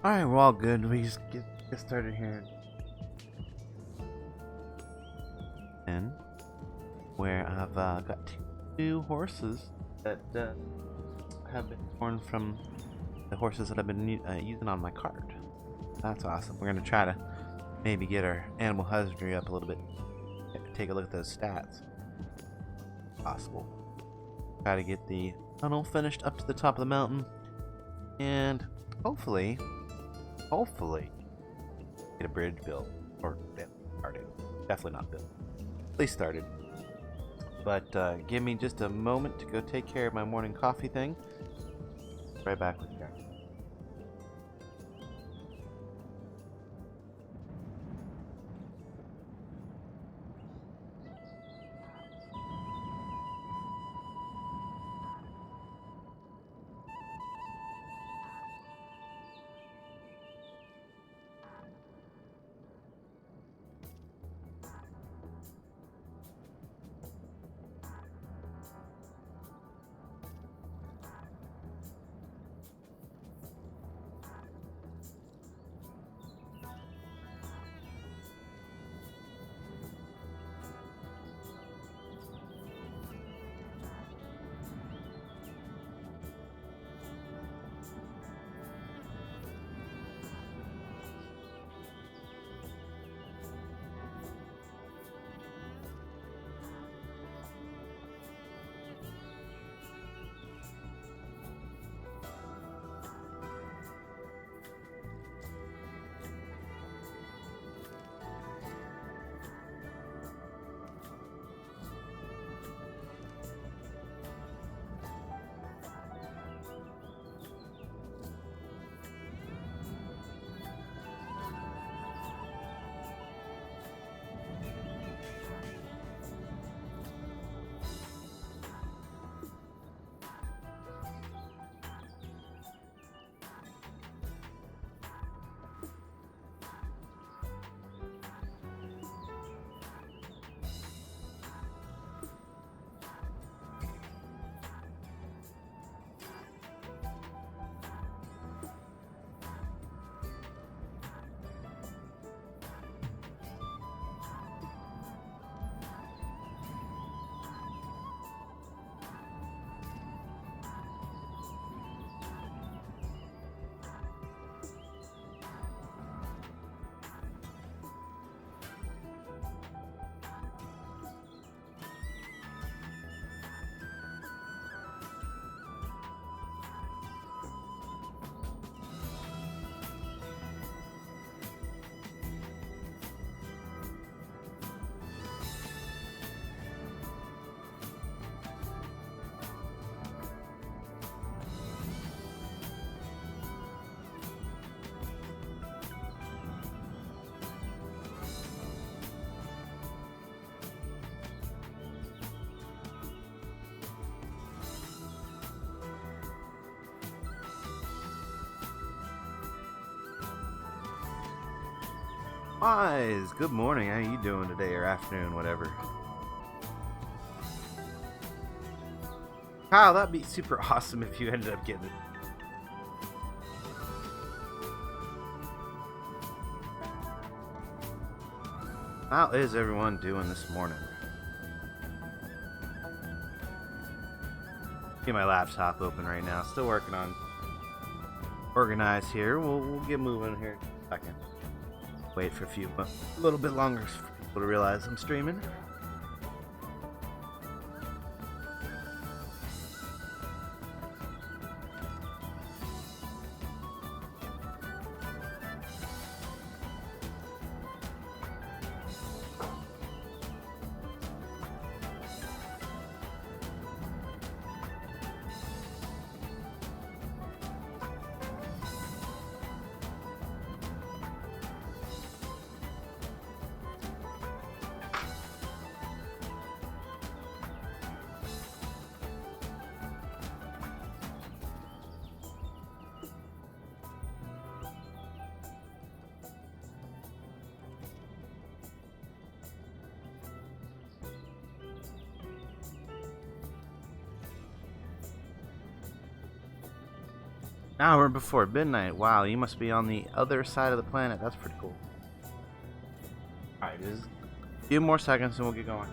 Alright, we're all good. We just get started here. And where I've got two horses that have been torn from the horses that I've been using on my cart. That's awesome. We're going to try to maybe get our animal husbandry up a little bit. Take a look at those stats. Possible. Try to get the tunnel finished up to the top of the mountain. And hopefully, get a bridge built. Or started. Definitely not built. At least started. But give me just a moment to go take care of my morning coffee thing. Right back with you guys. Wise, good morning. How you doing today, or afternoon, whatever? Kyle, that'd be super awesome if you ended up getting it. How is everyone doing this morning? Get my laptop open right now. Still working on organize here. We'll get moving here in a second. Wait for a little bit longer for people to realize I'm streaming. Hour before midnight. Wow, you must be on the other side of the planet. That's pretty cool. Alright, just a few more seconds and we'll get going.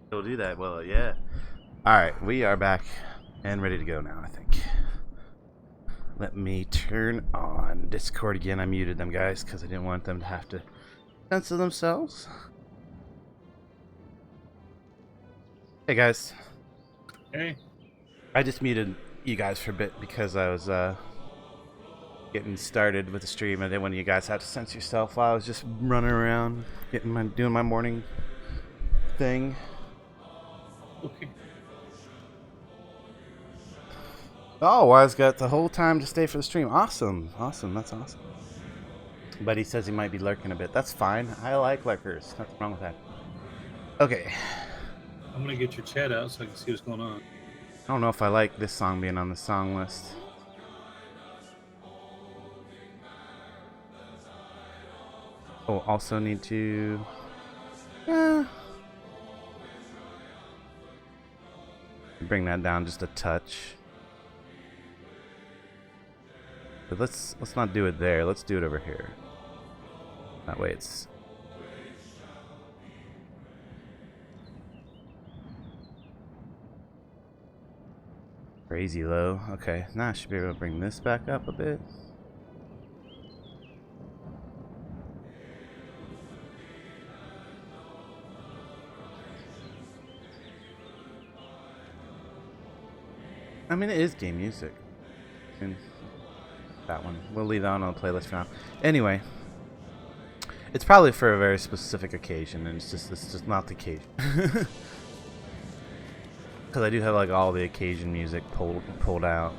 He'll do that. Well, yeah. Alright, we are back and ready to go now, I think. Let me turn on Discord again. I muted them, guys, because I didn't want them to have to censor themselves. Hey, guys. Hey. I just muted you guys for a bit because I was getting started with the stream. I didn't want you guys to have to censor yourself while I was just running around, doing my morning thing. Okay. Oh, Wise got the whole time to stay for the stream. Awesome. Awesome. That's awesome. But he says he might be lurking a bit. That's fine. I like lurkers. Nothing wrong with that. Okay. I'm going to get your chat out so I can see what's going on. I don't know if I like this song being on the song list. Oh, also need to... bring that down just a touch. But let's not do it there. Let's do it over here. That way it's crazy low. Okay, now I should be able to bring this back up a bit. I mean, it is game music. And that one. We'll leave that one on the playlist for now. Anyway, it's probably for a very specific occasion, and it's just not the occasion. Because I do have like all the occasion music pulled out.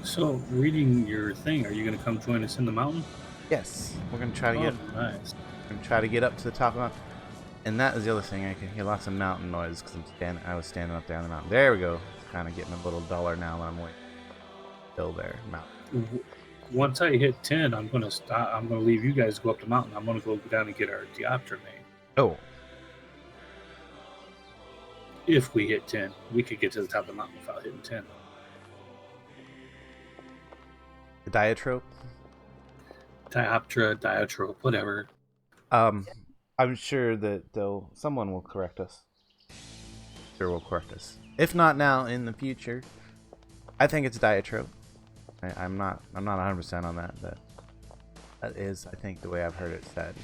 So, reading your thing, are you going to come join us in the mountain? Yes, we're gonna try to get. Nice. We're gonna try to get up to the top of the mountain. And that is the other thing. I can hear lots of mountain noise because I was standing up there on the mountain. There we go. It's kind of getting a little duller now that I'm waiting. Still there, mountain. Once I hit 10, I'm going to stop. I'm going to leave you guys to go up the mountain. I'm going to go down and get our diopter made. Oh. If we hit 10, we could get to the top of the mountain without hitting 10. The diatrope? Dioptra, diatrope, whatever. I'm sure that someone will correct us. Sure will correct us. If not now, in the future. I think it's diatrope. I'm not 100% on that, but that is, I think, the way I've heard it said.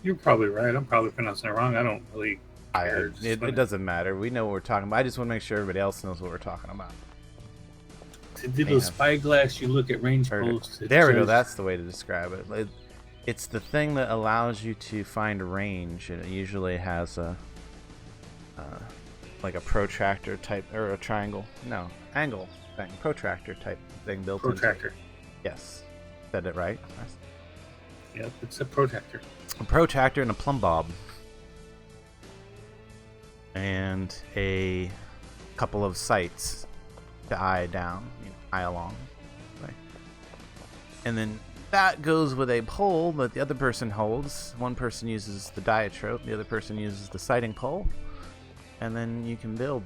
You're probably right. I'm probably pronouncing it wrong. I don't really care. It doesn't matter. We know what we're talking about. I just want to make sure everybody else knows what we're talking about. To do the spyglass, you look at range posts. There we go. That's the way to describe it. It's the thing that allows you to find range. It usually has a like a protractor type, or a triangle. No, angle thing. Protractor type thing built in. Protractor. Yes. Said it right? Yep, it's a protractor. A protractor and a plumb bob. And a couple of sights to eye down, eye along. Right? And then that goes with a pole that the other person holds. One person uses the diatrope, the other person uses the sighting pole. And then you can build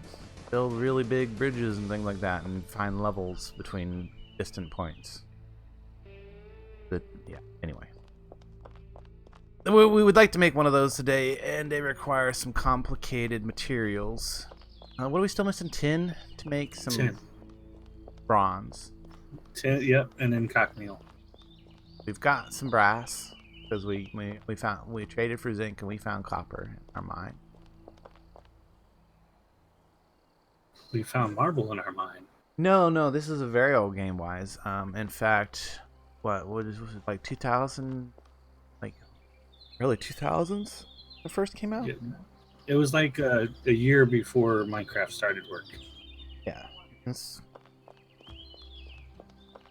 really big bridges and things like that, and find levels between distant points. But yeah, anyway. We would like to make one of those today, and they require some complicated materials. What are we still missing? Tin to make some tin. Bronze. Tin, yep, and then cochineal. We've got some brass because we traded for zinc and we found copper in our mine. We found marble in our mine. No, this is a very old game, wise. In fact, what was it, like 2000, like early 2000s? It first came out. Yeah. It was like a year before Minecraft started work. Yeah.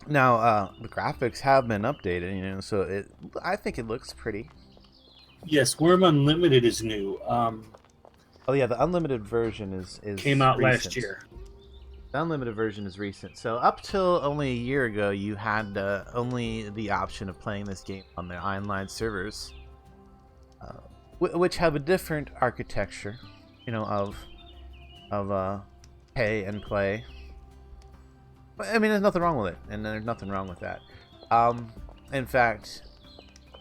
Now the graphics have been updated, so I think it looks pretty. Yes, Wurm Unlimited is new. Oh yeah, the unlimited version is came out recent. last year. The unlimited version is recent. So up till only a year ago, you had only the option of playing this game on the online servers, which have a different architecture, of pay and play. I mean, there's nothing wrong with it, and there's nothing wrong with that. In fact,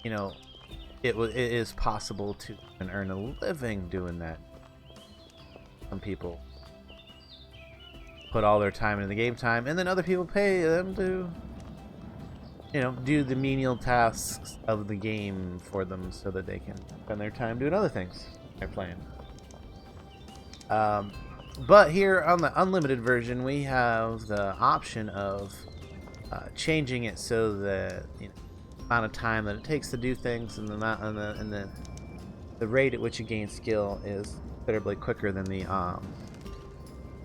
it is possible to earn a living doing that. Some people put all their time into the game time, and then other people pay them to, do the menial tasks of the game for them so that they can spend their time doing other things they're playing. But here on the unlimited version, we have the option of changing it so that the amount of time that it takes to do things and the rate at which you gain skill is considerably quicker than the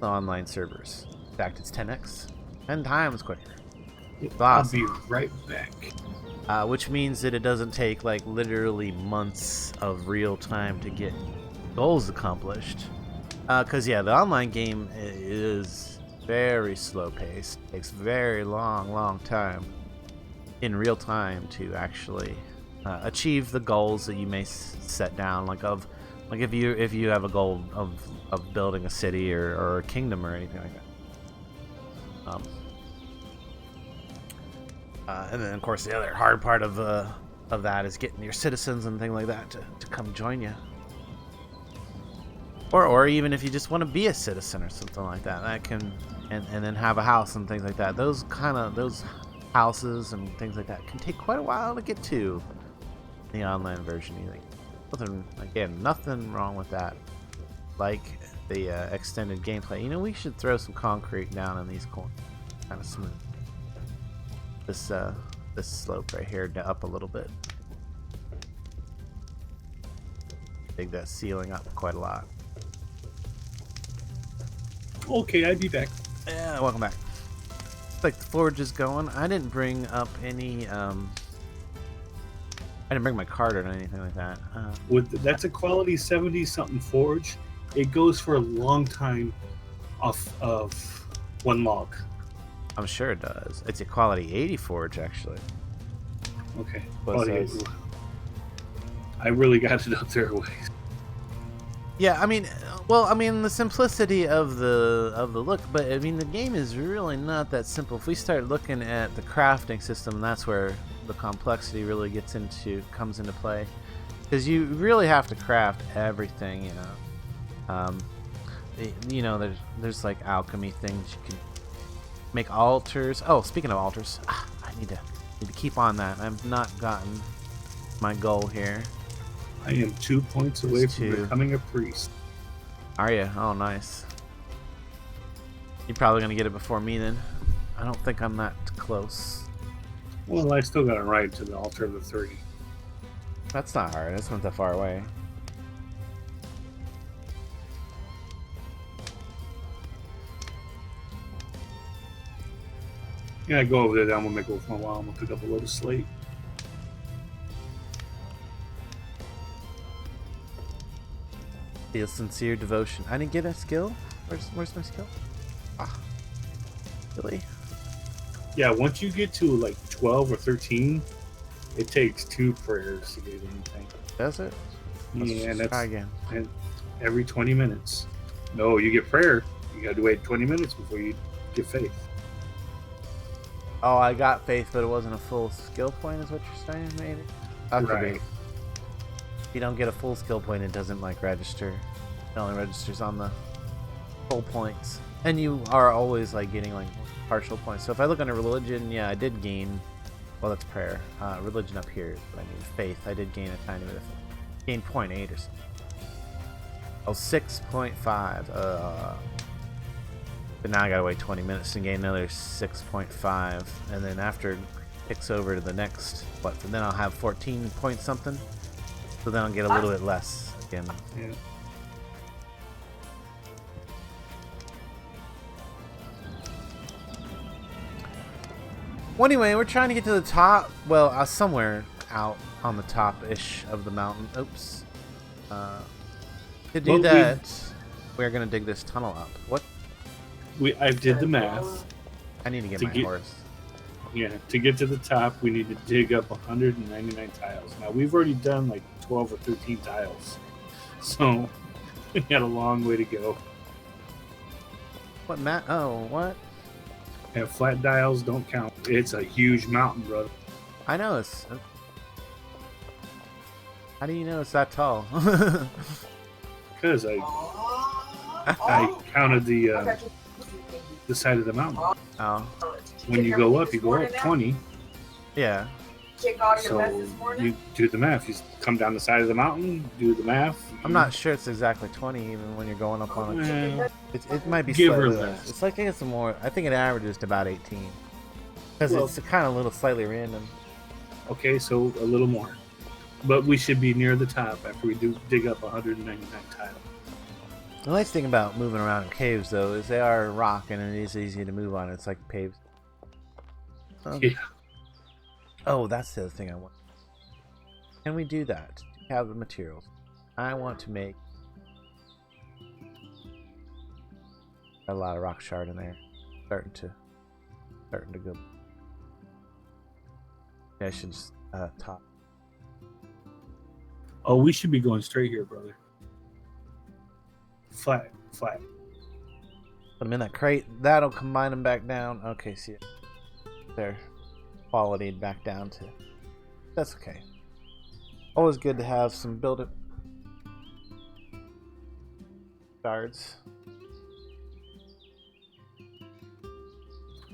online servers. In fact, it's 10x, 10 times quicker. Awesome. I'll be right back. Which means that it doesn't take like literally months of real time to get goals accomplished. Because the online game is very slow paced. It takes very long time in real time to actually achieve the goals that you may set down. Like if you have a goal of building a city or a kingdom or anything like that. And then of course the other hard part of that is getting your citizens and things like that to come join you. Or even if you just want to be a citizen or something like that, that can and then have a house and things like that. Those houses and things like that can take quite a while to get to the online version. You think nothing wrong with that. Like the extended gameplay. We should throw some concrete down in these corners, kind of smooth this slope right here up a little bit. Dig that ceiling up quite a lot. Okay, I'd be back. Yeah, welcome back. Looks like the forge is going. I didn't bring up any I didn't bring my card or anything like that. That's a quality 70-something forge. It goes for a long time off of one log. I'm sure it does. It's a quality 80 forge, actually. Okay. I really got it up there a ways. Yeah, I mean, the simplicity of the look, but I mean, the game is really not that simple. If we start looking at the crafting system, that's where the complexity really comes into play, because you really have to craft everything. There's like alchemy things you can Make altars. Oh, speaking of altars, I need to keep on that. I've not gotten my goal here. I am 2 points away from becoming a priest. Are you? Oh, nice. You're probably gonna get it before me then. I don't think I'm that close. Well, I still got to ride to the altar of the 30. That's not hard. That's not that far away. Yeah, I go over there. Then I'm gonna make over for a while. I'm gonna pick up a load of slate. Feel sincere devotion. I didn't get a skill. Where's my skill? Ah, really? Yeah, once you get to like 12 or 13, it takes 2 prayers to get anything. Does it? Let's Yeah, and try that's again. and every 20 minutes. No, you get prayer. You got to wait 20 minutes before you get faith. Oh, I got faith, but it wasn't a full skill point, is what you're saying, maybe? That could be. Right. If you don't get a full skill point, it doesn't like register. It only registers on the full points. And you are always like getting like partial points. So if I look under religion, yeah, I did gain. Well, that's prayer. Religion up here, but I mean faith. I did gain a tiny bit of faith. Gained 0.8 or something. Oh, 6.5. But now I gotta wait 20 minutes to gain another 6.5, and then after it kicks over to the next, then I'll have 14 point something. So then I'll get a little bit less again. Yeah. Well, anyway, we're trying to get to the top. Well, somewhere out on the top-ish of the mountain. Oops. To do that, we're gonna dig this tunnel up. What? I did the math. I need to get my horse. Yeah, to get to the top, we need to dig up 199 tiles. Now, we've already done like 12 or 13 tiles. So, we got a long way to go. What, Matt? Oh, what? And flat tiles don't count. It's a huge mountain, brother. I know it's... How do you know it's that tall? Because I counted the side of the mountain. Oh. When you go up 20. Yeah. So you do the math. You come down the side of the mountain, do the math. I'm not sure it's exactly 20 even when you're going up on it. It might be give slightly or less. less. It's like I think it's more. I think it averages to about 18. Because it's kind of a little slightly random. Okay, so a little more. But we should be near the top after we dig up 199 tiles. The nice thing about moving around in caves, though, is they are rock and it is easy to move on. It's like paved. Yeah. Oh, that's the other thing I want. Can we do that? Have the materials. I want to make a lot of rock shard in there. Starting to go. Yeah, I should just top. Oh, we should be going straight here, brother. Flat. Put them in that crate. That'll combine them back down. Okay, see it. They're qualityed back down to. That's okay. Always good to have some build-up shards.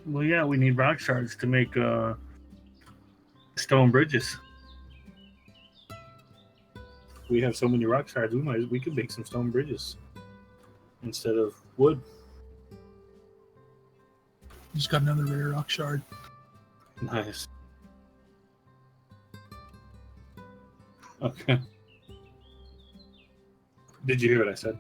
Well, yeah, we need rock shards to make stone bridges. We have so many rock shards. We could make some stone bridges instead of wood. Just got another rare rock shard. Nice. Okay. Did you hear what I said?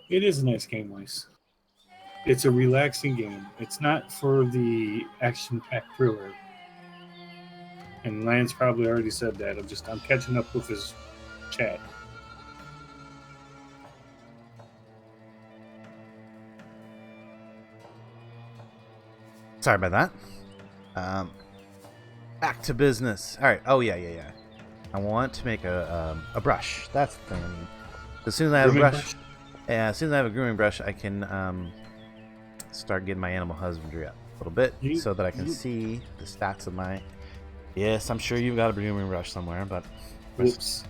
It is a nice game, Weiss. It's a relaxing game. It's not for the action-packed thriller. And Lance probably already said that. I'm catching up with his chat. Sorry about that. Back to business. All right. Oh yeah. I want to make a brush. That's the thing. As soon as I have a brush, yeah. As soon as I have a grooming brush, I can start getting my animal husbandry up a little bit so that I can see the stats of my... Yes, I'm sure you've got a grooming brush somewhere, but... Whoops.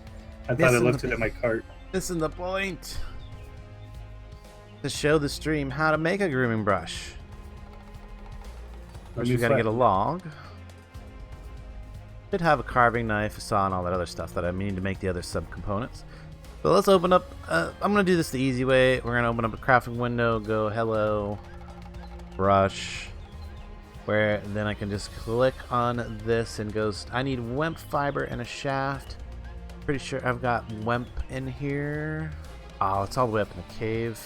I thought I left it in my cart. Missing the point. To show the stream how to make a grooming brush. First, we gotta get a log. Should have a carving knife, a saw, and all that other stuff that I need to make the other subcomponents. So let's open up. I'm gonna do this the easy way. We're gonna open up a crafting window, go hello, brush, where then I can just click on this and goes. I need wemp fiber and a shaft. Pretty sure I've got wemp in here. Oh, it's all the way up in the cave.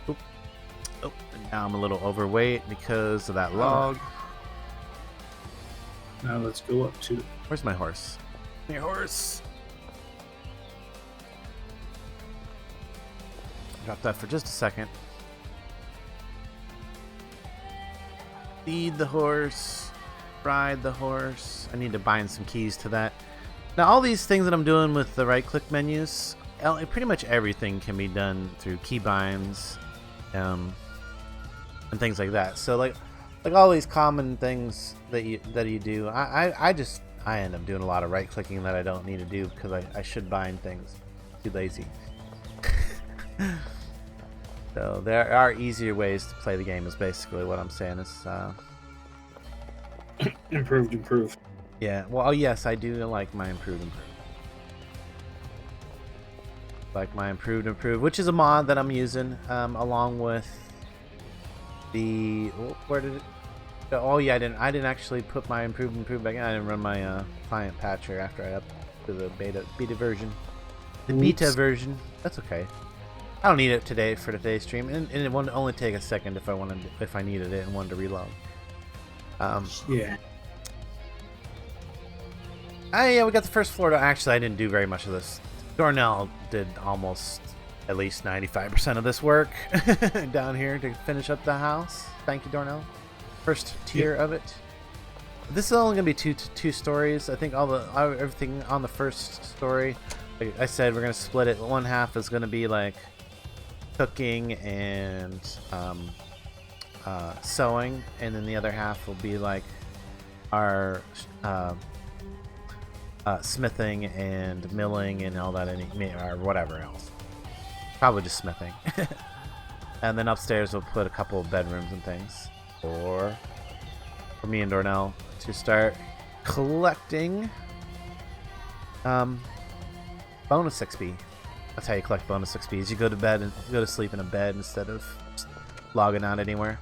Oop. Oh, and now I'm a little overweight because of that log. Now let's go up to... Where's my horse? My horse! Drop that for just a second. Feed the horse. Ride the horse. I need to bind some keys to that. Now all these things that I'm doing with the right click menus, pretty much everything can be done through keybinds and things like that. So like all these common things that you do, I end up doing a lot of right clicking that I don't need to do because I should bind things. Too lazy. So there are easier ways to play the game is basically what I'm saying. Is improved. Yeah, well, yes, I do like my improved. Like my improved, which is a mod that I'm using along with the... where did it... Oh yeah, I didn't actually put my improved back in. I didn't run my client patcher after I up to the beta version. The beta version. That's okay. I don't need it today for today's stream, and it won't only take a second if I needed it and wanted to reload. Yeah. Yeah, we got the first floor. Actually, I didn't do very much of this. Dornall did almost at least 95% of this work down here to finish up the house. Thank you, Dornall. First tier of it. This is only gonna be two stories. I think everything on the first story, like I said, we're gonna split it. One half is gonna be like cooking and sewing, and then the other half will be like our smithing and milling and all that, or whatever else. Probably just smithing. And then upstairs we'll put a couple of bedrooms and things for me and Dornall to start collecting bonus XP. That's how you collect bonus XP. Is you go to bed and go to sleep in a bed instead of just logging out anywhere.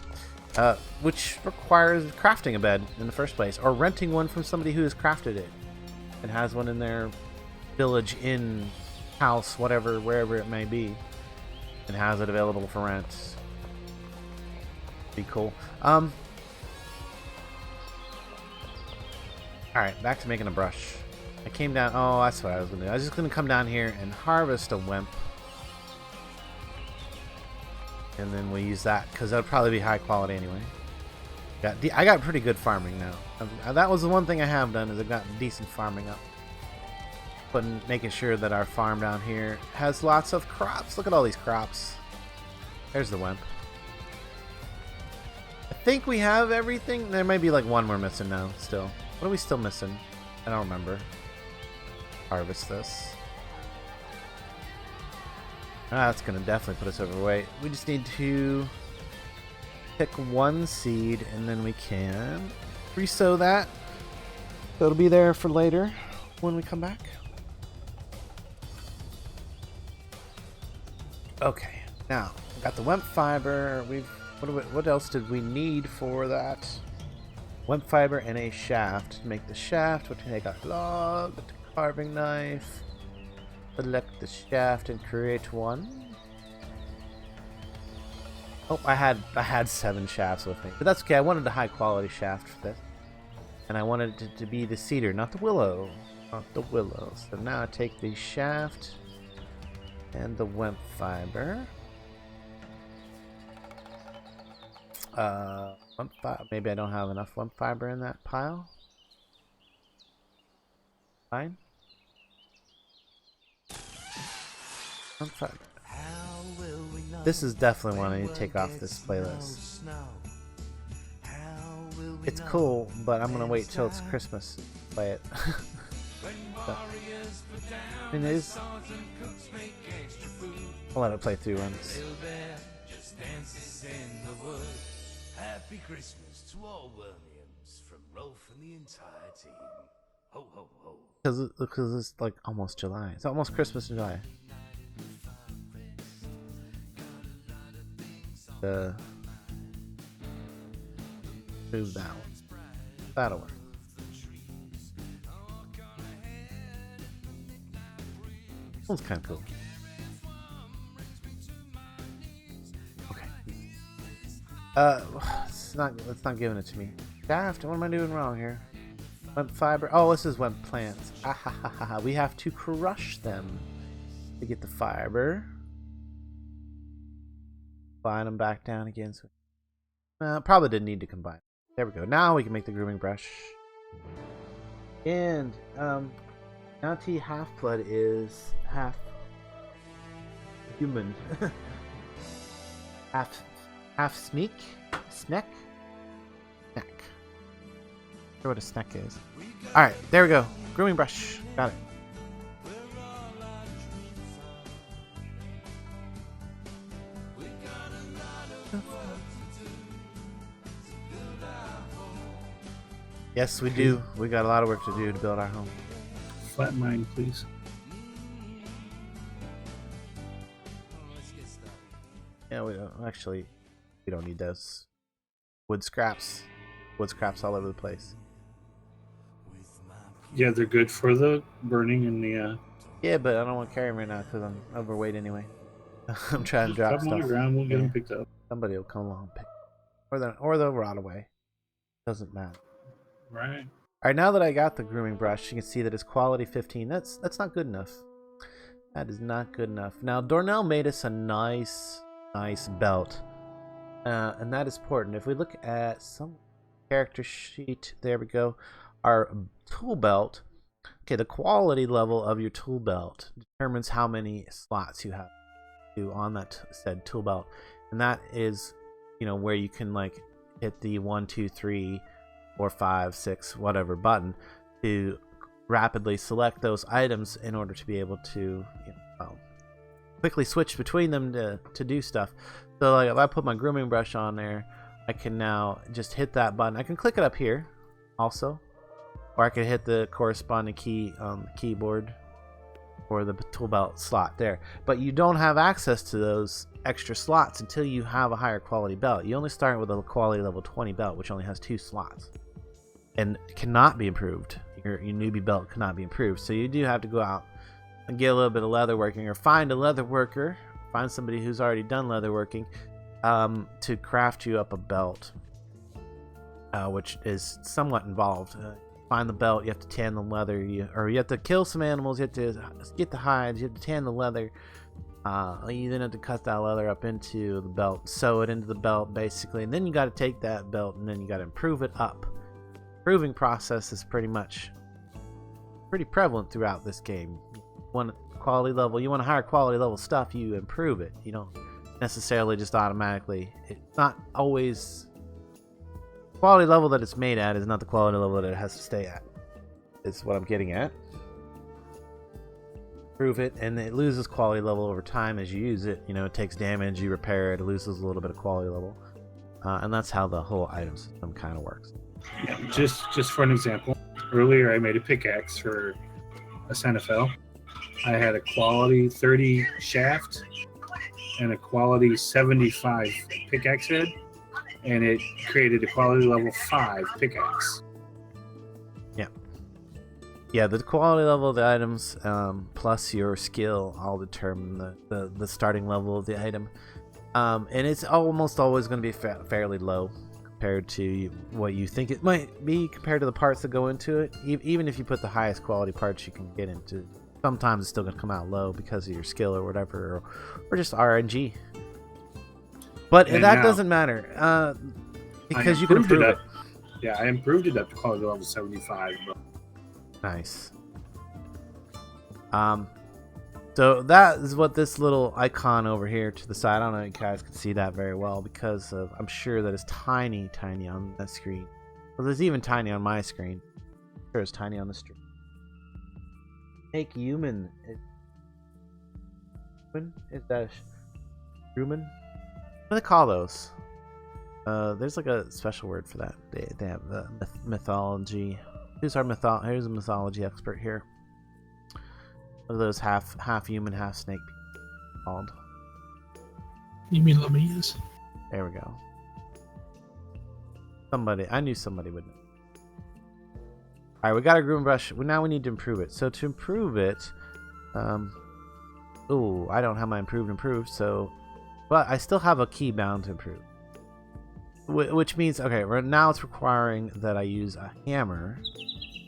Which requires crafting a bed in the first place, or renting one from somebody who has crafted it and has one in their village, inn, house, whatever, wherever it may be, and has it available for rent. Be cool. Alright, back to making a brush. I came down... Oh, that's what I was going to do. I was just going to come down here and harvest a wemp. And then we'll use that, because that'll probably be high quality anyway. I got pretty good farming now. That was the one thing I have done, is I've gotten decent farming up. But making sure that our farm down here has lots of crops. Look at all these crops. There's the wemp. I think we have everything. There might be like one we're missing now still. What are we still missing? I don't remember. Harvest this. That's gonna definitely put us overweight. We just need to pick one seed and then we can re-sow that. So it'll be there for later when we come back. Okay, now we got the wemp fiber. What else did we need for that? Wemp fiber and a shaft. To make the shaft, we'll take a log, a carving knife, select the shaft and create one. Oh, I had 7 shafts with me, but that's okay. I wanted a high quality shaft for this, and I wanted it to be the cedar, not the willow, So now I take the shaft and the wemp fiber. Maybe I don't have enough wemp fiber in that pile. Fine. Wemp fiber. This is definitely one I need to take off this playlist. It's cool, but I'm gonna wait till it's Christmas to play it. So, it is. I'll let it play through once. Happy Christmas to all Wurmians from Rolf and the entire team. Ho ho ho. Because it's like almost July. It's almost Christmas in July. Move that one. That'll work. That's kind of cool. Okay. It's not giving it to me. Daft, what am I doing wrong here? Wemp fiber. Oh, this is wemp plants. We have to crush them to get the fiber. Combine them back down again. So, probably didn't need to combine. There we go. Now we can make the grooming brush. And Bounty Half-Blood is half human. half sneak? Snack? Snack. I wonder what a snack is. Alright, there we go. Grooming brush. Got it. Yes, we do. We got a lot of work to do to build our home. Flat mine, please. Yeah, we don't need those. Wood scraps all over the place. Yeah, they're good for the burning and the. Yeah, but I don't want to carry them right now because I'm overweight anyway. I'm trying to drop Drop them on stuff. the ground. We'll get them picked up. Somebody will come along and pick, or they'll rot away. Doesn't matter. Right. All right, now that I got the grooming brush, you can see that it's quality 15. That's not good enough. That is not good enough. Now, Dornall made us a nice belt, and that is important. If we look at some character sheet, there we go. Our tool belt. Okay, the quality level of your tool belt determines how many slots you have to do on that said tool belt, and that is, where you can like hit the 1, 2, 3. Or 5, 6, whatever button to rapidly select those items in order to be able to quickly switch between them to do stuff. So like if I put my grooming brush on there, I can now just hit that button. I can click it up here also, or I can hit the corresponding key on the keyboard or the tool belt slot there. But you don't have access to those extra slots until you have a higher quality belt. You only start with a quality level 20 belt, which only has 2 slots. And cannot be improved. Your newbie belt cannot be improved. So you do have to go out and get a little bit of leather working, or find a leather worker, find somebody who's already done leather working, to craft you up a belt, which is somewhat involved. Find the belt, you have to tan the leather, you have to kill some animals, you have to get the hides, you have to tan the leather. You then have to cut that leather up into the belt, sew it into the belt basically, and then you got to take that belt and then you got to improve it up. Improving process is pretty prevalent throughout this game. One quality level, you want a higher quality level stuff, you improve it. You don't necessarily just automatically. It's not always quality level that it's made at is not the quality level that it has to stay at. Is what I'm getting at. Improve it, and it loses quality level over time as you use it. It takes damage, you repair it, it loses a little bit of quality level, and that's how the whole item system kind of works. Yeah, just for an example, earlier I made a pickaxe for a Senefel. I had a quality 30 shaft and a quality 75 pickaxe head, and it created a quality level 5 pickaxe. Yeah, the quality level of the items plus your skill all determine the starting level of the item, and it's almost always going to be fairly low compared to what you think it might be compared to the parts that go into it. Even if you put the highest quality parts you can get into, sometimes it's still going to come out low because of your skill or whatever, or just RNG. But and that doesn't matter because you can improve it. Yeah, I improved it up to quality level 75. But... Nice. So that is what this little icon over here to the side. I don't know if you guys can see that very well because of, I'm sure that it's tiny on the screen. Well, it's even tiny on my screen. I'm sure it's tiny on the screen. Make human. Is that human? What do they call those? There's like a special word for that. They have the mythology. Here's a mythology expert here. What are those half human, half snake people called? You mean Laminias? There we go. I knew somebody would know. Alright, we got a groom brush. Now we need to improve it. So to improve it, ooh, I don't have my improved, so, but I still have a key bound to improve. Which means, okay, right now it's requiring that I use a hammer.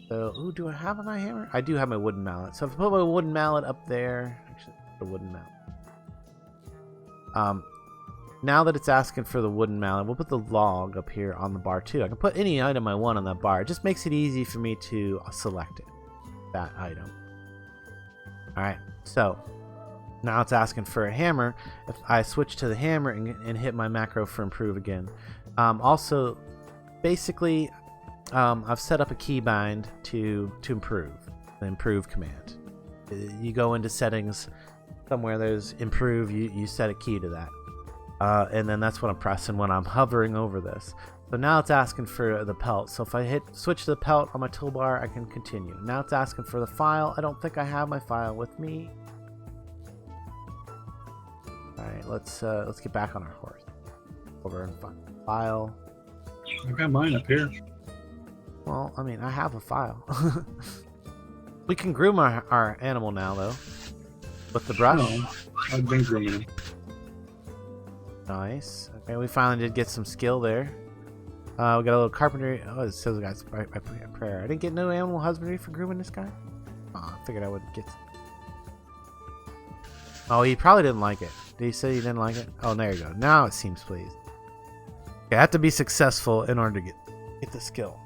So, ooh, do I have my hammer? I do have my wooden mallet. So if I put my wooden mallet up there, actually, the wooden mallet. Now that it's asking for the wooden mallet, we'll put the log up here on the bar too. I can put any item I want on that bar. It just makes it easy for me to select it, that item. Alright, so now it's asking for a hammer. If I switch to the hammer and hit my macro for improve again. Also, basically, I've set up a keybind to improve, the improve command. You go into settings, somewhere there's improve, you set a key to that. And then that's what I'm pressing when I'm hovering over this. So now it's asking for the pelt. So if I switch to the pelt on my toolbar, I can continue. Now it's asking for the file. I don't think I have my file with me. All right, let's get back on our horse. Over and find the file. I got mine up here. Well, I mean, I have a file. We can groom our animal now, though, with the brush. No, I've been grooming him. Nice. Okay, we finally did get some skill there. We got a little carpentry. Oh, it says guys by prayer. I didn't get no animal husbandry for grooming this guy. Oh, I figured I would get. Oh, he probably didn't like it. Did he say he didn't like it? Oh, there you go. Now it seems pleased. Okay, I have to be successful in order to get the skill.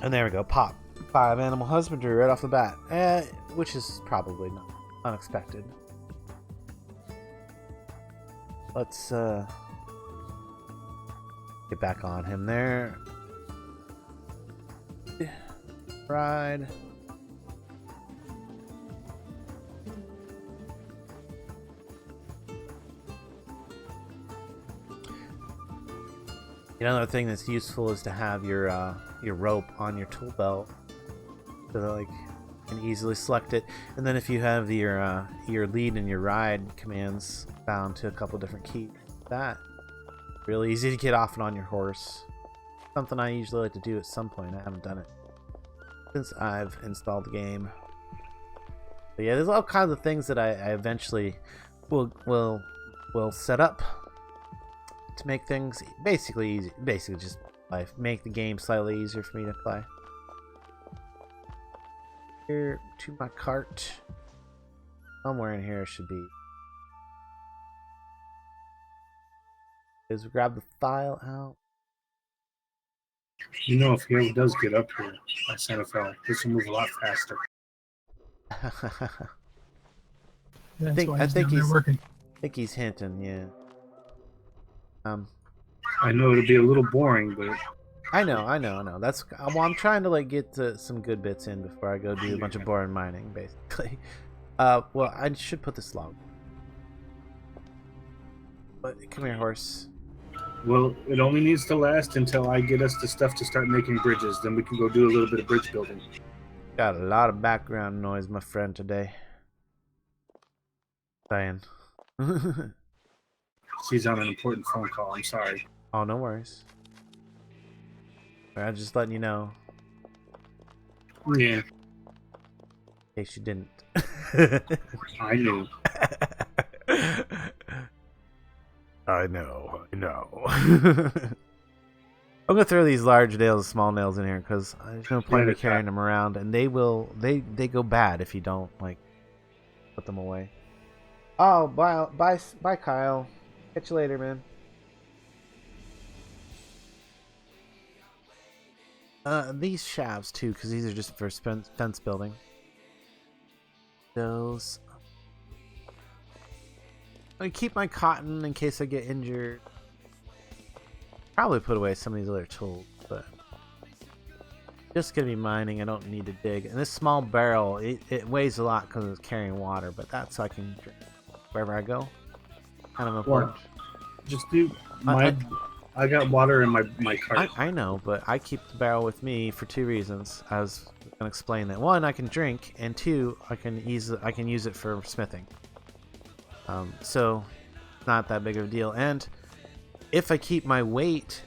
And there we go. Pop 5 animal husbandry right off the bat, which is probably not unexpected. Let's get back on him there. Ride. Another thing that's useful is to have your rope on your tool belt, so that like you can easily select it. And then if you have your lead and your ride commands bound to a couple different keys, that really easy to get off and on your horse. Something I usually like to do at some point. I haven't done it since I've installed the game. But yeah, there's all kinds of things that I eventually will set up to make things basically easy. Basically just make the game slightly easier for me to play. Here to my cart. Somewhere in here should be. Is grab the file out. You know, if he ever does get up here by Santa Fe, this will move a lot faster. That's think- why I he's think down there he's- working. I think he's hinting, yeah. I know it'll be a little boring, but I know. That's well, I'm trying to like get some good bits in before I go do a bunch of boring mining, basically. Well, I should put this log. But come here, horse. well, it only needs to last until I get us the stuff to start making bridges. Then we can go do a little bit of bridge building. Got a lot of background noise, my friend, today. Saying. She's on an important phone call. I'm sorry. Oh, no worries. I'm just letting you know, Yeah, in case you didn't. I knew. I know. I'm gonna throw these large nails, small nails in here because there's no point in carrying them around, and they go bad if you don't like put them away. Oh, bye, Kyle. Catch you later, man. These shafts too, because these are just for fence building. Those I keep my cotton in case I get injured. Probably put away some of these other tools, but just gonna be mining. I don't need to dig. And this small barrel, it weighs a lot because it's carrying water, but that's so I can drink wherever I go. Kind of important. Just do I got water in my cart. I know, but I keep the barrel with me for 2 reasons. I was gonna explain that. 1, I can drink, and 2, I can use it for smithing. So not that big of a deal. And if I keep my weight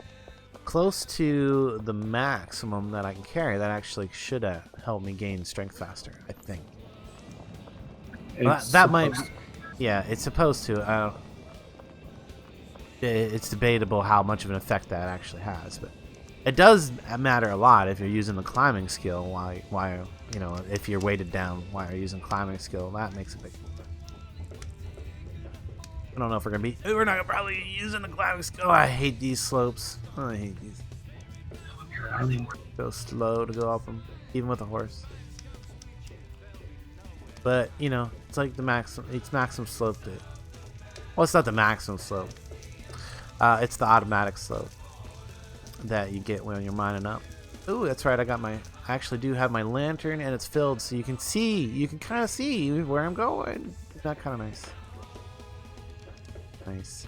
close to the maximum that I can carry, that actually should help me gain strength faster, I think. That might, yeah, it's supposed to. It's debatable how much of an effect that actually has, but it does matter a lot if you're using the climbing skill. Why you know, if you're weighted down while you're using climbing skill, that makes a big difference. I don't know if we're not probably using the climbing skill. Oh, I hate these slopes. Oh, I hate these. Go slow to go up them, even with a horse. But you know, it's like the maximum. It's maximum slope. Well, it's not the maximum slope. It's the automatic slope that you get when you're mining up. Ooh, that's right. I actually do have my lantern, and it's filled, so you can kind of see where I'm going. Isn't that kind of nice? Nice.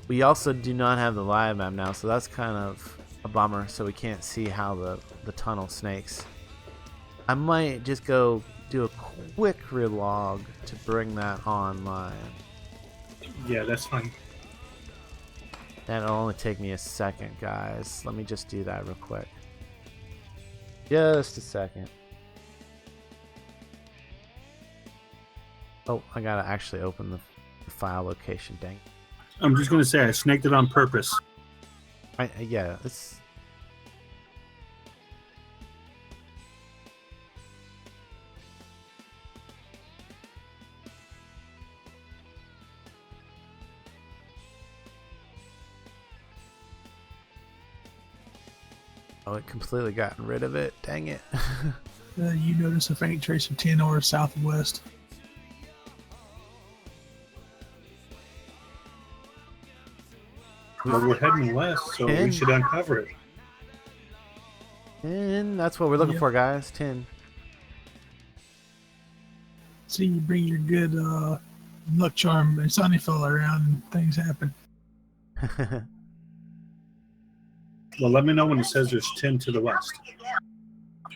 We also do not have the live map now, so that's kind of a bummer. So we can't see how the tunnel snakes. I might just go do a quick relog to bring that online. Yeah, that's fine. That'll only take me a second, guys. Let me just do that real quick. Just a second. Oh, I gotta actually open the file location. Dang. I'm just gonna say I snaked it on purpose. Yeah, it's. Oh, it completely gotten rid of it. Dang it. You notice a faint trace of 10 ore southwest. Well, we're heading west, so we should uncover it. 10. That's what we're looking for, guys. 10. See, you bring your good luck charm and sunny fella around and things happen. Well, let me know when it says there's 10 to the west.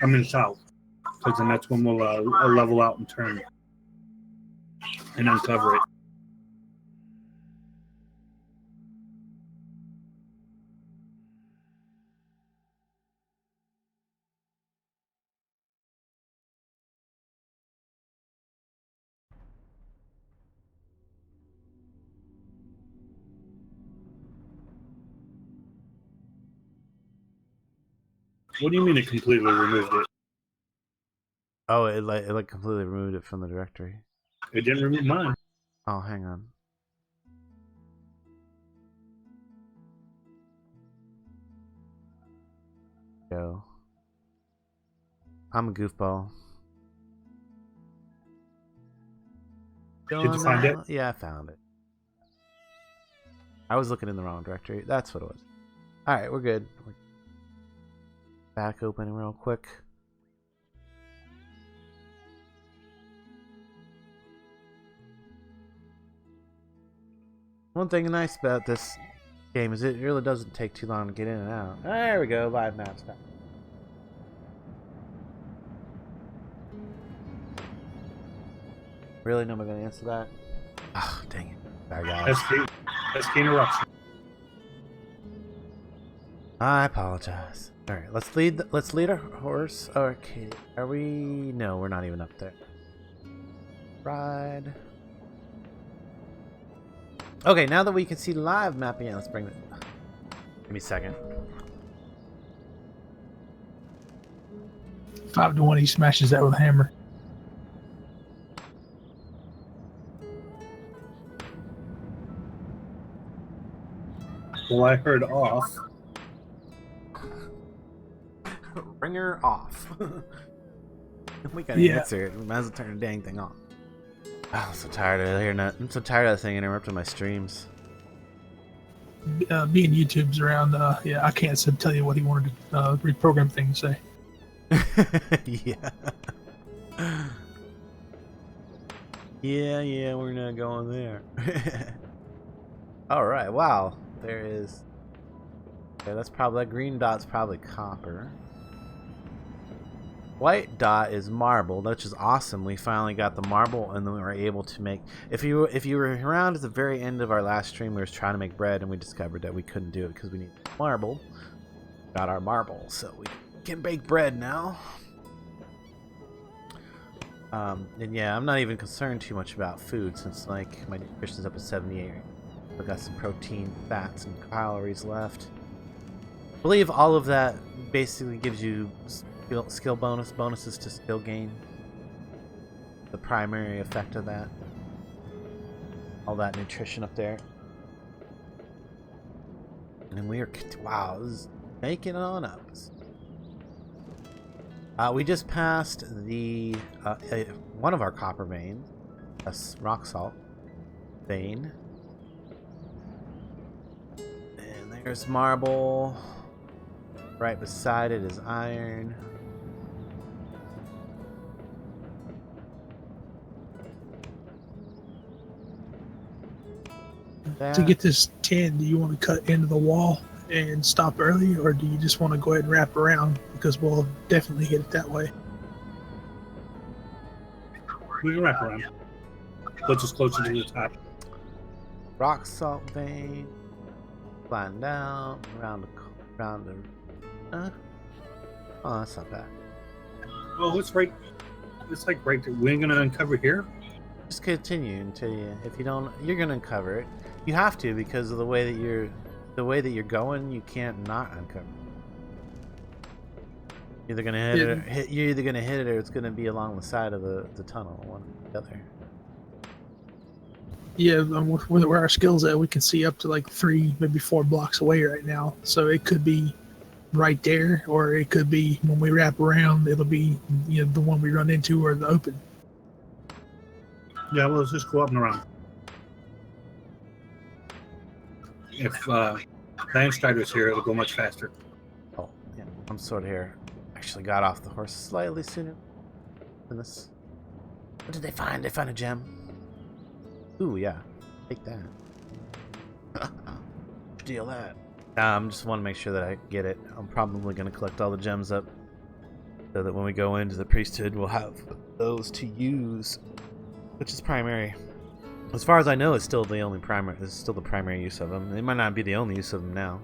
I mean south, because then that's when we'll level out and turn and uncover it. What do you mean it completely removed it? Oh, it completely removed it from the directory. It didn't remove mine. Oh, hang on. Go. I'm a goofball. Did you find it? Yeah, I found it. I was looking in the wrong directory. That's what it was. Alright, we're good. Back open real quick. One thing nice about this game is it really doesn't take too long to get in and out. There we go, live maps back. Really? Nobody gonna answer that? Oh, dang it. Sorry, guys. SK interruption. I apologize. Alright, let's lead our horse. Okay. Are we? No, we're not even up there. Ride. Okay, now that we can see live mapping, yeah, let's bring it. Give me a second. 5 to 1, he smashes that with a hammer. Well, I heard off. Ringer off. We gotta answer it. We might as well turn the dang thing off. Oh, I'm so tired of hearing that. I'm so tired of that thing interrupting my streams. Being YouTube's around, yeah, I can't tell you what he wanted to reprogram things to say. Yeah. Yeah, we're not going there. Alright, wow. There is... Okay, that's probably... That green dot's probably copper. White dot is marble, which is awesome. We finally got the marble, and then we were able to make... If you were around at the very end of our last stream, we were trying to make bread, and we discovered that we couldn't do it because we need marble. Got our marble, so we can bake bread now. And yeah, I'm not even concerned too much about food since like my nutrition's up at 78. I've got some protein, fats, and calories left. I believe all of that basically gives you skill bonuses to skill gain. The primary effect of that. All that nutrition up there. And then we are, wow, this is making it on up. We just passed the one of our copper veins, a rock salt vein, and there's marble. Right beside it is iron. To get this tin, do you want to cut into the wall and stop early, or do you just want to go ahead and wrap around? Because we'll definitely hit it that way. We can wrap around. Puts us closer to the top. Rock salt vein, flying down around the. Oh, that's not bad. Oh, it's right. It's like right there. We ain't gonna uncover here. Just continue until you. If you don't, you're gonna uncover it. You have to because of the way that you're going. You can't not uncover. You're either gonna hit it. Or, you're either gonna hit it, or it's gonna be along the side of the tunnel, one or the other. Yeah, where our skills at, we can see up to like 3, maybe 4 blocks away right now. So it could be right there, or it could be when we wrap around, it'll be the one we run into or the open. Yeah, well, let's just go up and around. If Landstryder's here, it'll go much faster. Oh, yeah, I'm sort of here. Actually got off the horse slightly sooner than this. What did they find? They found a gem. Ooh, yeah. Take that. Steal that. Just want to make sure that I get it. I'm probably going to collect all the gems up so that when we go into the priesthood, we'll have those to use, which is primary. As far as I know, it's still the only primary. It's still the primary use of them. It might not be the only use of them now.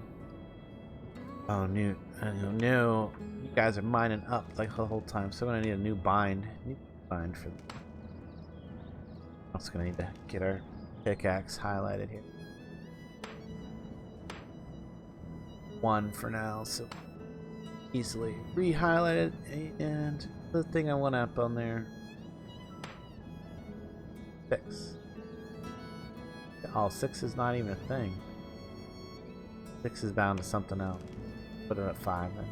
Oh, no! You guys are mining up like the whole time, so I'm gonna need a new bind. For them. Also gonna need to get our pickaxe highlighted here. 1 for now, so easily re-highlighted. And the thing I want up on there. 6. Oh, 6 is not even a thing. 6 is bound to something else. Put it at 5 then.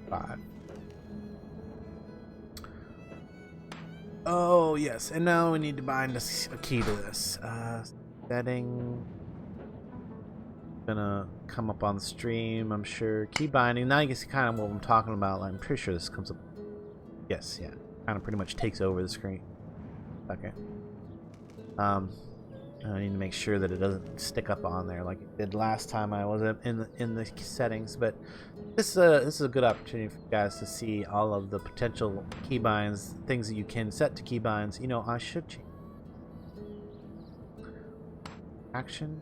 5. Oh, yes. And now we need to bind a key to this. Setting. Gonna come up on the stream, I'm sure. Key binding. Now you can see kind of what I'm talking about. I'm pretty sure this comes up. Yes, yeah. Kind of pretty much takes over the screen. Okay. I need to make sure that it doesn't stick up on there like it did last time I was in the settings. But this is a good opportunity for you guys to see all of the potential keybinds, things that you can set to keybinds. You know, I should change action.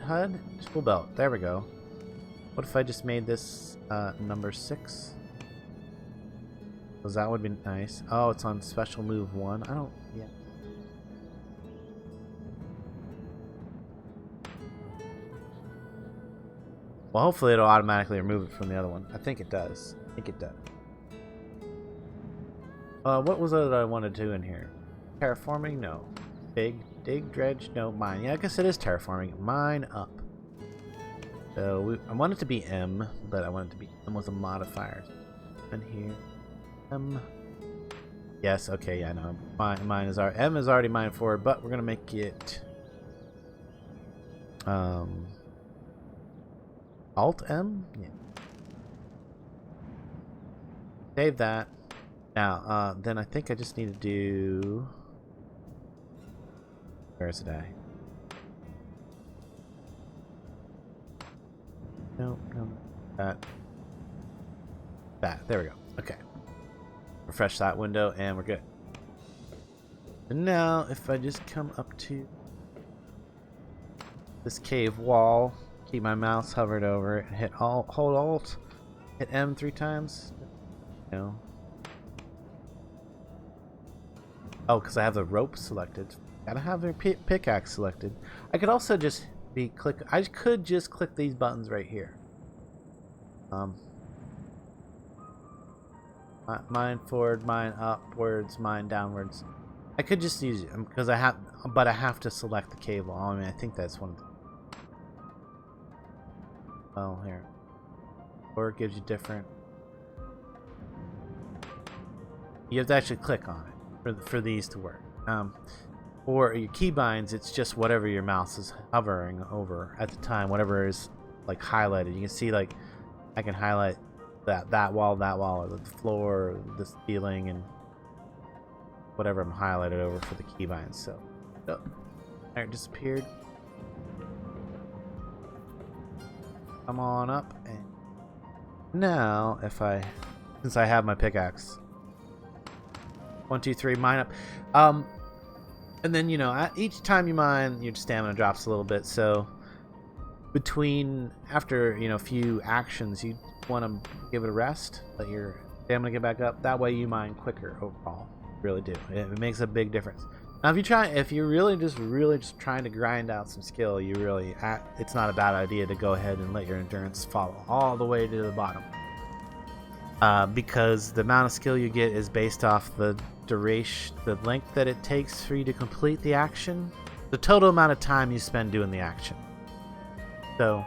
HUD tool belt. There we go. What if I just made this number 6? Because that would be nice. Oh, it's on special move 1. I don't. Yeah. Well, hopefully it'll automatically remove it from the other one. I think it does. What was it that I wanted to do in here? Terraforming? No. Dig, dredge? No. Mine. Yeah, I guess it is terraforming. Mine up. So I want it to be M, but I want it to be M with a modifier. In here. Yes, okay, yeah, no. Mine is our M is already mined forward, but we're gonna make it Alt M? Yeah. Save that. Now, then I think I just need to do, where is it at? No, that. There we go. Okay. Refresh that window and we're good. And now if I just come up to this cave wall, keep my mouse hovered over it, and hit hold Alt, hit M 3 times. No. Oh, because I have the rope selected. Gotta have the pickaxe selected. I could also just I could just click these buttons right here. Mine forward, mine upwards, mine downwards. I could just use it because I have to select the cave wall. I mean, I think that's one of the... Oh, here. Or it gives you different... You have to actually click on it for these to work. For your keybinds, it's just whatever your mouse is hovering over at the time, whatever is like highlighted. You can see like I can highlight that wall, or the floor, or the ceiling, and whatever I'm highlighted over for the keybinds. So, oh, there it disappeared. Come on up, and now since I have my pickaxe, 1, 2, 3, mine up. And then, you know, each time you mine, your stamina drops a little bit. So after, you know, a few actions, you want to give it a rest, let your stamina get back up. That way you mine quicker overall. Really do. It makes a big difference. Now, if you're really just trying to grind out some skill, it's not a bad idea to go ahead and let your endurance fall all the way to the bottom. Because the amount of skill you get is based off the duration, the length that it takes for you to complete the action, the total amount of time you spend doing the action. So,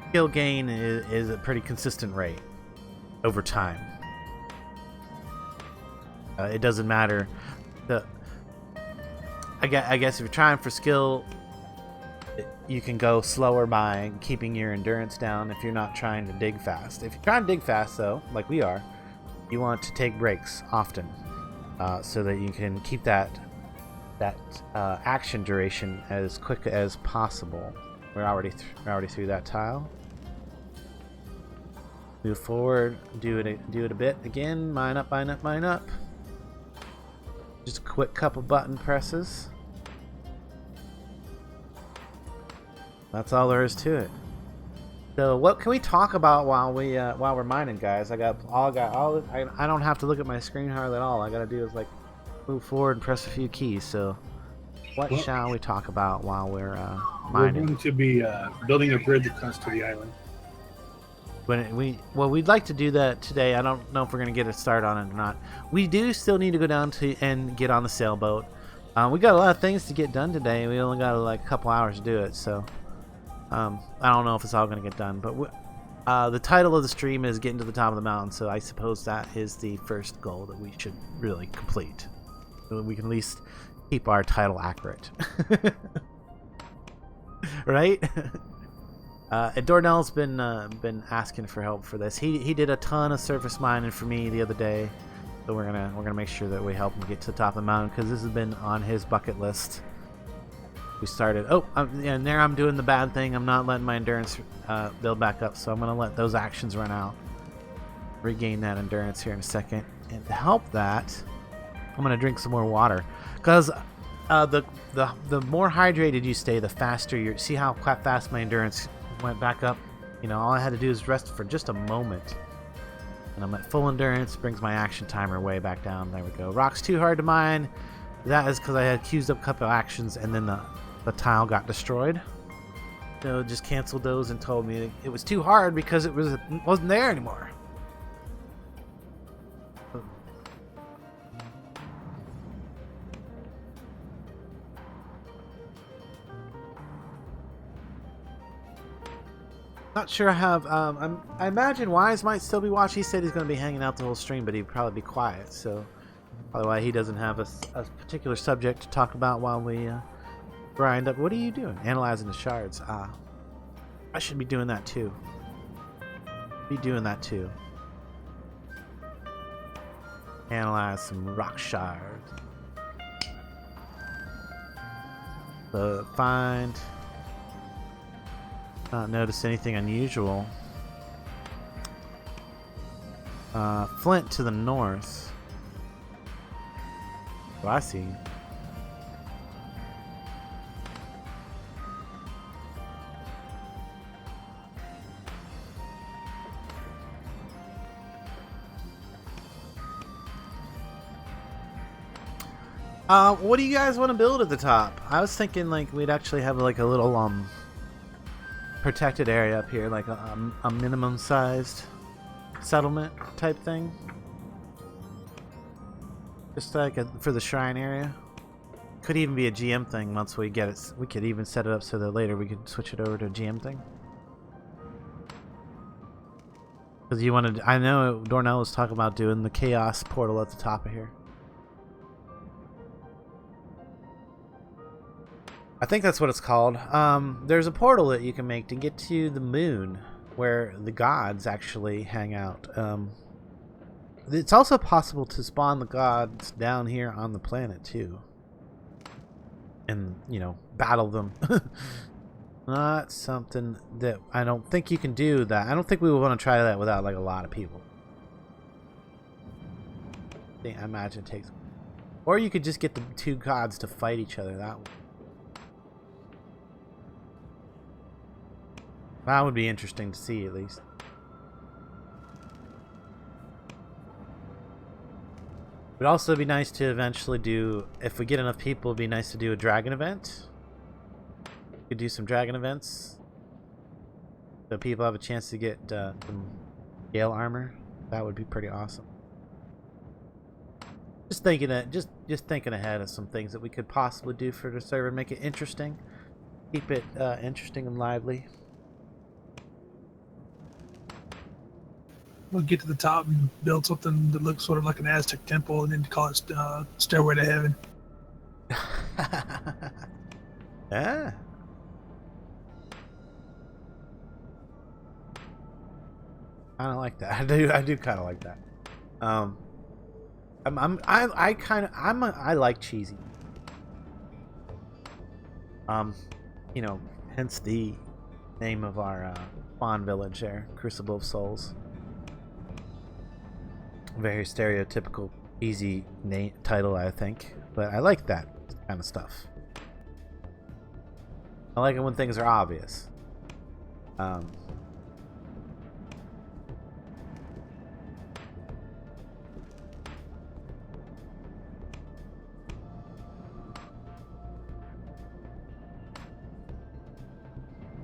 skill gain is a pretty consistent rate over time. It doesn't matter. I guess if you're trying for skill, you can go slower by keeping your endurance down if you're not trying to dig fast. If you're trying to dig fast, though, like we are, you want to take breaks often, so that you can keep that action duration as quick as possible. We're already through that tile. Move forward, do it a bit again. Mine up, mine up, mine up. Just a quick couple button presses. That's all there is to it. So what can we talk about while we're mining, guys? I don't have to look at my screen hardly at all. I gotta do is like move forward and press a few keys. So what shall we talk about while we're mining? We're going to be building a bridge across to the island. We'd like to do that today. I don't know if we're gonna get a start on it or not. We do still need to go down and get on the sailboat. We got a lot of things to get done today. We only got like a couple hours to do it, so I don't know if it's all gonna get done. But the title of the stream is getting to the top of the mountain, so I suppose that is the first goal that we should really complete. So we can at least keep our title accurate, right? And Dornall's been asking for help for this. He did a ton of surface mining for me the other day, so we're gonna make sure that we help him get to the top of the mountain because this has been on his bucket list. We started. And there I'm doing the bad thing. I'm not letting my endurance build back up, so I'm gonna let those actions run out. Regain that endurance here in a second, and to help that, I'm gonna drink some more water because the more hydrated you stay, the faster you see how fast my endurance went back up. You know, all I had to do is rest for just a moment, and I'm at full endurance. Brings my action timer way back down. There we go. Rock's too hard to mine. That is because I had queued up a couple of actions, and then the tile got destroyed. So just canceled those and told me it was too hard because it wasn't there anymore. Not sure I have. I imagine Wise might still be watching. He said he's going to be hanging out the whole stream, but he'd probably be quiet. So probably why he doesn't have a particular subject to talk about while we grind up. What are you doing? Analyzing the shards. I should be doing that too. Analyze some rock shards. So find. Not notice anything unusual. Flint to the north. Oh, I see. What do you guys want to build at the top? I was thinking like we'd actually have like a little protected area up here, like a minimum sized settlement type thing. Just like for the shrine area. Could even be a GM thing once we get it. We could even set it up so that later we could switch it over to a GM thing. Because you wanted, I know Dornall was talking about doing the chaos portal at the top of here. I think that's what it's called. There's a portal that you can make to get to the moon, where the gods actually hang out. It's also possible to spawn the gods down here on the planet too, and you know, battle them. Not something that I don't think you can do that. I don't think we would want to try that without like a lot of people. I imagine it takes, or you could just get the two gods to fight each other that way. That would be interesting to see, at least. It would also be nice to eventually do, if we get enough people, it'd be nice to do a dragon event. We could do some dragon events, so people have a chance to get some Gale armor. That would be pretty awesome. Just thinking just thinking ahead of some things that we could possibly do for the server, make it interesting, keep it interesting and lively. We'll get to the top and build something that looks sort of like an Aztec temple, and then call it Stairway to Heaven. Yeah. I don't like that. I do kind of like that. I like cheesy. You know, hence the name of our spawn village there, Crucible of Souls. Very stereotypical, easy title, I think, but I like that kind of stuff. I like it when things are obvious.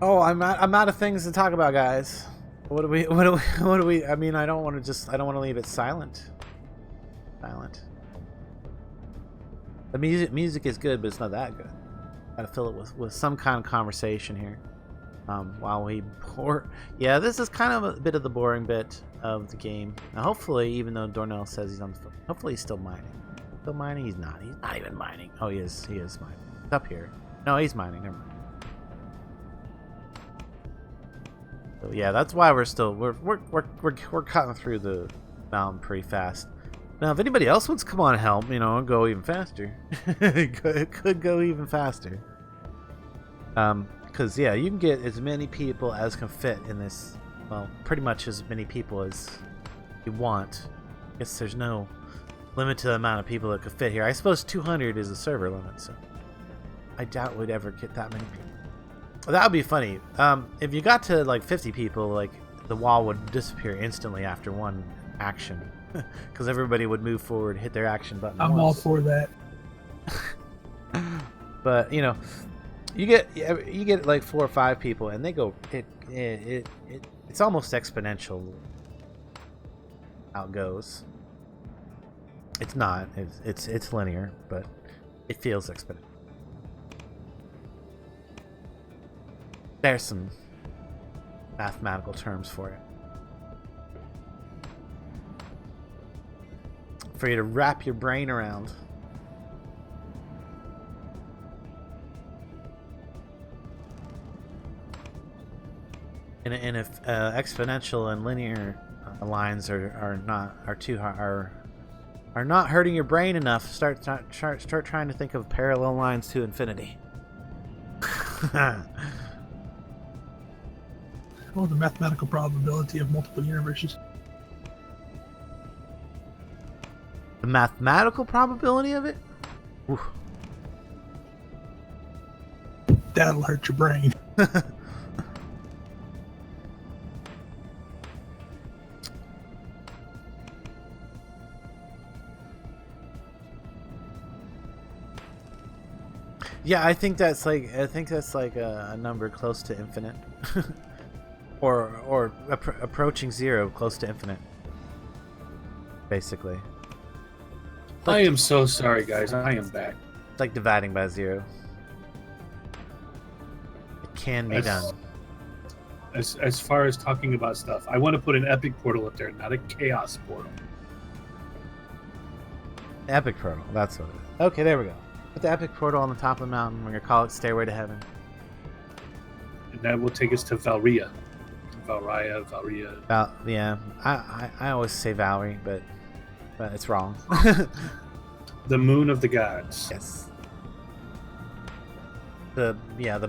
Oh, I'm out of things to talk about, guys. What do we I mean, I don't want to leave it silent. The music is good, but it's not that good. Gotta fill it with some kind of conversation here. While we pour. Yeah, this is kind of a bit of the boring bit of the game. Now, hopefully, even though Dornall says he's on the phone, hopefully he's still mining. Still mining? He's not. He's not even mining. Oh, he is mining. It's up here. No, he's mining. Never mind. So yeah, that's why we're cutting through the mountain pretty fast. Now, if anybody else wants to come on and help, you know, go even faster. It could go even faster. Because yeah, you can get as many people as can fit in this. Well, pretty much as many people as you want. I guess there's no limit to the amount of people that could fit here. I suppose 200 is the server limit, so I doubt we'd ever get that many people. That would be funny. If you got to like 50 people, like the wall would disappear instantly after one action, because everybody would move forward, hit their action button. I'm all for that. But you know, you get like 4 or 5 people, and they go. It's almost exponential. How it goes. It's not. It's linear, but it feels exponential. mathematical terms for it. For you to wrap your brain around. And if exponential and linear lines are not hurting your brain enough, start trying to think of parallel lines to infinity. Well, the mathematical probability of multiple universes. The mathematical probability of it? Oof. That'll hurt your brain. Yeah, I think that's like a number close to infinite, or approaching zero, close to infinite. Basically, I am so sorry, guys. I am back. it's like dividing by zero. It can be done. As far as talking about stuff, I want to put an epic portal up there, not a chaos portal. Epic portal. That's what it is. Okay, there we go. Put the epic portal on the top of the mountain. We're gonna call it Stairway to Heaven. And that will take us to Valria. Yeah, I always say Valerie, but it's wrong. The moon of the gods. Yes. The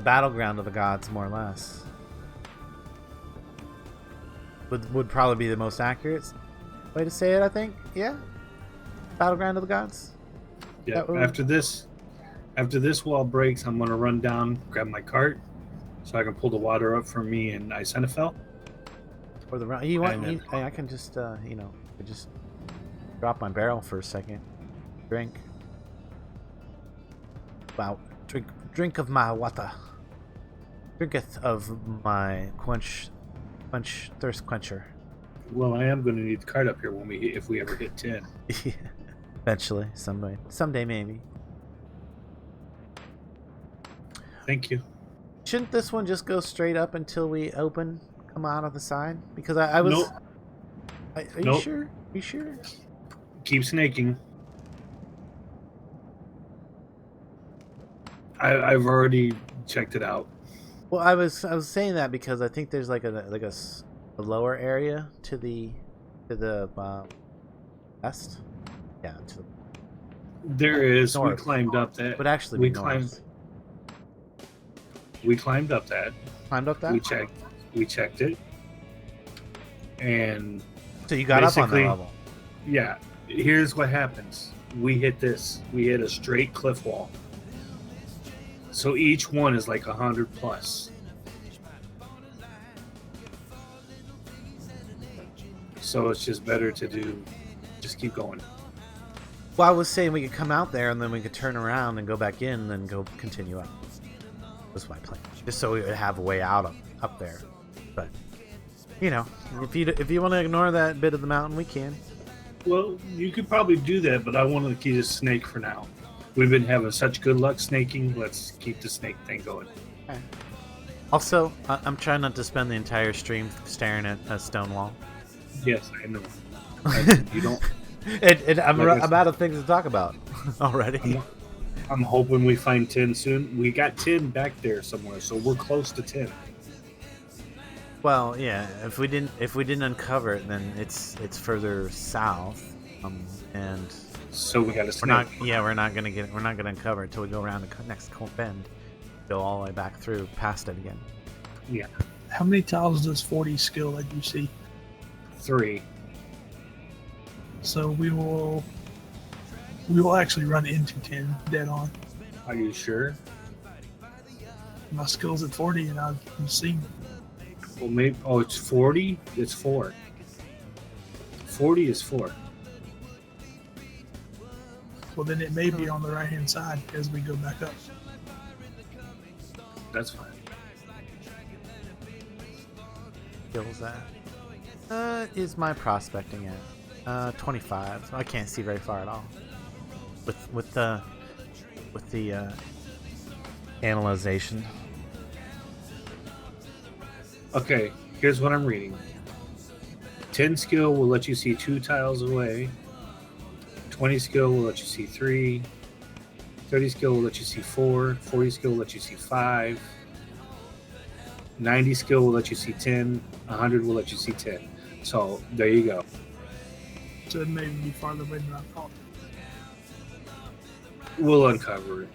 battleground of the gods, more or less. Would probably be the most accurate way to say it, I think. Yeah. Battleground of the gods. Yeah. After this wall breaks, I'm gonna run down, grab my cart, so I can pull the water up for me and Isenafel. Or the I can just just drop my barrel for a second. Drink. Wow. Drink of my water. Drinketh of my thirst quencher. Well, I am going to need the cart up here if we ever hit 10. Eventually, someday maybe. Thank you. Shouldn't this one just go straight up until we come out of the side? Because I was. Nope. Are you Nope. sure? Are you sure? Keep snaking. I've already checked it out. Well, I was saying that because I think there's like a lower area to the west. Yeah, to the There is. north. We climbed up that. Would actually we be north. We climbed up that. Climbed up that. We checked it. And So you got up on that basically, level. yeah, here's what happens. We hit this. We hit a straight cliff wall. So each one is like 100 plus. So it's just better to just keep going. Well, I was saying we could come out there and then we could turn around and go back in and then go continue up. That's my plan. Just so we would have a way out up there. But if you want to ignore that bit of the mountain, we can. Well, you could probably do that, but I want to keep a snake for now. We've been having such good luck snaking. Let's keep the snake thing going. Okay. Also, I'm trying not to spend the entire stream staring at a stone wall. Yes, I know. You don't. I'm out of things to talk about already. I'm hoping we find 10 soon. We got 10 back there somewhere, so we're close to 10. Well, yeah. If we didn't uncover it, then it's further south, and so we got a snake. We're not gonna uncover it until we go around the next bend, go all the way back through past it again. Yeah. How many tiles does 40 skill let you see? 3. So we will actually run into 10 dead on. Are you sure? My skill's at 40 and I'm seeing. Well, maybe. Oh, it's 40. It's 4. 40 is 4. Well, then it may be on the right hand side as we go back up. That's fine. Kills that. Is my prospecting at 25? So I can't see very far at all. With the analyzation. Okay, Here's what I'm reading. 10 skill will let you see 2 tiles away. 20 skill will let you see 3. 30 skill will let you see 4. 40 skill will let you see 5. 90 skill will let you see 10. 100 will let you see 10. So there you go. So it may be farther away than I thought. We'll uncover it.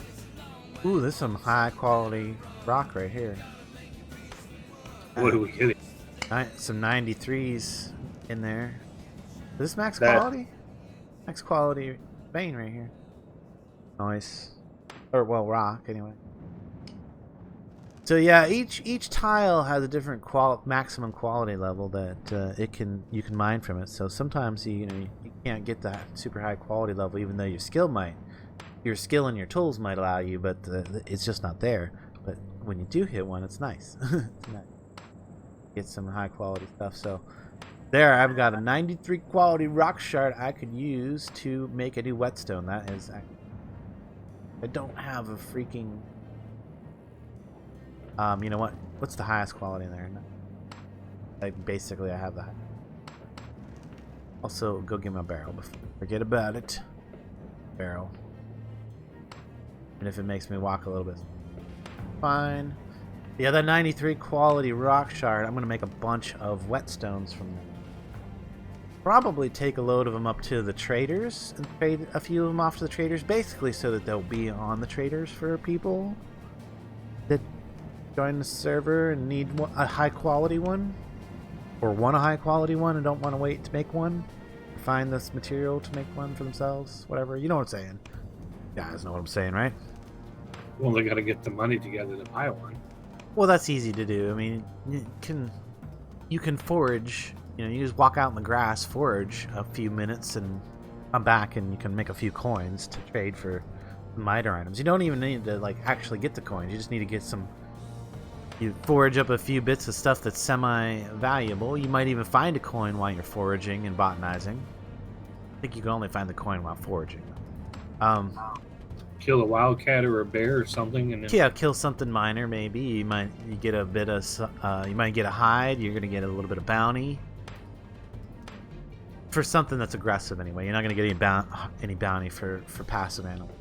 Ooh, there's some high quality rock right here. What are we getting? Some 93s in there. Is this max That- quality? Max quality vein right here. Nice. Or, well, rock anyway. So yeah, each tile has a different maximum quality level that you can mine from it. So sometimes you can't get that super high quality level, even though your skill and your tools might allow you, but it's just not there. But when you do hit one, it's nice. It's nice. Get some high quality stuff. So there, I've got a 93 quality rock shard I could use to make a new whetstone. That is, I don't have a freaking. You know what? What's the highest quality in there? Basically, I have the high. Also, go get my barrel before forget about it. Barrel. And if it makes me walk a little bit, fine. The other 93 quality rock shard, I'm gonna make a bunch of whetstones from them. Probably take a load of them up to the traders and trade a few of them off to the traders, basically so that they'll be on the traders for people that join the server and need a high quality one, or want a high quality one and don't want to wait to make one, find this material to make one for themselves, whatever. You know what I'm saying? You guys know what I'm saying, right? Well, they got to get the money together to buy one. Well, that's easy to do. I mean, you can forage. You know, you just walk out in the grass, forage a few minutes, and come back, and you can make a few coins to trade for miter items. You don't even need to actually get the coins. You just need to get some. You forage up a few bits of stuff that's semi-valuable. You might even find a coin while you're foraging and botanizing. I think you can only find the coin while foraging. Kill a wildcat or a bear or something, and then Yeah, kill something minor maybe. You get a bit of you might get a hide. You're gonna get a little bit of bounty for something that's aggressive anyway. You're not gonna get any bounty for passive animal,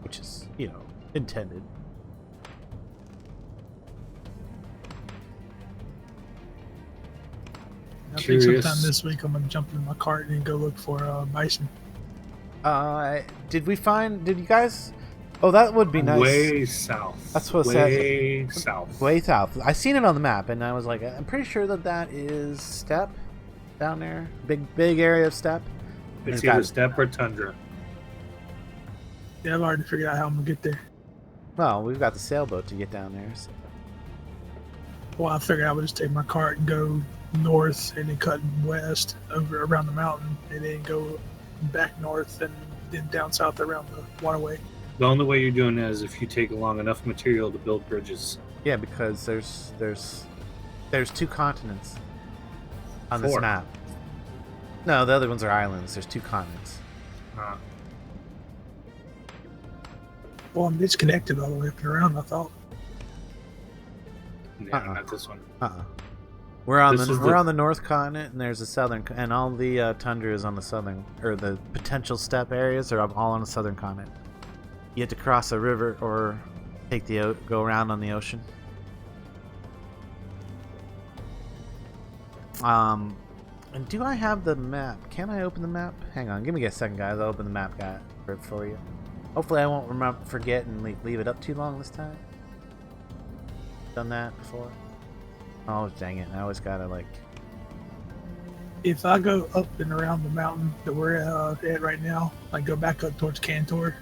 which is intended. I think Curious. sometime this week I'm gonna jump in my cart and go look for bison. Did you guys? Oh, that would be nice. way south. That's what it way says. south. Way south. I seen it on the map, and I was like, I'm pretty sure that is steppe down there. Big area of steppe. It's got- either steppe or tundra. Yeah, I've already figured out how I'm gonna get there. Well, we've got the sailboat to get down there. So. Well, I figured I would just take my cart and go north and then cut west over around the mountain and then go back north and then down south around the waterway. The only way you're doing that is if you take along enough material to build bridges. Yeah, because there's 2 continents on this 4. map. No, the other ones are islands. There's 2 continents. Well, it's connected all the way up and around, I thought. Yeah, not this one. We're on This is we're on the north continent, and there's the southern, and all the tundra is on the southern, or the potential steppe areas are all on the southern continent. You have to cross a river or go around on the ocean. And do I have the map? Can I open the map? Hang on, give me a second, guys. I'll open the map guide for you. Hopefully, I won't forget and leave it up too long this time. Done that before. Oh, dang it. I always gotta, If I go up and around the mountain that we're at right now, I go back up towards Cantor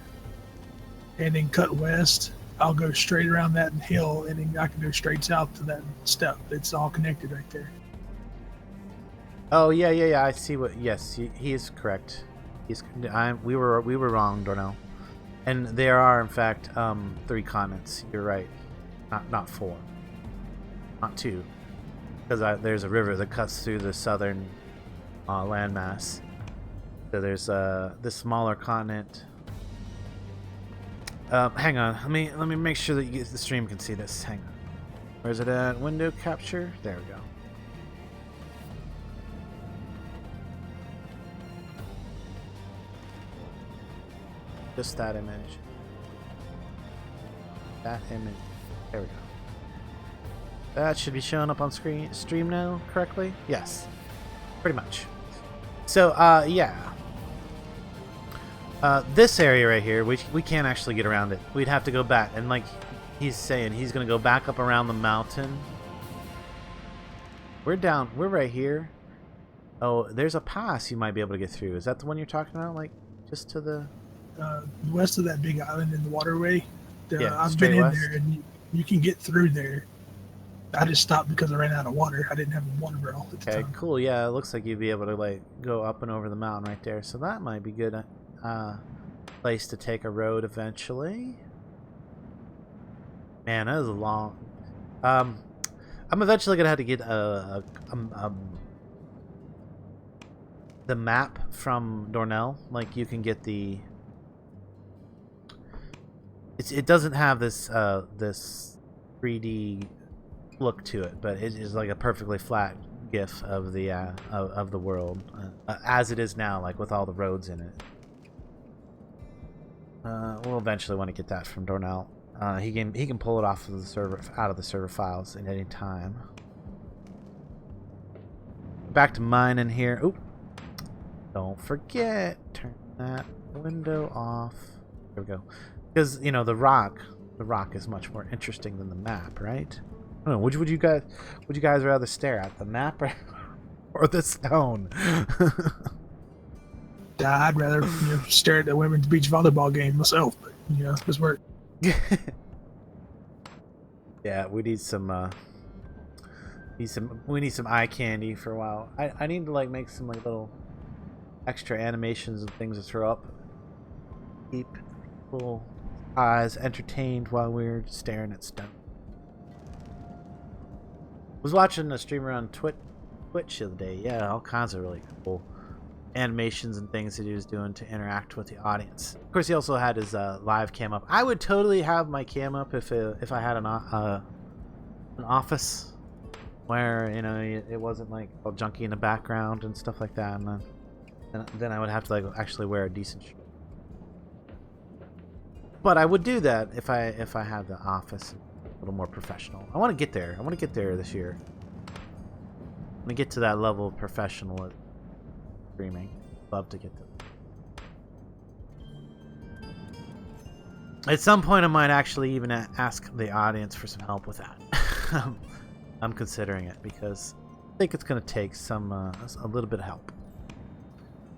and then cut west, I'll go straight around that hill and then I can go straight south to that steppe. It's all connected right there. Oh, yeah. I see what... Yes, he is correct. We were wrong, Dornall. And there are, in fact, 3 continents. You're right. Not 4. Not 2. Because there's a river that cuts through the southern landmass. So there's this smaller continent. Hang on. Let me make sure that the stream can see this. Hang on. Where's it at? Window capture? There we go. Just that image. That image. There we go. That should be showing up on stream now correctly? Yes. Pretty much. So, yeah. This area right here, we can't actually get around it. We'd have to go back. And like he's saying, he's going to go back up around the mountain. We're right here. Oh, there's a pass you might be able to get through. Is that the one you're talking about? Like, just to the... west of that big island in the waterway. Yeah, I've straight been in west. there, and you can get through there. I just stopped because I ran out of water. I didn't have a water barrel at the Okay, time. cool. Yeah, it looks like you'd be able to like go up and over the mountain right there. So that might be good place to take a road eventually. Man, that is a long. I'm eventually gonna have to get the map from Dornall. Like you can get the. It doesn't have this this 3D look to it, but it is like a perfectly flat GIF of the of the world as it is now, like with all the roads in it. We'll eventually want to get that from Dornall. He can pull it off of the server, out of the server files at any time. Back to mining here. Oop! Don't forget, turn that window off. There we go. Because you know the rock is much more interesting than the map, right? I don't know. Would you guys rather stare at the map or the stone? I'd rather stare at the women's beach volleyball game myself, but this work. Yeah, we need some eye candy for a while. I need to like make some like little extra animations and things to throw up. Keep people's eyes entertained while we're staring at stone. Was watching a streamer on Twitch the other day. Yeah, all kinds of really cool animations and things that he was doing to interact with the audience. Of course, he also had his live cam up. I would totally have my cam up if I had an office where it wasn't like all junky in the background and stuff like that. And then I would have to like actually wear a decent shirt. But I would do that if I had the office a little more professional. I want to get there. I want to get there this year. I want to get to that level of professional streaming. Love to get to. At some point, I might actually even ask the audience for some help with that. I'm considering it because I think it's going to take a little bit of help.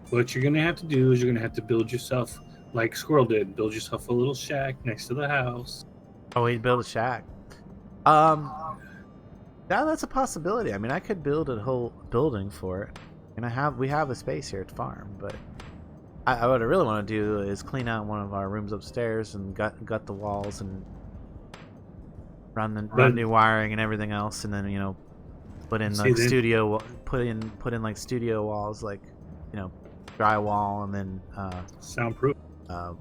What you're going to have to do is you're going to have to build yourself, like Squirrel did, build yourself a little shack next to the house. Oh, he'd build a shack. That's a possibility. I mean, I could build a whole building for it, and we have a space here at the farm. But what I really want to do is clean out one of our rooms upstairs and gut the walls and run new wiring and everything else, and then put in like studio like studio walls, like drywall, and then soundproof.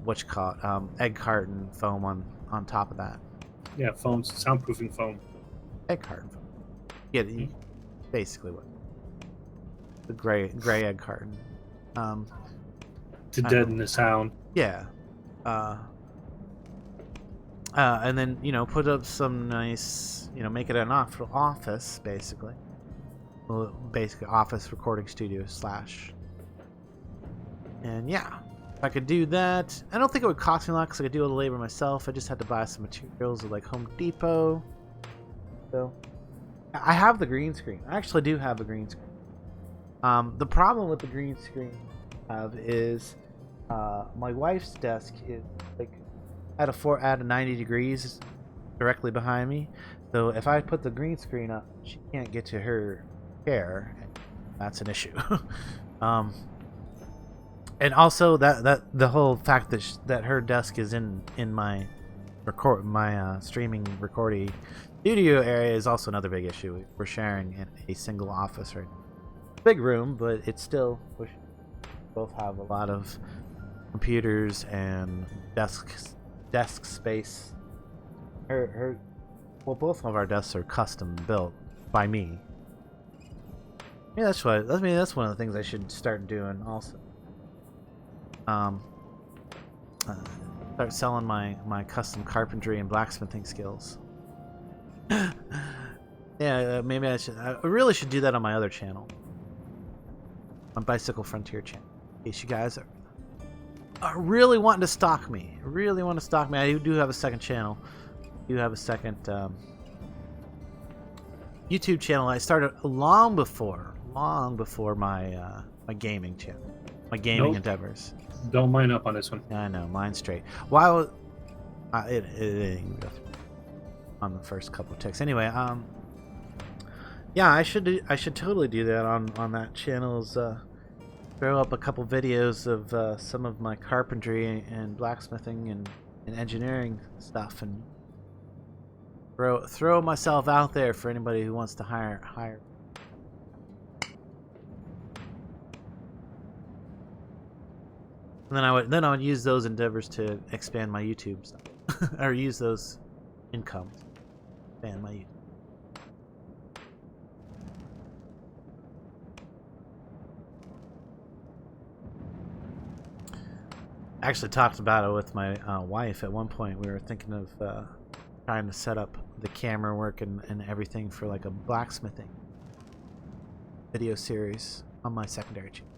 What you call it? Egg carton foam on top of that. Yeah, foam, soundproofing foam. Egg carton foam. Yeah, basically what the gray egg carton. To deaden the sound. Yeah. And then put up some nice make it an office basically. Well, basically office recording studio / and yeah. If I could do that, I don't think it would cost me a lot because I could do all the labor myself. I just had to buy some materials at like Home Depot. So I have the green screen. I actually do have a green screen. The problem with the green screen I have is my wife's desk is like at a 90 degrees directly behind me. So if I put the green screen up, she can't get to her chair. That's an issue. And also that the whole fact that her desk is in my streaming recording studio area is also another big issue. We're sharing in a single office right now. Big room, but it's still we both have a lot of computers and desk space. Her well, both of our desks are custom built by me. Yeah, that's what. I mean, that's one of the things I should start doing also. Start selling my custom carpentry and blacksmithing skills. Yeah, maybe I should. I really should do that on my other channel, on Bicycle Frontier channel. In case you guys are really wanting to stalk me, I do have a second channel. I do have a second YouTube channel I started long before my my gaming channel, my gaming endeavors. Don't mind up on this one. I know, mine's straight. Why? It ain't on the first couple of ticks. Anyway, yeah, I should totally do that on that channel's. Throw up a couple videos of some of my carpentry and blacksmithing and engineering stuff, and throw myself out there for anybody who wants to hire. And then I would use those endeavors to expand my YouTube stuff, or use those incomes to expand my YouTube. I actually talked about it with my wife at one point. We were thinking of trying to set up the camera work and everything for like a blacksmithing video series on my secondary channel.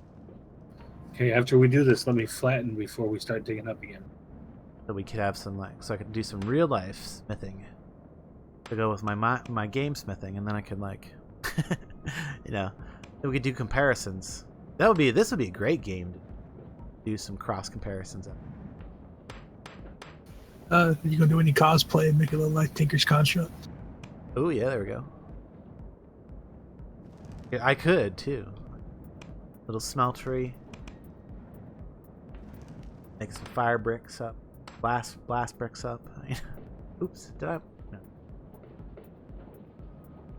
Okay, after we do this, let me flatten before we start digging up again. So we could have some so I could do some real life smithing to go with my game smithing, and then I could we could do comparisons. This would be a great game to do some cross comparisons. You gonna do any cosplay and make it look like Tinker's Construct? Oh yeah, there we go. Yeah, I could too. Little smeltery. Make some fire bricks up. Blast bricks up. Oops, did I? No.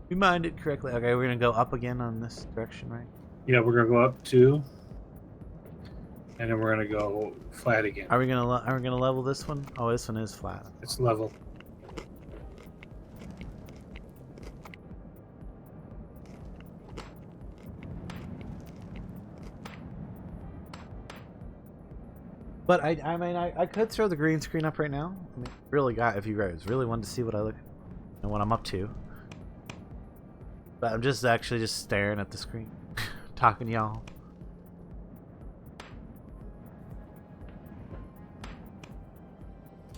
You minded correctly. Okay, we're gonna go up again on this direction, right? Yeah, we're gonna go up 2, and then we're gonna go flat again. Are we gonna level this one? Oh, this one is flat. It's level. But I mean, I could throw the green screen up right now. I mean, if you guys really wanted to see what I look and what I'm up to. But I'm just staring at the screen, talking to y'all.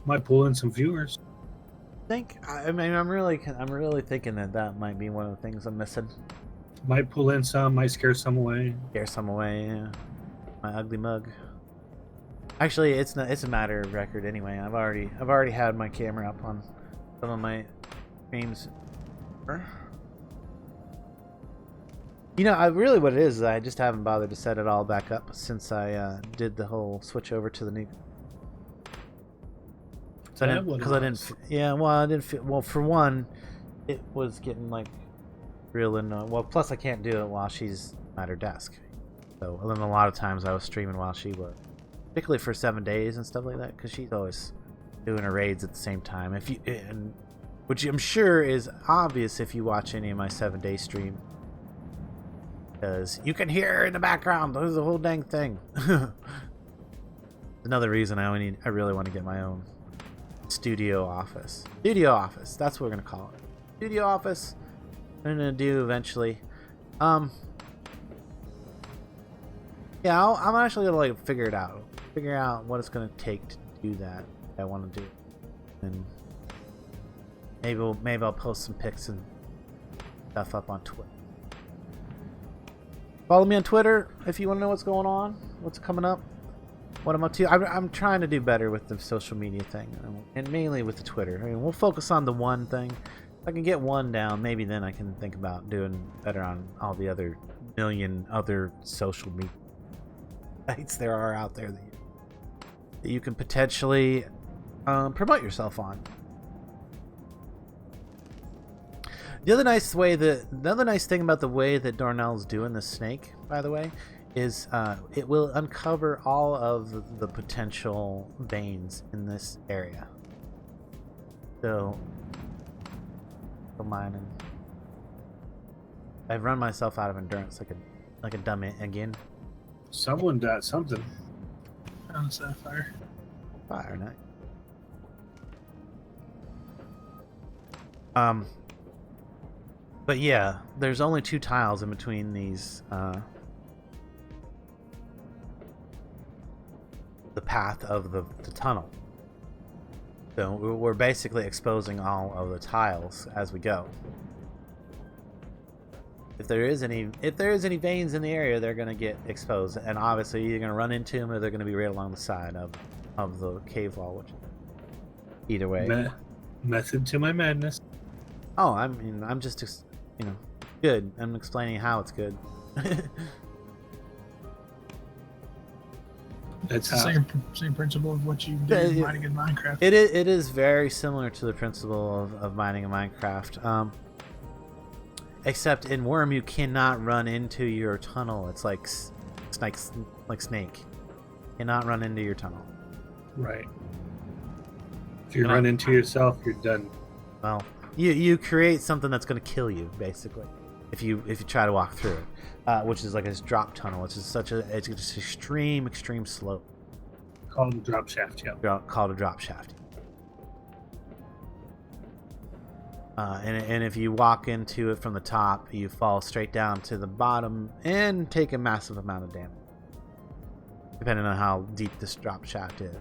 Might pull in some viewers. I mean, I'm really thinking that might be one of the things I'm missing. Might pull in some, might scare some away. Scare some away, yeah. My ugly mug. Actually, it's a matter of record anyway. I've already had my camera up on some of my streams. You know, what it is I just haven't bothered to set it all back up since I did the whole switch over to the new. So I didn't. Yeah, well, I didn't. Well, for one, it was getting like real annoying. Well, plus I can't do it while she's at her desk. So, and then a lot of times I was streaming while she was, particularly for 7 days and stuff like that, because she's always doing her raids at the same time. Which I'm sure is obvious if you watch any of my 7-day stream, because you can hear her in the background. There's the whole dang thing. Another reason I really want to get my own studio office. That's what we're gonna call it. Studio office. I'm gonna do eventually. Yeah, I'm actually gonna figure out what it's gonna take to do that. I want to do, and maybe I'll post some pics and stuff up on Twitter. Follow me on Twitter if you want to know what's going on, what's coming up, what I'm up to. I'm trying to do better with the social media thing, and mainly with the Twitter. I mean, we'll focus on the one thing. If I can get one down, maybe then I can think about doing better on all the other million other social media sites there are out there that you can potentially promote yourself on. The other nice thing about the way that Dornall's doing the snake, by the way, is it will uncover all of the potential veins in this area. So Still mining. I've run myself out of endurance like a dummy again. Someone got something. Found a sapphire. Fire night. But yeah, there's only 2 tiles in between these. The path of the tunnel. So we're basically exposing all of the tiles as we go. If there is any veins in the area, they're going to get exposed, and obviously you're going to run into them, or they're going to be right along the side of the cave wall. Which, either way, Method to my madness. oh, I'm just good. I'm explaining how it's good. That's It's the same principle of what you do in mining in Minecraft. It is very similar to the principle of mining in Minecraft. Except in Wurm, you cannot run into your tunnel. It's like Snake. You cannot run into your tunnel. right. If you run into yourself, you're done. Well, you create something that's going to kill you, basically, if you try to walk through it, which is like this drop tunnel, which is it's just extreme slope. Called a drop shaft, yeah. Called a drop shaft. And if you walk into it from the top, you fall straight down to the bottom and take a massive amount of damage, depending on how deep this drop shaft is.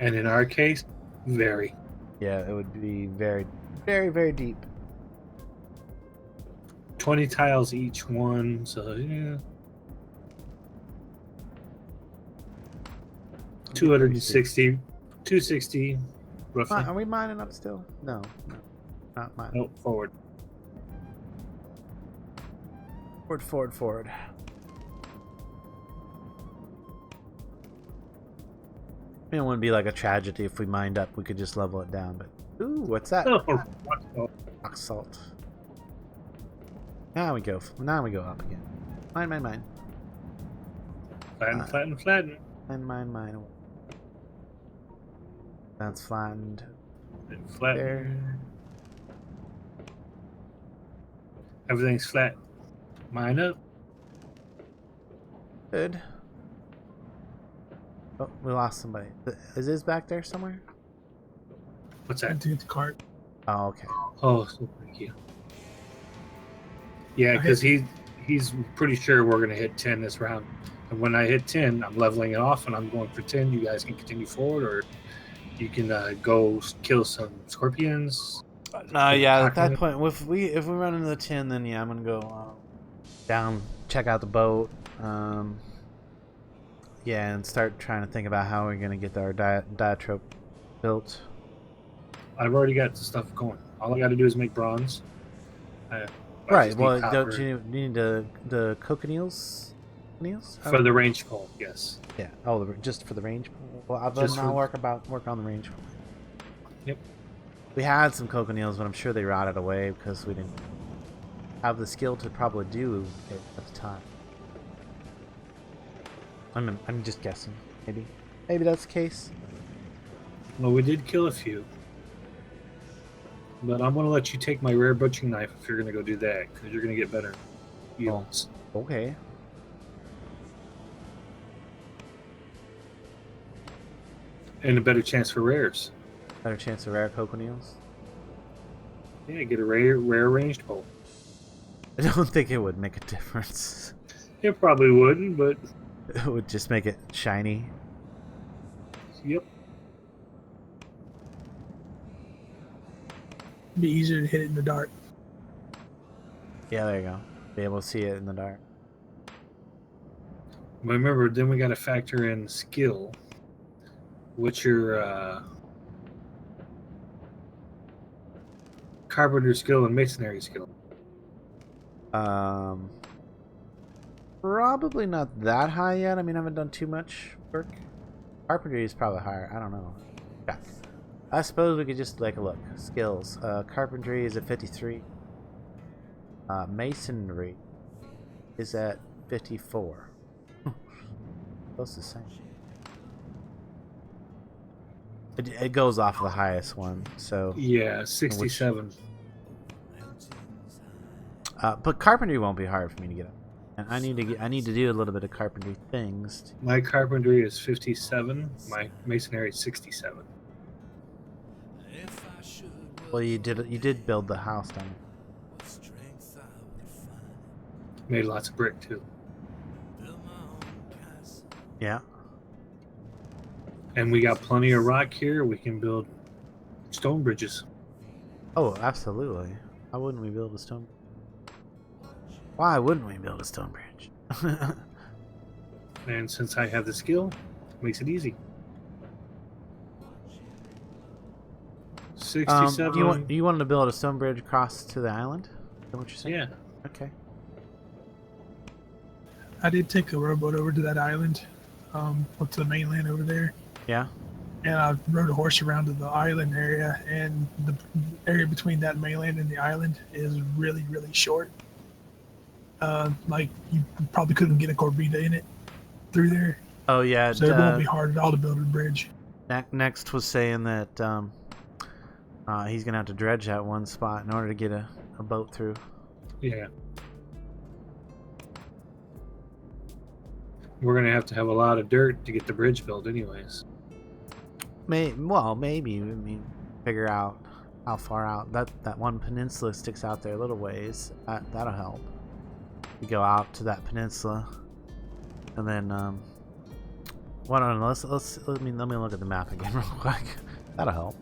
And in our case, very. Yeah, it would be very, very, very deep. 20 tiles each one, so yeah. 260, roughly. Are we mining up still? No, not mining. Nope, forward. Forward. It wouldn't be like a tragedy if we mined up. We could just level it down. But ooh, what's that? Oh, Rock salt. Now we go up again. Mine. Flatten. Mine. That's flattened. Flatten. There. Everything's flat. Mine up. Good. Oh, we lost somebody. Is this back there somewhere? What's I that? did the cart. Oh, okay. Oh, so thank you. Yeah, because he's pretty sure we're gonna hit 10 this round. And when I hit 10, I'm leveling it off and I'm going for 10. You guys can continue forward, or you can go kill some scorpions. No, yeah. At that point, if we run into the 10, then yeah, I'm gonna go down, check out the boat, yeah, and start trying to think about how we're gonna get our diatrope built. I've already got the stuff going. All I got to do is make bronze. Right. Well, don't you need the cochineals? For the range pole, yes. Yeah. Oh, just for the range pole. Well, I'll work on the range pole. Yep. We had some cochineals, but I'm sure they rotted away because we didn't have the skill to probably do it at the time. I'm just guessing. Maybe that's the case. Well, we did kill a few. But I'm going to let you take my rare butchering knife if you're going to go do that, because you're going to get better yields. Oh, okay. And a better chance for rares. Better chance of rare cochineals? Yeah, get a rare ranged pole. I don't think it would make a difference. It probably wouldn't, but... It would just make it shiny. Yep. It'd be easier to hit it in the dark. Yeah, there you go. Be able to see it in the dark. But remember, then we got to factor in skill. What's your carpenter skill and masonry skill? Probably not that high yet. I mean, I haven't done too much work. Carpentry is probably higher. I don't know. Yeah. I suppose we could just take a look. Skills. Carpentry is at 53. Masonry is at 54. Close the same. It goes off of the highest one, so. Yeah, 67. But carpentry won't be hard for me to get up. And I need to do a little bit of carpentry things. My carpentry is 57. My masonry is 67. Well, you did build the house down. Made lots of brick too. Yeah. And we got plenty of rock here. We can build stone bridges. Oh, absolutely. Why wouldn't we build a stone? Why wouldn't we build a stone bridge? And since I have the skill, makes it easy. 67. You wanted to build a stone bridge across to the island? Is that what you're saying? Yeah. Okay. I did take a rowboat over to that island, up to the mainland over there, Yeah. and I rode a horse around to the island area, and the area between that mainland and the island is really, really short. Like, you probably couldn't get a Corbita in it through there, Oh yeah. so it won't be hard at all to build a bridge. Next was saying that he's gonna have to dredge that one spot in order to get a boat through. Yeah. We're going to have a lot of dirt to get the bridge built anyways. Maybe. I mean, figure out how far out that one peninsula sticks out there a little ways. That'll help. You go out to that peninsula, and then let me look at the map again real quick. That'll help.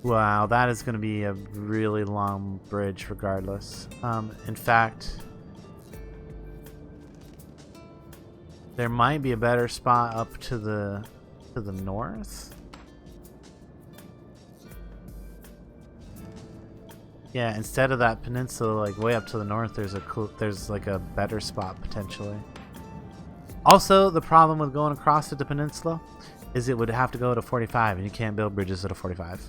Wow, that is going to be a really long bridge regardless. In fact, there might be a better spot up to the north. Yeah, instead of that peninsula, like way up to the north, there's like a better spot potentially. Also, the problem with going across to the peninsula is it would have to go to 45, and you can't build bridges at a 45.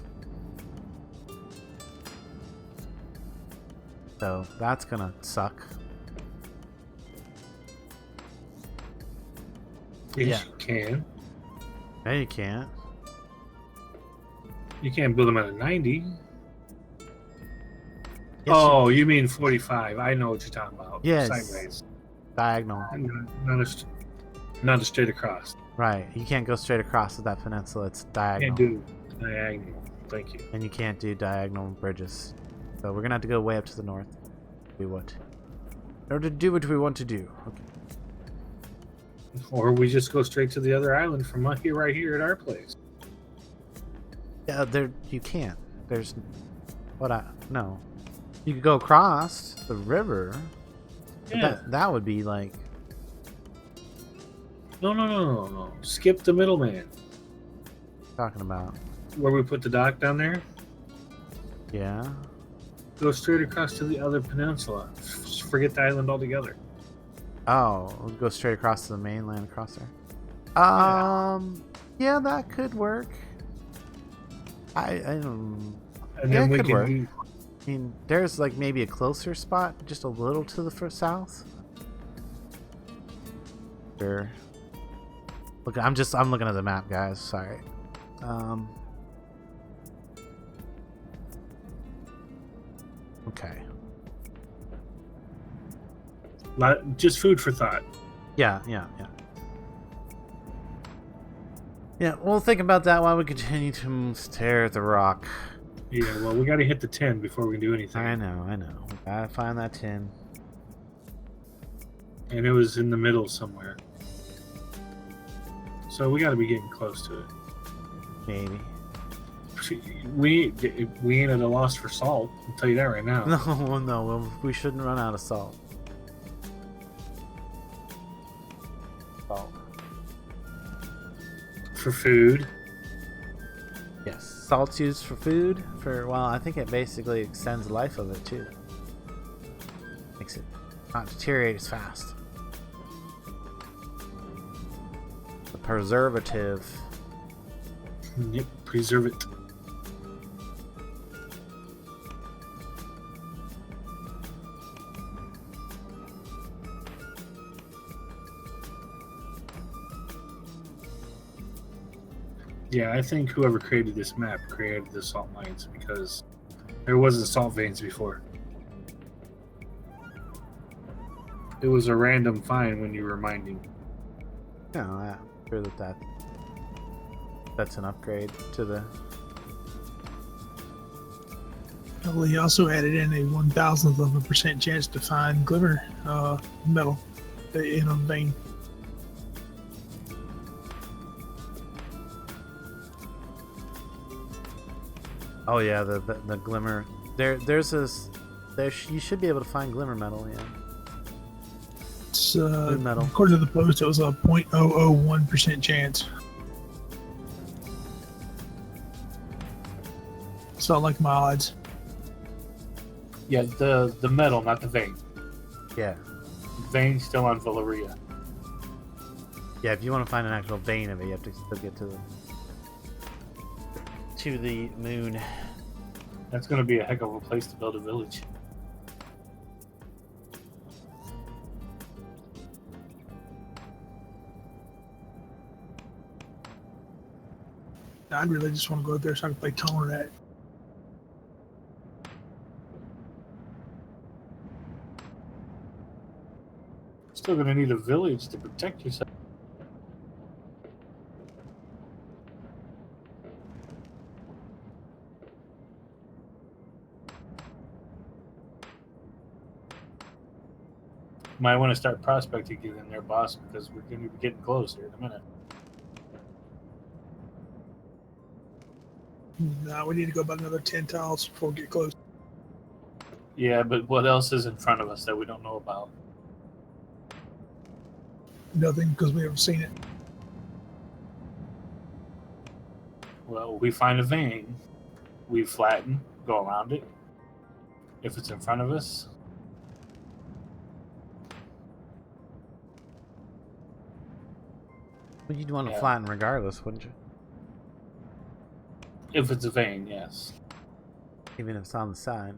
So that's gonna suck. Yes, you can. No, you can't. You can't build them at a 90. Yes, Oh, you mean 45. I know what you're talking about. Yes. Sideways. diagonal. Not a straight across. Right. You can't go straight across with that peninsula. It's diagonal. Can't do diagonal. Thank you. And you can't do diagonal bridges. So we're gonna have to go way up to the north. In order to do what we want to do. Okay. Or we just go straight to the other island from right here at our place. Yeah, you can't. There's no. You could go across the river. But Yeah. that would be like No. Skip the middleman. talking about. Where we put the dock down there. Yeah. Go straight across to the other peninsula. Forget the island altogether. Oh, we'll go straight across to the mainland across there. Yeah, that could work. I don't. And Yeah, then it we could can work. do, I mean, there's like maybe a closer spot, just a little to the south. Sure. Look, I'm looking at the map, guys. Sorry. Okay. just food for thought. Yeah. Yeah, we'll think about that while we continue to stare at the rock. Yeah, well, we got to hit the 10 before we can do anything. I know. We gotta find that tin. And it was in the middle somewhere. So we got to be getting close to it. Maybe. We ain't at a loss for salt. I'll tell you that right now. No, we shouldn't run out of salt. Salt. For food. Yes, salt's used for food. I think it basically extends the life of it too. Makes it not deteriorate as fast. The preservative. Yep, preserve it. Yeah, I think whoever created this map created the salt mines because there wasn't salt veins before. It was a random find when you were mining. No, I'm sure that's an upgrade to the. Well, he also added in a 1,000% chance to find glimmer metal in a vein. Oh yeah, the glimmer. There's this. You should be able to find glimmer metal. Yeah. It's, Blue metal. according to the post, it was a 0.001% chance. It's not like my odds. Yeah, the metal, not the vein. Yeah. Vein still on Valeria. Yeah. If you want to find an actual vein of it, you have to still get to the moon. That's going to be a heck of a place to build a village. I'd really just want to go out there so I can play Tunnel Rat. Still going to need a village to protect yourself. Might want to start prospecting in there, boss, because we're going to be getting close here in a minute. No, we need to go about another 10 tiles before we get close. Yeah, but what else is in front of us that we don't know about? Nothing, because we haven't seen it. Well, we find a vein, we flatten, go around it. If it's in front of us, Well, you'd want to Yeah. flatten regardless, wouldn't you? if it's a vein, yes. Even if it's on the side.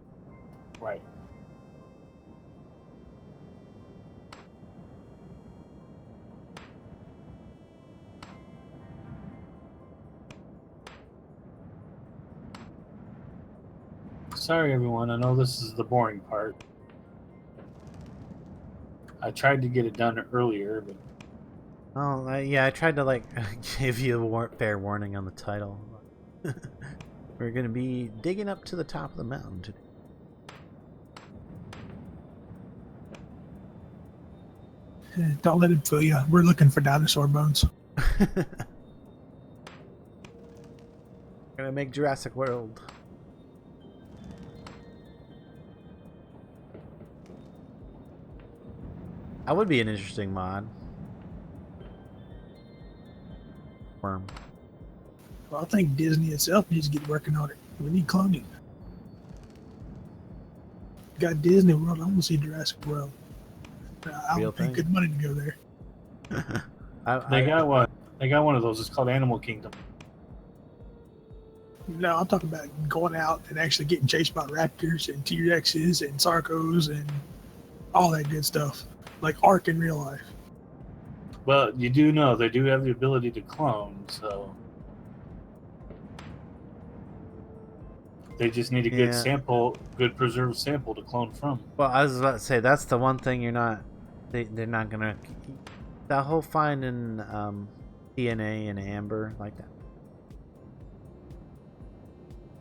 Right. Sorry, everyone. I know this is the boring part. I tried to get it done earlier, but Oh, yeah, I tried to, like, give you a fair warning on the title. We're going to be digging up to the top of the mountain today. Don't let him fool you. We're looking for dinosaur bones. We're going to make Jurassic World. That would be an interesting mod. Worm. Well, I think Disney itself needs to get working on it. We need cloning. Got Disney World. I want to see Jurassic World. I Real would pay thing. good money to go there. they got one. They got one of those. It's called Animal Kingdom. No, I'm talking about going out and actually getting chased by raptors and T-Rexes and Sarcos and all that good stuff. Like Ark in real life. Well, you do know they do have the ability to clone, so they just need a good Yeah. sample, good preserved sample to clone from. Well, I was about to say, that's the one thing you're not... They're not going to... That whole finding DNA and amber, like that.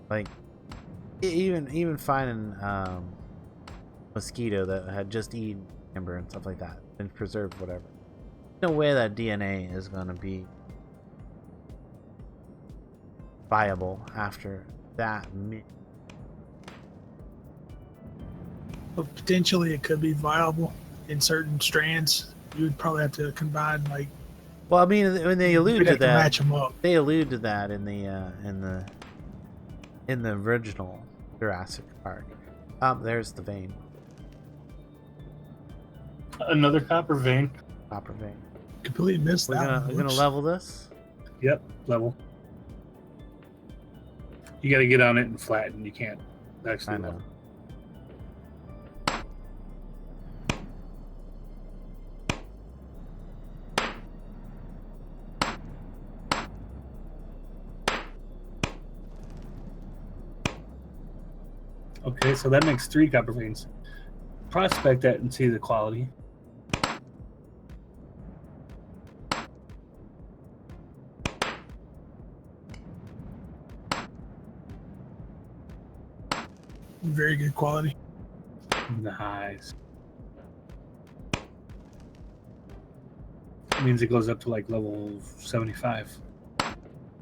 Like, even finding mosquito that had just eaten amber and stuff like that, and preserved whatever. No way that DNA is going to be viable after that. But potentially it could be viable in certain strands. You would probably have to combine like. Well, I mean, when they allude We'd to have to that, match them up. they allude to that in the original Jurassic Park. There's the vein, Another copper vein. copper vein. Completely missed We're that. gonna one. we're gonna Whoops. level this. Yep, level. You got to get on it and flatten. You can't actually I know. level. Okay, so that makes 3 copper veins. Prospect that and see the quality. Very good quality. Nice. Means it goes up to like level 75.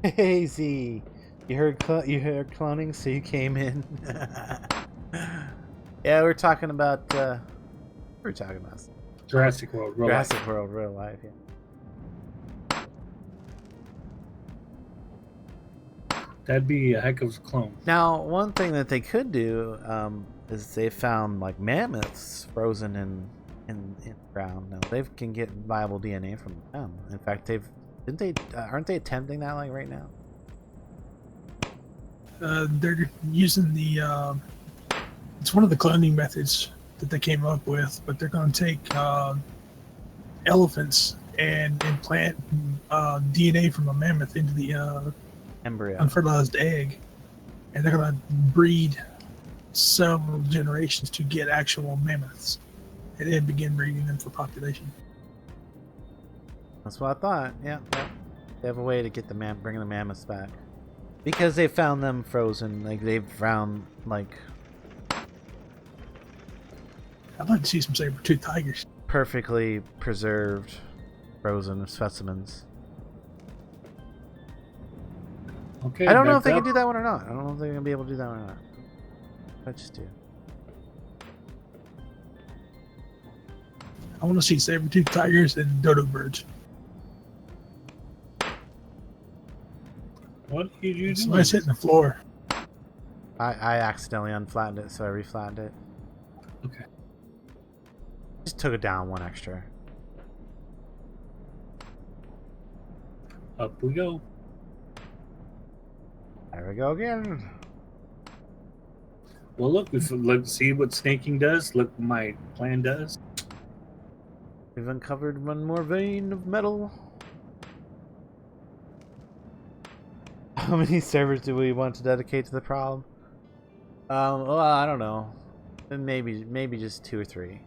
Hey Z, you heard cloning, so you came in. Yeah, we're talking about we're talking about Jurassic World. Real life. Jurassic World, real life. Yeah. That'd be a heck of a clone. Now, one thing that they could do is they found like mammoths frozen in the ground. Now they can get viable DNA from them. In fact, aren't they attempting that like right now? They're using the it's one of the cloning methods that they came up with, but they're going to take elephants and implant DNA from a mammoth into the Embryo. unfertilized egg, and they're going to breed several generations to get actual mammoths, and then begin breeding them for population. That's what I thought. Yeah. They have a way to get bring the mammoths back because they found them frozen. Like they've found like I'd like to see some saber-toothed tigers. perfectly preserved frozen specimens. Okay. I don't know if back they up. can do that one or not. I don't know if they're gonna be able to do that one or not. Let's do. I want to see saber-toothed tigers and dodo birds. What did you It's do? nice hitting the floor. I accidentally unflattened it, so I reflattened it. Okay. Just took it down one extra. Up we go. There we go again. Well, look, see what snaking does. Look what my plan does. We've uncovered one more vein of metal. How many servers do we want to dedicate to the problem? Well, I don't know. Maybe just 2 or 3.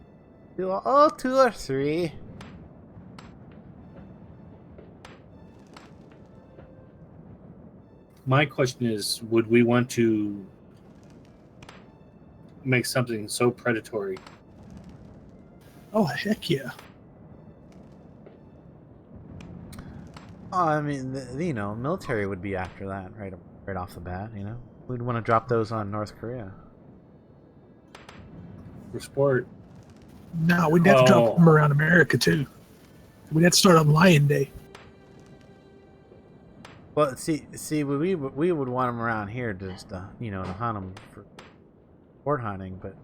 2 or 3. My question is, would we want to make something so predatory? Oh, heck yeah. I mean, military would be after that right off the bat. We'd want to drop those on North Korea. For sport? No, we'd have to drop them around America, too. We'd have to start on Lion Day. Well, see, we would want them around here to just, to hunt them for sport hunting, but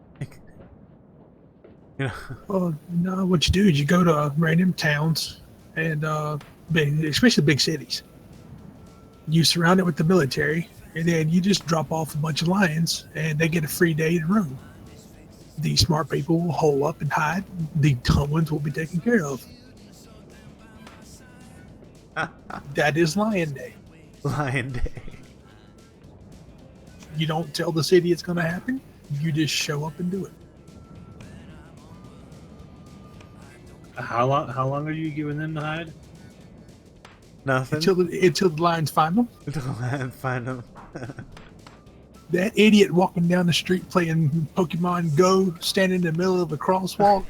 Well, no, what you do is you go to random towns and especially big cities. You surround it with the military, and then you just drop off a bunch of lions, and they get a free day to roam. The smart people will hole up and hide. The dumb ones will be taken care of. That is Lion Day. Lion Day. You don't tell the city it's going to happen. You just show up and do it. How long are you giving them to hide? Nothing. Until the lions find them. Until the lions find them. That idiot walking down the street playing Pokemon Go, standing in the middle of a crosswalk,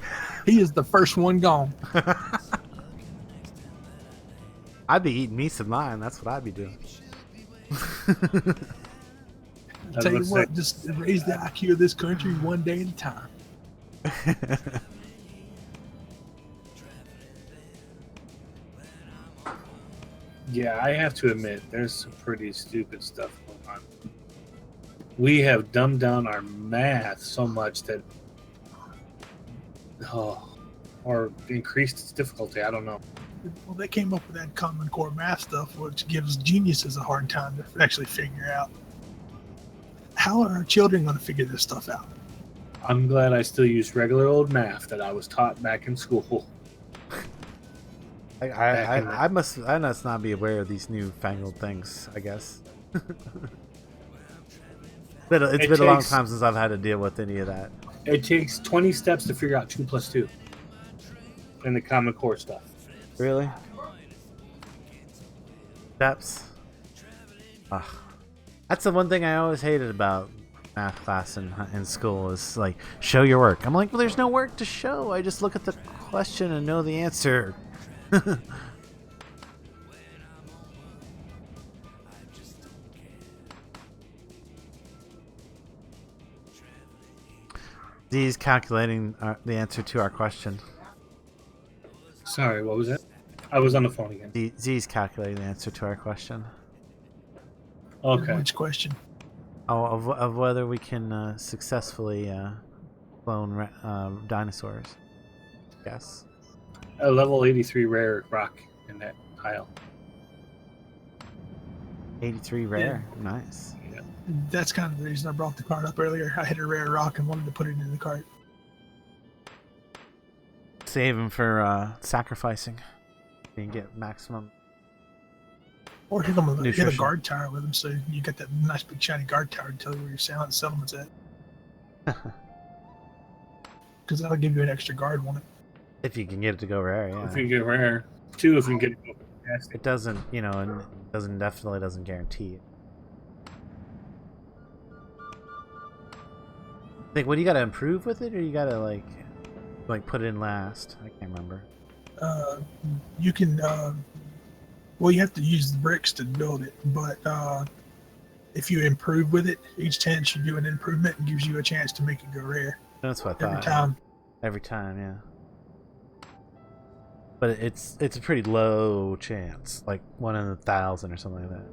he is the first one gone. I'd be eating me some lion. That's what I'd be doing. I'll tell you what, just raise the IQ of this country one day at a time. Yeah, I have to admit, there's some pretty stupid stuff going on. We have dumbed down our math so much that, or increased its difficulty. I don't know. Well, they came up with that Common Core math stuff, which gives geniuses a hard time to actually figure out. How are our children going to figure this stuff out? I'm glad I still use regular old math that I was taught back in school. I must not be aware of these newfangled things, I guess. It's been a long time since I've had to deal with any of that. It takes 20 steps to figure out 2 plus 2 in the Common Core stuff. Really? Steps? Ugh. That's the one thing I always hated about math class in school is like, show your work. I'm like, well, there's no work to show. I just look at the question and know the answer. Z's calculating the answer to our question. Sorry, what was that? I was on the phone again. Z's calculating the answer to our question. Okay. Which question? Oh, of whether we can successfully clone dinosaurs. Yes. A level 83 rare rock in that pile. 83 rare. Yeah. Nice. Yeah. That's kind of the reason I brought the cart up earlier. I hit a rare rock and wanted to put it in the cart. Save him for sacrificing. And get maximum. Or hit them with hit a nutrition. guard tower with them, so you got that nice big shiny guard tower to tell you where your settlement's at. Because that'll give you an extra guard, won't it? If you can get it to go rare, yeah. If you get rare. 2 if you can get it fantastic. It doesn't, and it definitely doesn't guarantee it. I think, what do you gotta improve with it, or you gotta like put it in last? I can't remember. You can, well, you have to use the bricks to build it, but if you improve with it, each chance you do an improvement and gives you a chance to make it go rare. That's what I thought. Every time. Every time, yeah. But it's a pretty low chance, like 1 in 1,000 or something like that.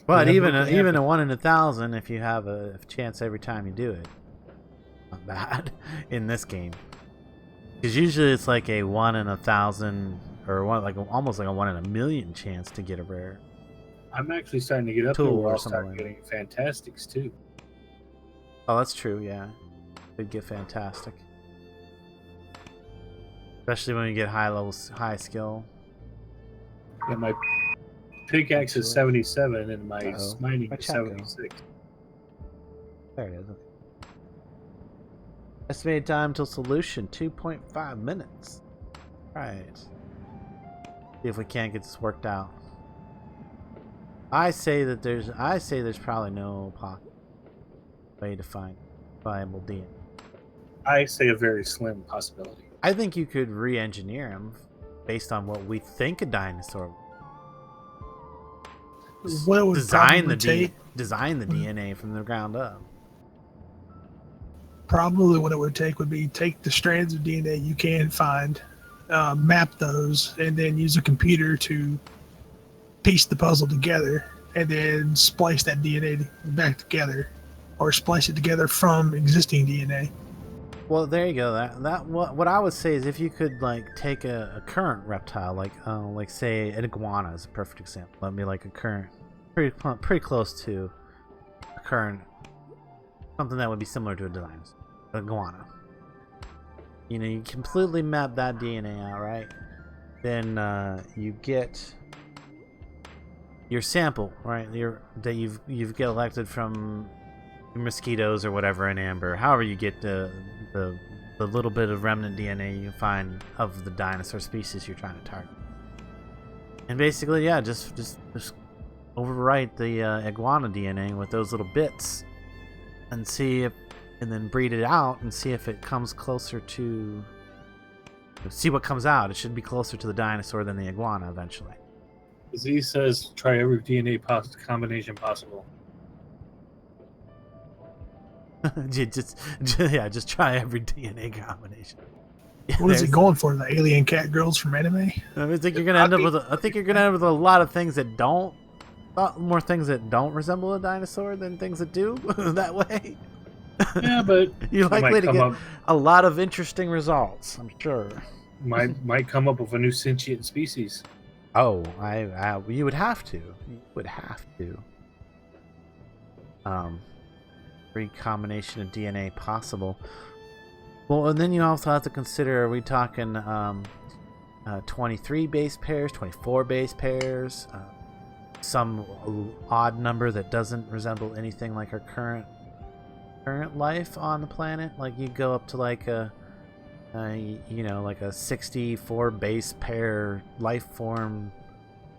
But even a 1 in 1,000, if you have a chance every time you do it, not bad in this game. Because usually it's like a 1 in 1,000 or almost like a 1 in a million chance to get a rare. I'm actually starting to get up there where I'll start getting fantastics too. Oh, that's true, yeah. Could get fantastic. Especially when you get high skill. Yeah, my pickaxe is 77 and my smiting is 76. There it is. Estimated time till solution 2.5 minutes. Right. See if we can't get this worked out. I say there's probably no way to find viable DNA. I say a very slim possibility. I think you could re-engineer them based on what we think a dinosaur. What it would design the take, design the DNA from the ground up. Probably what it would take would be take the strands of DNA you can find, map those, and then use a computer to piece the puzzle together, and then splice that DNA back together, or splice it together from existing DNA. Well, there you go. What I would say is if you could take a current reptile, like say an iguana is a perfect example. That'd be like a current, pretty close to a current, something that would be similar to a dinosaur, iguana. You completely map that DNA out, right? Then you get your sample, right? That you've collected from mosquitoes or whatever in amber. However you get the little bit of remnant DNA you find of the dinosaur species you're trying to target. And basically, yeah, just overwrite the iguana DNA with those little bits and and then breed it out and see if it comes closer to. See what comes out. It should be closer to the dinosaur than the iguana eventually. Z says try every DNA combination possible. just try every DNA combination. What is it going for? The alien cat girls from anime? I think you're gonna end up with. I think you're gonna end up with a lot of things that don't. More things that don't resemble a dinosaur than things that do that way. Yeah, but you're likely to get a lot of interesting results. I'm sure. Might come up with a new sentient species. Oh, you would have to. You would have to. Every combination of DNA possible. Well, and then you also have to consider: are we talking 23 base pairs, 24 base pairs? some odd number that doesn't resemble anything like our current life on the planet. Like you go up to like a like a 64 base pair life form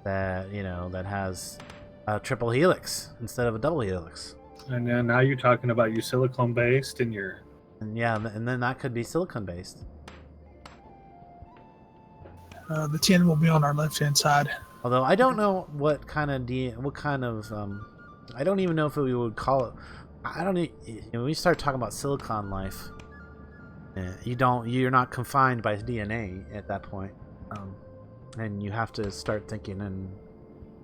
that that has a triple helix instead of a double helix. And then now you're talking about your silicone based and your. And and then that could be silicon based. The tin will be on our left-hand side. Although I don't know what kind of I don't even know if we would call it. I don't. When we start talking about silicon life, you're not confined by DNA at that point, and you have to start thinking in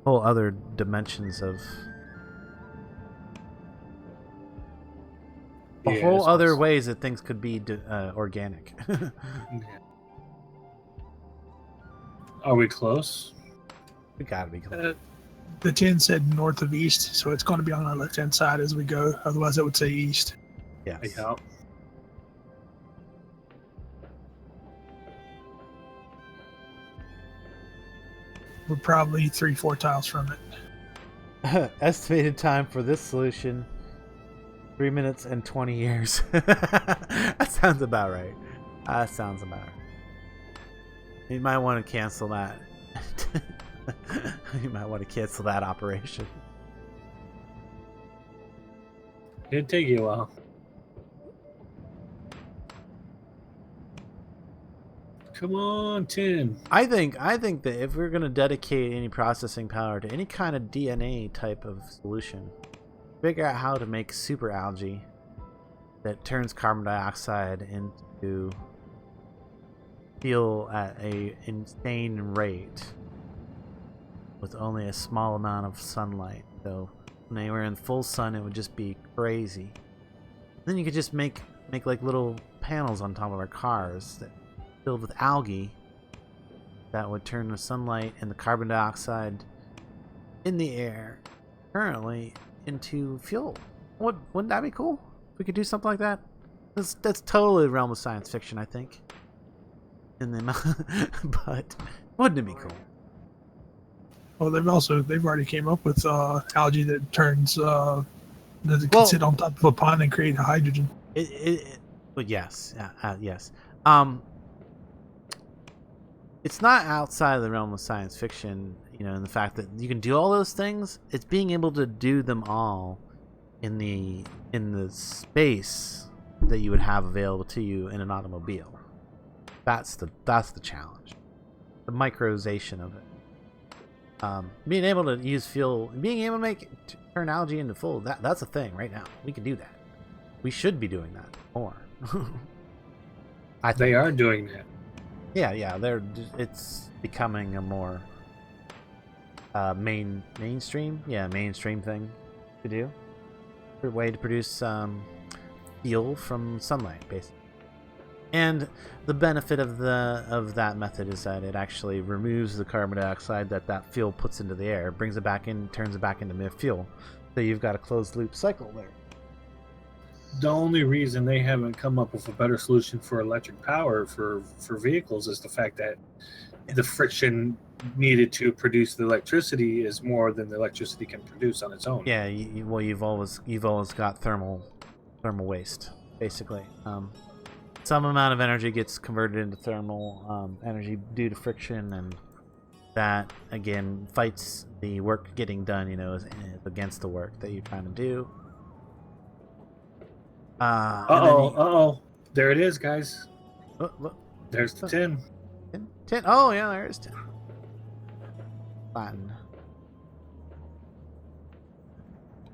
whole other dimensions of whole other ways that things could be organic. Are we close? We gotta be close. The tin said north of east, so it's going to be on our left-hand side as we go. Otherwise, it would say east. Yes. Yeah. We're probably 3-4 tiles from it. Estimated time for this solution: 3 minutes and 20 years. That sounds about right. You might want to cancel that. You might want to cancel that operation. It'd take you a while. Come on, tin. I think that if we're going to dedicate any processing power to any kind of DNA type of solution, figure out how to make super algae that turns carbon dioxide into fuel at a insane rate with only a small amount of sunlight. So when they were in full sun, it would just be crazy. Then you could just make like little panels on top of our cars that filled with algae that would turn the sunlight and the carbon dioxide in the air currently into fuel. Wouldn't that be cool if we could do something like that? That's totally the realm of science fiction, I think. But wouldn't it be cool? Well, they've already came up with algae that turns that can sit on top of a pond and create hydrogen. But yes, yes. It's not outside of the realm of science fiction, in the fact that you can do all those things. It's being able to do them all in the space that you would have available to you in an automobile. That's the challenge. The microization of it. Being able to use fuel, being able to turn algae into fuel, that's a thing right now. We can do that. We should be doing that more. They are doing that. Yeah. It's becoming a more mainstream thing to do. A way to produce fuel from sunlight, basically. And the benefit of that method is that it actually removes the carbon dioxide that fuel puts into the air, brings it back in, turns it back into fuel. So you've got a closed loop cycle there. The only reason they haven't come up with a better solution for electric power for vehicles is the fact that the friction needed to produce the electricity is more than the electricity can produce on its own. Yeah, you've always got thermal waste, basically. Some amount of energy gets converted into thermal energy due to friction, and that again fights the work getting done. Is against the work that you're trying to do. There it is, guys. There's the tin. Tin. Oh yeah, there is tin. Fun.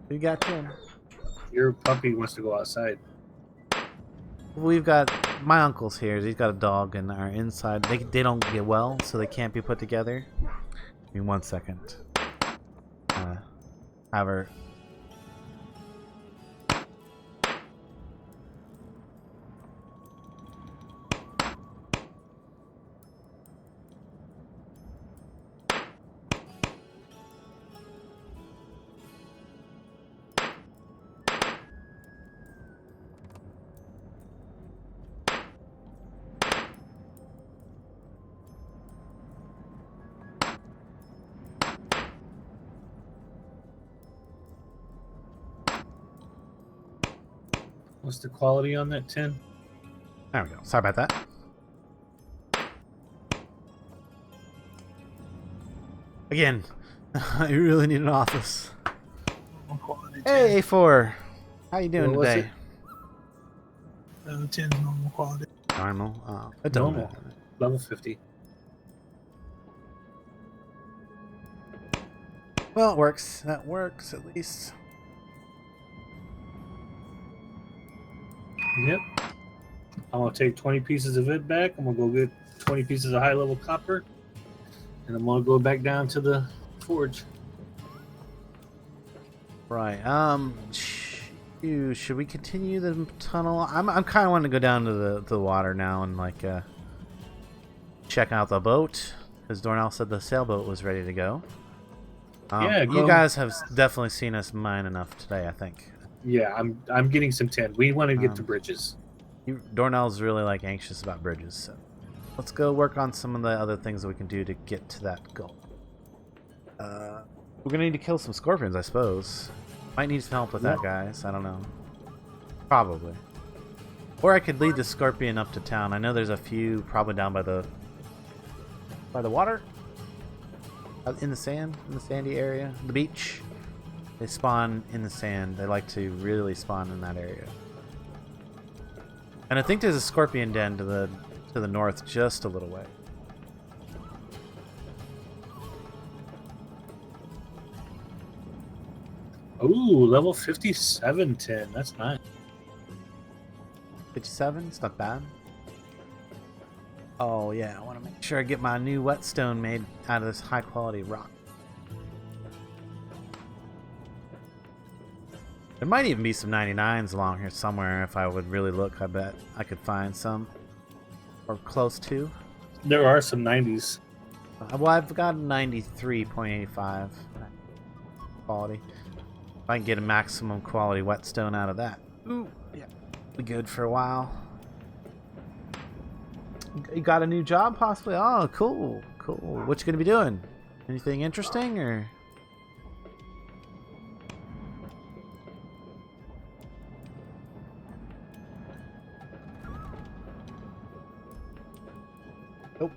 We got tin. Your puppy wants to go outside. We've got my uncle's here. He's got a dog, and our inside they don't get well, so they can't be put together. Give me 1 second. Have her. What's the quality on that tin? There we go. Sorry about that. Again, I really need an office. Normal quality. Hey, A4. How you doing What was today? it? 10 normal quality. Normal. Oh, it don't Normal. matter. Level 50. Well, it works. That works at least. Yep. I'm gonna take 20 pieces of it back. I'm gonna go get 20 pieces of high level copper, and I'm gonna go back down to the forge. Right. Should we continue the tunnel? I'm kind of wanting to go down to the water now and like check out the boat, because Dornall said the sailboat was ready to go. Yeah, you go. guys have definitely seen us mine enough today, I think. Yeah, I'm getting some tin. We want to get to bridges. Dornell's really like anxious about bridges, so let's go work on some of the other things that we can do to get to that goal. We're gonna need to kill some scorpions, I suppose. Might need some help with that, guys. I don't know. Probably. Or I could lead the scorpion up to town. I know there's a few probably down by the water, in the sand, in the sandy area, the beach. They spawn in the sand. They like to really spawn in that area. And I think there's a scorpion den to the north, just a little way. Ooh, level 57 tin. That's nice. 57? It's not bad. Oh yeah, I want to make sure I get my new whetstone made out of this high quality rock. There might even be some 99s along here somewhere. If I would really look, I bet I could find some. Or close to. There are some 90s. Well, I've got 93.85 quality. If I can get a maximum quality whetstone out of that. Ooh, yeah. Be good for a while. You got a new job, possibly? Oh, cool. Cool. What you gonna be doing? Anything interesting, or? Nope.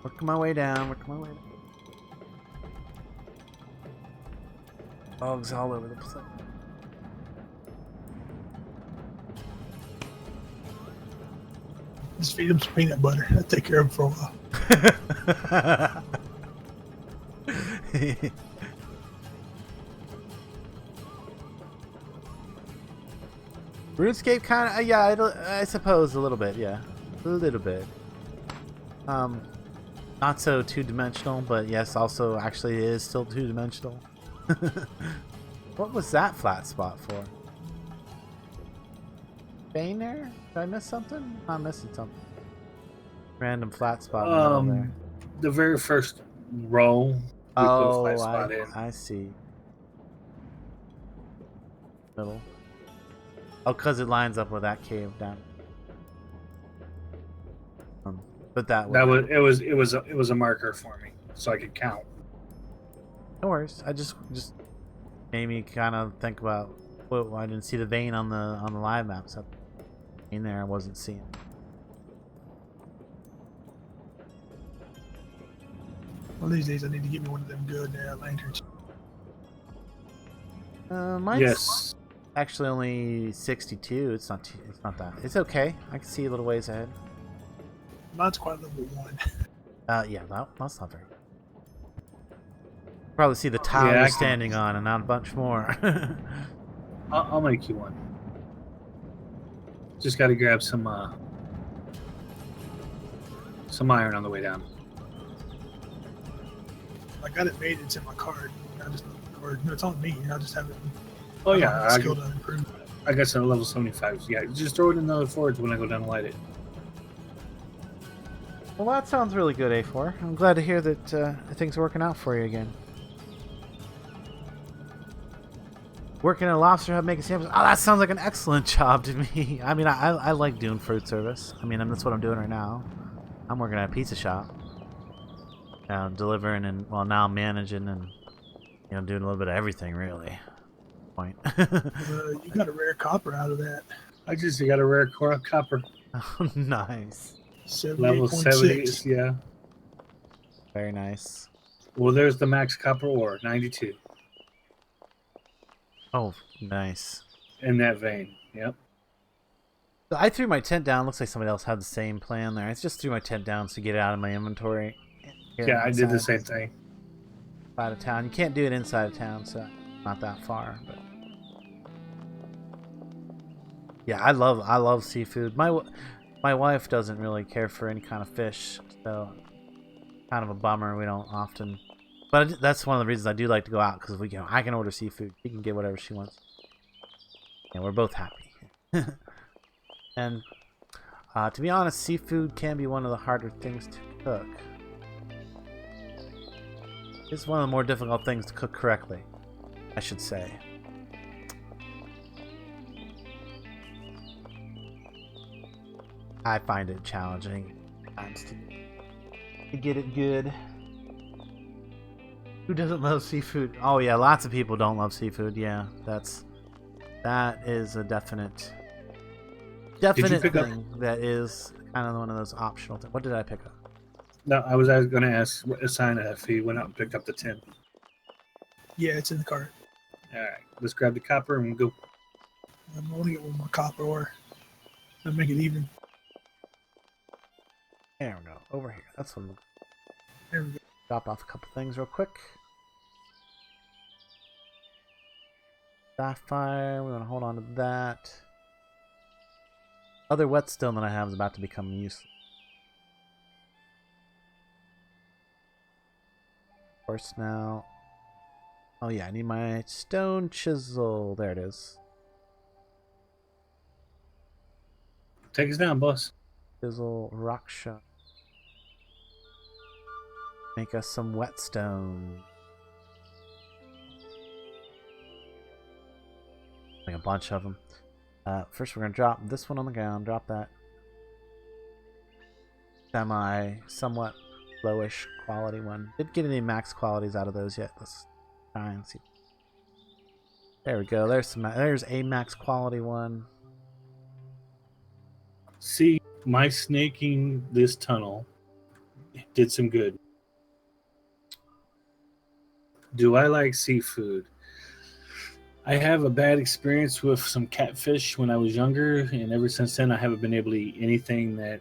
Working my way down, working my way down. Bugs all over the place. Just feed them some peanut butter. That'll take care of them for a while. RuneScape kind of, yeah, I suppose a little bit, yeah, a little bit. Not so two-dimensional, but yes, also actually it is still two-dimensional. What was that flat spot for? Bane there? Did I miss something? I'm missing something. Random flat spot in the middle there. The very first row. We put a flat spot in. I see. Middle. Oh, because it lines up with that cave down. But that was a marker for me, so I could count. No worries. I just made me kind of think about. Well, I didn't see the vein on the live maps up in there. I wasn't seeing. One of these days, I need to get me one of them good lanterns. Mine's actually only 62. It's not that. It's okay. I can see a little ways ahead. Mine's quite level 1. Yeah, that's not very. Probably see the tower you're standing on, and not a bunch more. I'll make you one. Just got to grab some iron on the way down. I got it made. It's in my card. I just or no, it's on me. I just have it. Oh yeah, skill to improve. I got some level 75. Yeah, just throw it in the forge when I go down and light it. Well, that sounds really good, A4. I'm glad to hear that things are working out for you again. Working at a lobster hut making samples. Oh, that sounds like an excellent job to me. I mean, I like doing fruit service. I mean, that's what I'm doing right now. I'm working at a pizza shop. Delivering and, well, now I'm managing and, doing a little bit of everything, really. point. You got a rare copper out of that. I just got a rare copper. Oh, nice. Level 70, 78.6. yeah. Very nice. Well, there's the max copper ore, 92. Oh, nice. In that vein, yep. So I threw my tent down. Looks like somebody else had the same plan there. I just threw my tent down to get it out of my inventory. Here Yeah, I did the inside- same thing. Out of town. You can't do it inside of town, so not that far. But yeah, I love seafood. My wife doesn't really care for any kind of fish, so kind of a bummer. We don't often, but that's one of the reasons I do like to go out because I can order seafood. She can get whatever she wants. Yeah, we're both happy. And to be honest, seafood can be one of the harder things to cook. It's one of the more difficult things to cook correctly, I should say. I find it challenging times to get it good. Who doesn't love seafood? Oh yeah, lots of people don't love seafood. Yeah, that is a definite thing that is kind of one of those optional things. What did I pick up? No, I was going to ask Assign if he went out and picked up the tin. Yeah, it's in the cart. All right, let's grab the copper and go. I'm gonna get one more copper ore. I'll make it even. There we go. Over here. That's what. There we go. Drop off a couple things real quick. Sapphire. We want to hold on to that. Other whetstone that I have is about to become useless. Of course now. Oh yeah, I need my stone chisel. There it is. Take us down, boss. Chisel rock shot. Make us some whetstone. Like a bunch of them. First we're going to drop this one on the ground. Drop that. Somewhat lowish quality one. Didn't get any max qualities out of those yet. Let's try and see. There we go. There's a max quality one. See, my snaking this tunnel did some good. Do I like seafood? I have a bad experience with some catfish when I was younger, and ever since then I haven't been able to eat anything that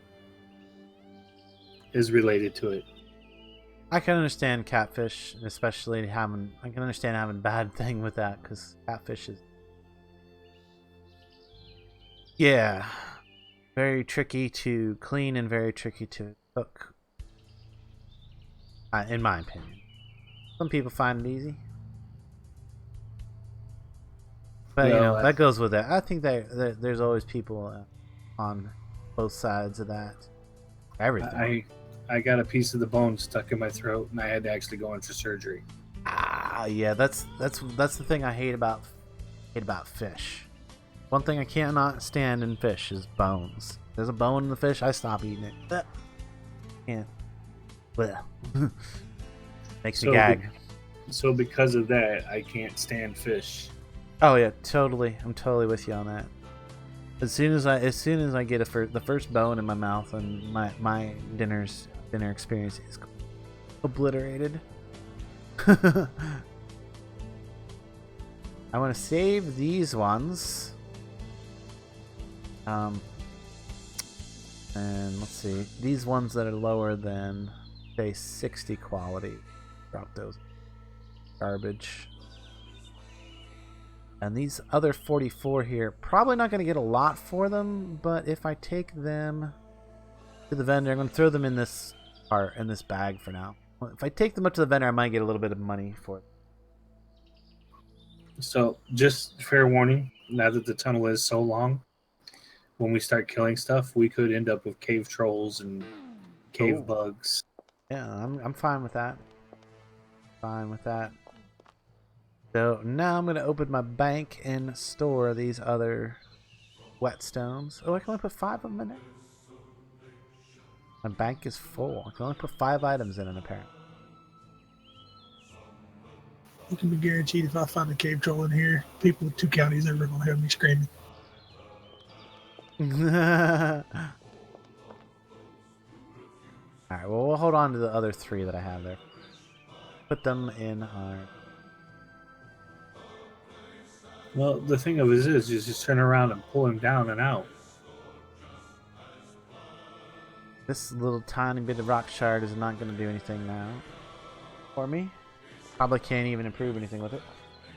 is related to it. I can understand catfish, especially I can understand having a bad thing with that, because catfish is... Yeah. Very tricky to clean and very tricky to cook. In my opinion. Some people find it easy. But, you know, that goes with it. I think that there's always people on both sides of that. Everything. I got a piece of the bone stuck in my throat, and I had to actually go in for surgery. Yeah, that's the thing I hate about fish. One thing I cannot stand in fish is bones. If there's a bone in the fish, I stop eating it. Can't. Makes me gag. So because of that, I can't stand fish. Oh yeah, totally. I'm totally with you on that. As soon as I get the first bone in my mouth, and my dinner experience is obliterated. I want to save these ones. And let's see, these ones that are lower than say 60 quality, drop those. Garbage. And these other 44 here, probably not going to get a lot for them, but if I take them to the vendor, I'm going to throw them in this bag for now. If I take them up to the vendor, I might get a little bit of money for it. So, just fair warning, now that the tunnel is so long, when we start killing stuff, we could end up with cave trolls and cave bugs. Yeah, I'm fine with that. Fine with that. So now I'm going to open my bank and store these other whetstones. Oh, I can only put 5 of them in it. My bank is full. I can only put 5 items in it, apparently. You can be guaranteed if I find a cave troll in here, people with 2 counties are going to have me screaming. Alright, well, we'll hold on to the other 3 that I have there. Put them in our... Well, the thing of it is, you just turn around and pull him down and out. This little tiny bit of rock shard is not going to do anything now for me. Probably can't even improve anything with it.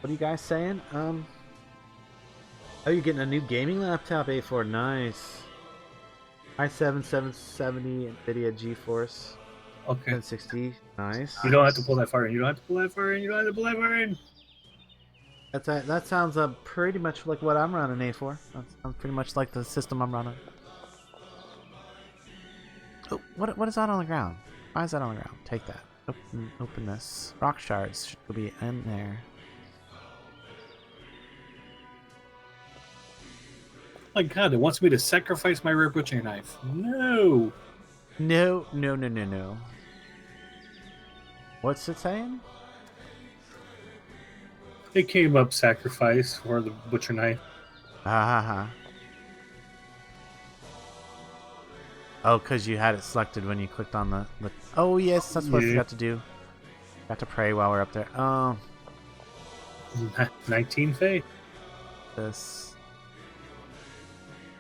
What are you guys saying? Oh, you're getting a new gaming laptop, A4. Nice. i7 770 NVIDIA GeForce Okay. 1060. Nice. You don't have to pull that far in. You don't have to pull that far in. You don't have to pull that far in. That sounds pretty much like what I'm running, A4. That sounds pretty much like the system I'm running. Oh, what is that on the ground? Why is that on the ground? Take that. Open this. Rock shards should be in there. My God, it wants me to sacrifice my rare butcher knife. No. No, no, no, no, no. What's it saying? It came up sacrifice for the butcher knife. Ha ha ha. Oh, because you had it selected when you clicked on the... Oh, yes, that's what I forgot to do. Got to pray while we're up there. 19 fate. This...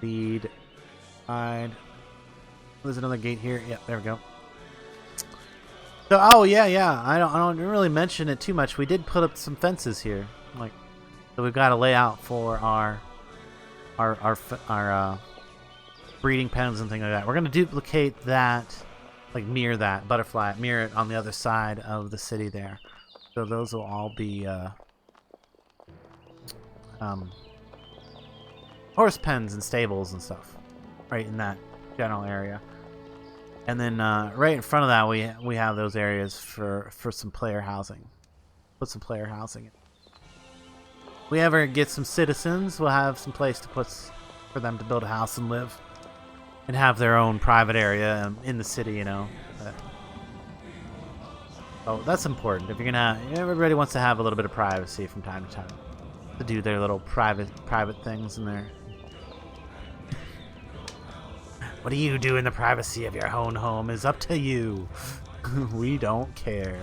Lead. Hide. There's another gate here. Yep, there we go. So, oh, yeah. I don't really mention it too much. We did put up some fences here. Like, so we've got a layout for our breeding pens and things like that. We're going to duplicate that, like mirror that, mirror it on the other side of the city there. So those will all be horse pens and stables and stuff right in that general area. And then right in front of that we have those areas for some player housing. Put some player housing in. If we ever get some citizens, we'll have some place to put for them to build a house and live. And have their own private area in the city, you know. Oh, that's important. If you're gonna, everybody wants to have a little bit of privacy from time to time, to do their little private things in there. What do you do in the privacy of your own home is up to you. We don't care.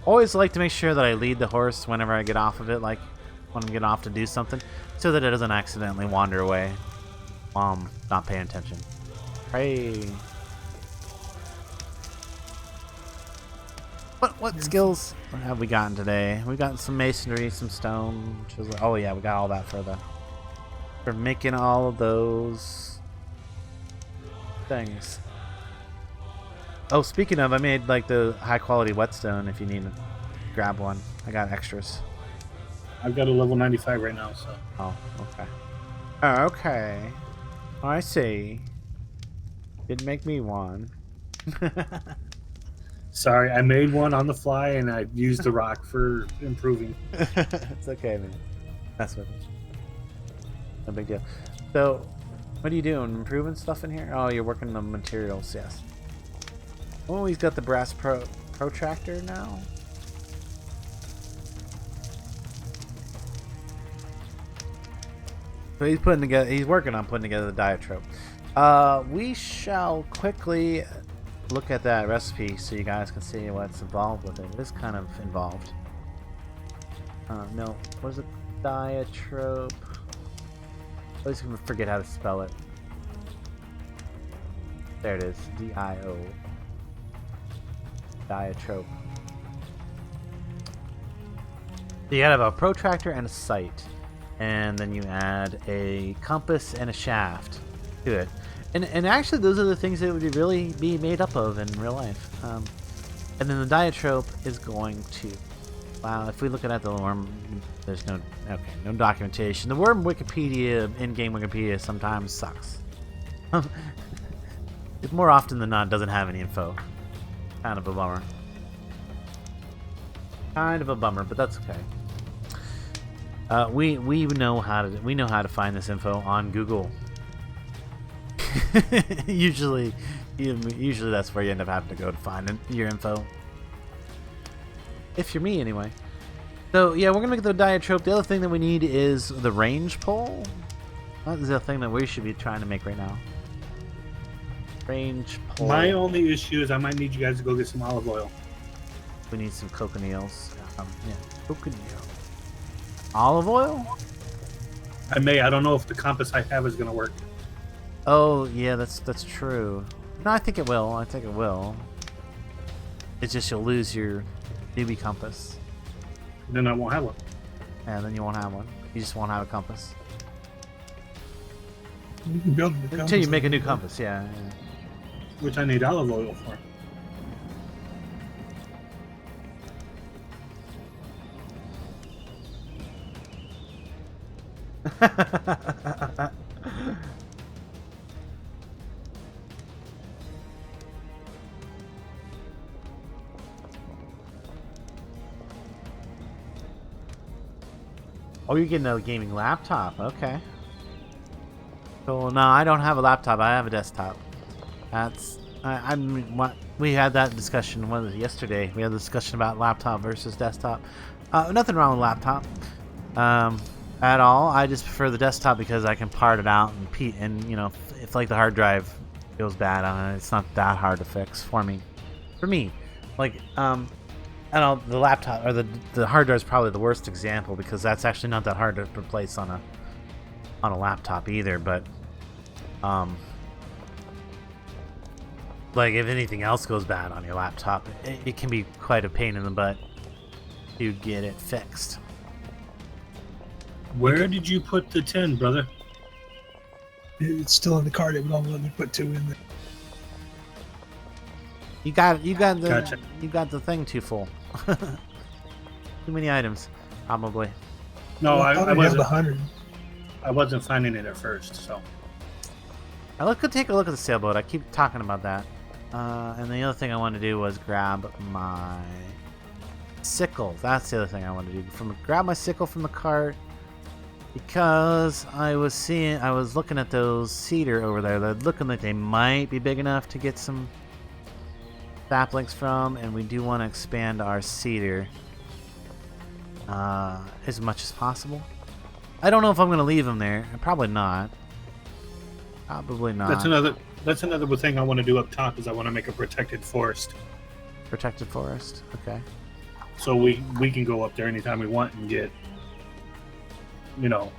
Always like to make sure that I lead the horse whenever I get off of it, like when I'm getting off to do something, so that it doesn't accidentally wander away while I'm not paying attention. Pray. What skills have we gotten today? We got some masonry, some stone. Which is, oh yeah, we got all that for making all of those things. Oh, speaking of, I made like the high quality whetstone if you need to grab one. I got extras. I've got a level 95 right now, so. Oh, okay. Okay. I see. Didn't make me one. Sorry, I made one on the fly and I used the rock for improving. It's okay, man. That's what it is. No big deal. So, what are you doing? Improving stuff in here? Oh, you're working on materials, yes. Oh, he's got the brass protractor now. So he's putting together. He's working on putting together the diatrope. We shall quickly look at that recipe so you guys can see what's involved with it. It is kind of involved. No, what is it? Diatrope. I always forget how to spell it. There it is. D-I-O. Diatrope. You gotta have a protractor and a sight, and then you add a compass and a shaft to it. And actually, those are the things that would really be made up of in real life. And then the diatrope is going to. Wow, if we look at the Wurm, there's no documentation. The Wurm Wikipedia, in-game Wikipedia, sometimes sucks. More often than not, it doesn't have any info. Kind of a bummer. Kind of a bummer, but that's okay. We know how to find this info on Google. Usually Usually that's where you end up having to go to find your info. If you're me, anyway. So, yeah, we're going to make the diatrope. The other thing that we need is the range pole. That is the thing that we should be trying to make right now. Range pole. My only issue is I might need you guys to go get some olive oil. We need some cochineals. Yeah, cochineal. Olive oil? I don't know if the compass I have is going to work. Oh, yeah, that's true. No, I think it will. I think it will. It's just you'll lose your newbie compass. Then I won't have one. Yeah, then you won't have one. You just won't have a compass. You can build it Until you make a new compass, yeah. Which I need olive oil for. Oh, you're getting a gaming laptop. Okay. So no, I don't have a laptop. I have a desktop. We had that discussion. What was it, yesterday? We had a discussion about laptop versus desktop. Nothing wrong with laptop. At all. I just prefer the desktop because I can part it out and you know, if like the hard drive goes bad on it, it's not that hard to fix for me. Like I don't know, the laptop or the hard drive is probably the worst example because that's actually not that hard to replace on a laptop either. But like if anything else goes bad on your laptop, it can be quite a pain in the butt to get it fixed. Where did you put the 10, brother? It's still in the cart. It would only let me put 2 in there. You got the Gotcha. You got the thing too full. Too many items, probably. No, Well, I have wasn't. 100. I wasn't finding it at first, so. Let's go take a look at the sailboat. I keep talking about that. And the other thing I wanted to do was grab my sickle. That's the other thing I wanted to do. Grab my sickle from the cart. Because I was looking at those cedar over there. They're looking like they might be big enough to get some saplings from, and we do want to expand our cedar as much as possible. I don't know if I'm going to leave them there. Probably not. Probably not. That's another thing I want to do up top is I want to make a protected forest. Protected forest. Okay. So we can go up there anytime we want and get, you know.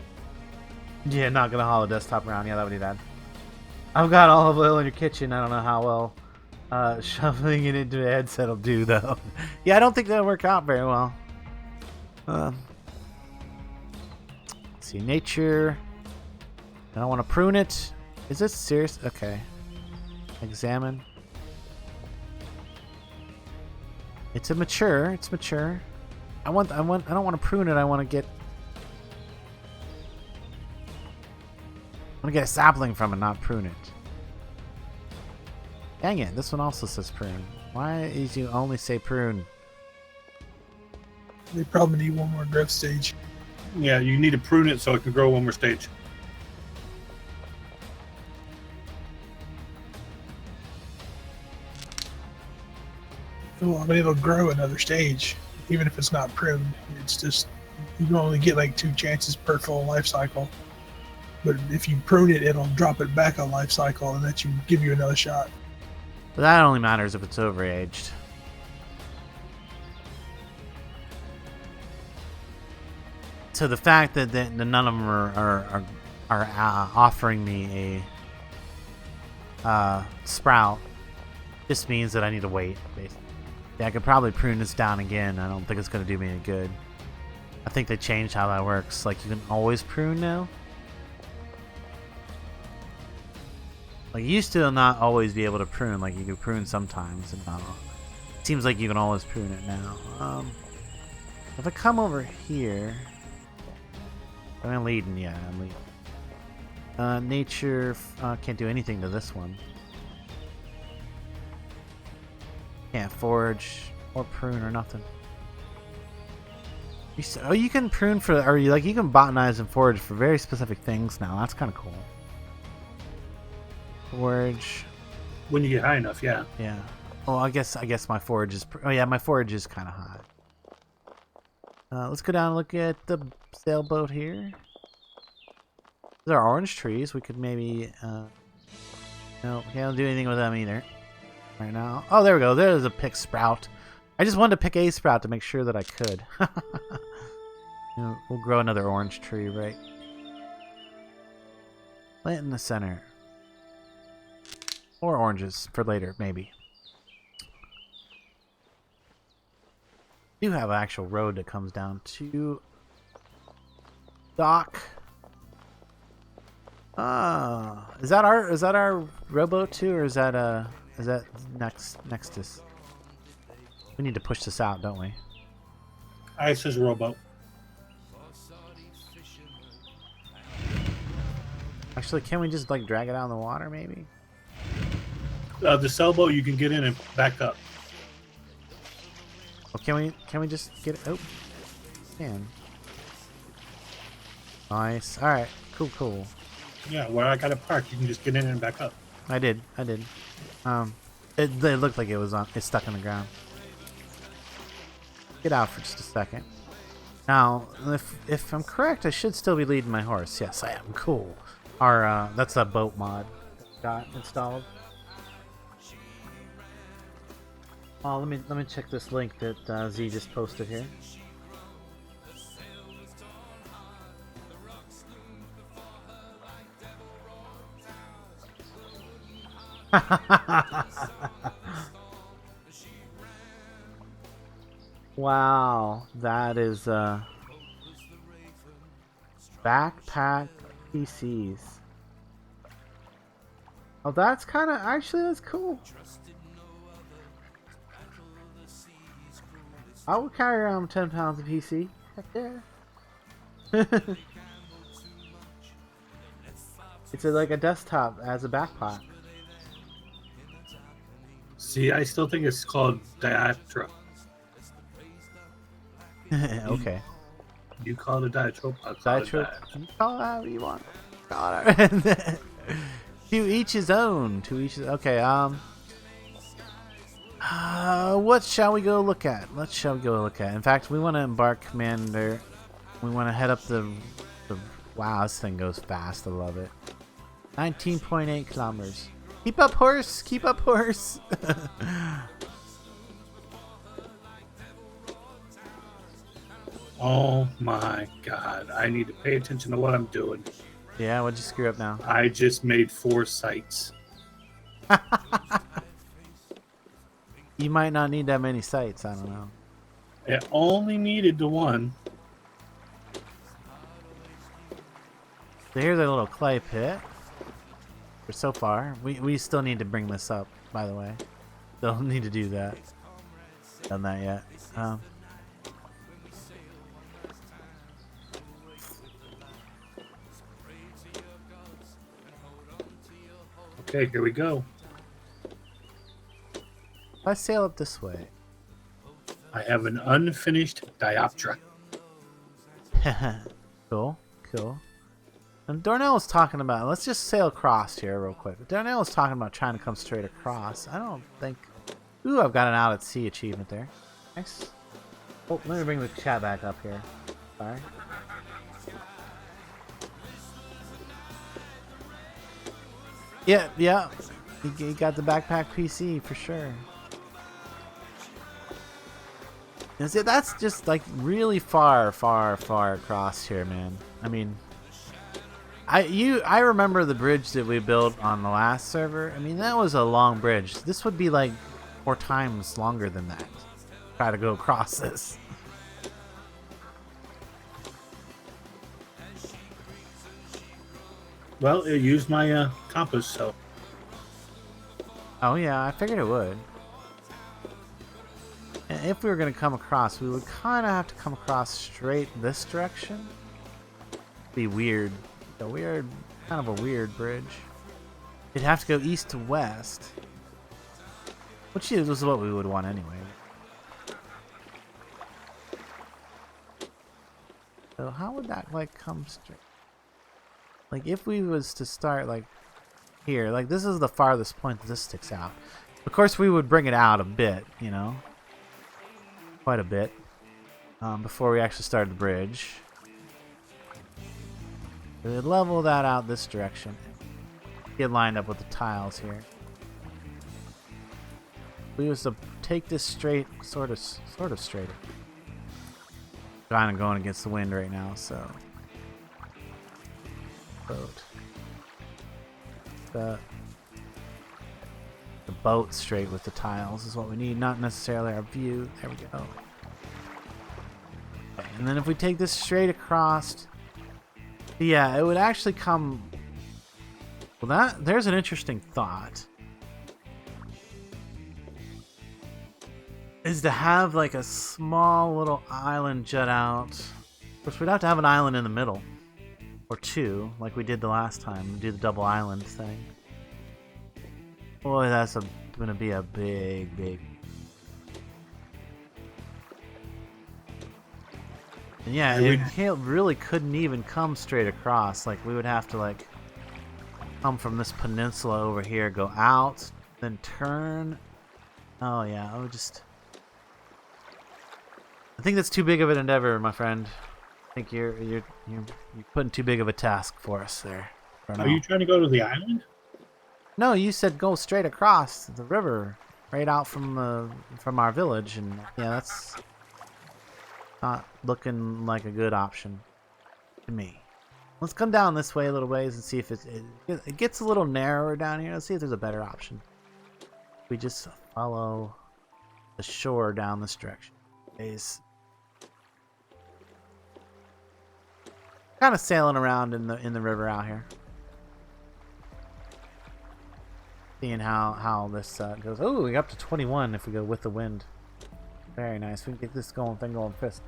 Yeah, not gonna haul a desktop around. Yeah, that would be bad. I've got olive oil in your kitchen. I don't know how well shoveling it into a headset will do, though. Yeah, I don't think that'll work out very well. Let's see, nature. I don't want to prune it. Is this serious? Okay. Examine. It's mature. It's mature. I don't want to prune it. I want to get a sapling from it, not prune it. Dang it, this one also says prune. Why did you only say prune? They probably need one more growth stage. Yeah, you need to prune it so it can grow one more stage. Well, I mean, it'll grow another stage, even if it's not pruned. It's just, you can only get like 2 chances per full life cycle. But if you prune it, it'll drop it back a life cycle and that you give you another shot. But that only matters if it's overaged. So the fact that none of them are offering me a sprout just means that I need to wait, basically. Yeah, I could probably prune this down again. I don't think it's going to do me any good. I think they changed how that works. Like, you can always prune now. Like, you used to not always be able to prune. Like, you could prune sometimes. And now it seems like you can always prune it now. If I come over here... I'm leading, yeah, I'm leading. Nature... can't do anything to this one. Can't forage or prune or nothing. You can prune for... Or you can botanize and forage for very specific things now. That's kind of cool. Forage. When you get high enough, yeah. Yeah. Well, I guess my forage is. Oh yeah, my forage is kind of high. Let's go down and look at the sailboat here. These are orange trees. We could maybe. No, we can't do anything with them either. Right now. Oh, there we go. There's a pick sprout. I just wanted to pick a sprout to make sure that I could. You know, we'll grow another orange tree, right? Plant in the center. Or oranges for later, maybe. We do have an actual road that comes down to dock. Ah, is that our rowboat too, or is that Nexus? We need to push this out, don't we? Ice is rowboat. Actually, can we just like drag it out in the water, maybe? The sailboat you can get in and back up. Oh, can we just get it? Oh, can. Nice. All right. Cool. Yeah, where I got it parked, you can just get in and back up. I did. It looked like it's stuck in the ground. Get out for just a second. Now, if I'm correct, I should still be leading my horse. Yes, I am. Cool. Our that's a boat mod got installed. Oh, let me check this link that Z just posted here. Wow, that is backpack PCs. Oh, that's kind of actually that's cool. I would carry around 10 pounds of PC. Heck yeah. It's like a desktop as a backpack. See, I still think it's called Diatra. Okay. You call it a diatrope. You call it however you want. Call it. To each his own. Okay. What shall we go look at? In fact, we want to embark, Commander. We want to head up the. Wow, this thing goes fast. I love it. 19.8 kilometers. Keep up, horse. Oh my god. I need to pay attention to what I'm doing. Yeah, what'd you screw up now? I just made 4 sites. You might not need that many sites. I don't know. I only needed the one. So here's a little clay pit. For so far, we still need to bring this up. By the way, still need to do that. Done that yet? Okay, here we go. If I sail up this way. I have an unfinished dioptra. Cool. And Dornall was talking about, let's just sail across here real quick. Dornall was talking about trying to come straight across. I don't think... Ooh, I've got an out at sea achievement there. Nice. Oh, let me bring the chat back up here. Sorry. Yeah. He got the backpack PC for sure. And see, that's just like really far across here, man. I mean, I remember the bridge that we built on the last server. I mean, that was a long bridge. This would be like 4 times longer than that. Try to go across this. Well, it used my compass, so. Oh yeah, I figured it would. And if we were going to come across, we would kind of have to come across straight this direction. Be weird. Kind of a weird bridge. It'd have to go east to west. Which is what we would want anyway. So how would that like come straight? Like if we was to start like here. Like, this is the farthest point that this sticks out. Of course, we would bring it out a bit, you know, quite a bit, before we actually started the bridge. We'd level that out this direction. Get lined up with the tiles here. We was to take this straight, sort of straighter. Kind of going against the wind right now, so. Boat. The boat straight with the tiles is what we need, not necessarily our view. There we go. Okay, and then if we take this straight across, yeah, it would actually come. Well, there's an interesting thought. Is to have like a small little island jut out. Of course, we'd have to have an island in the middle. Or two, like we did the last time. We do the double island thing. Boy, that's gonna be a big. And yeah, it really couldn't even come straight across. Like, we would have to like come from this peninsula over here, go out, then turn. Oh yeah, I would just. I think that's too big of an endeavor, my friend. I think you're putting too big of a task for us there. Are you trying to go to the island? No, you said go straight across the river, right out from our village, and yeah, that's not looking like a good option to me. Let's come down this way a little ways and see if it gets a little narrower down here. Let's see if there's a better option. We just follow the shore down this direction. Kind of sailing around in the river out here, seeing how this goes. Oh, we got up to 21 if we go with the wind. Very nice. We can get this thing going fast.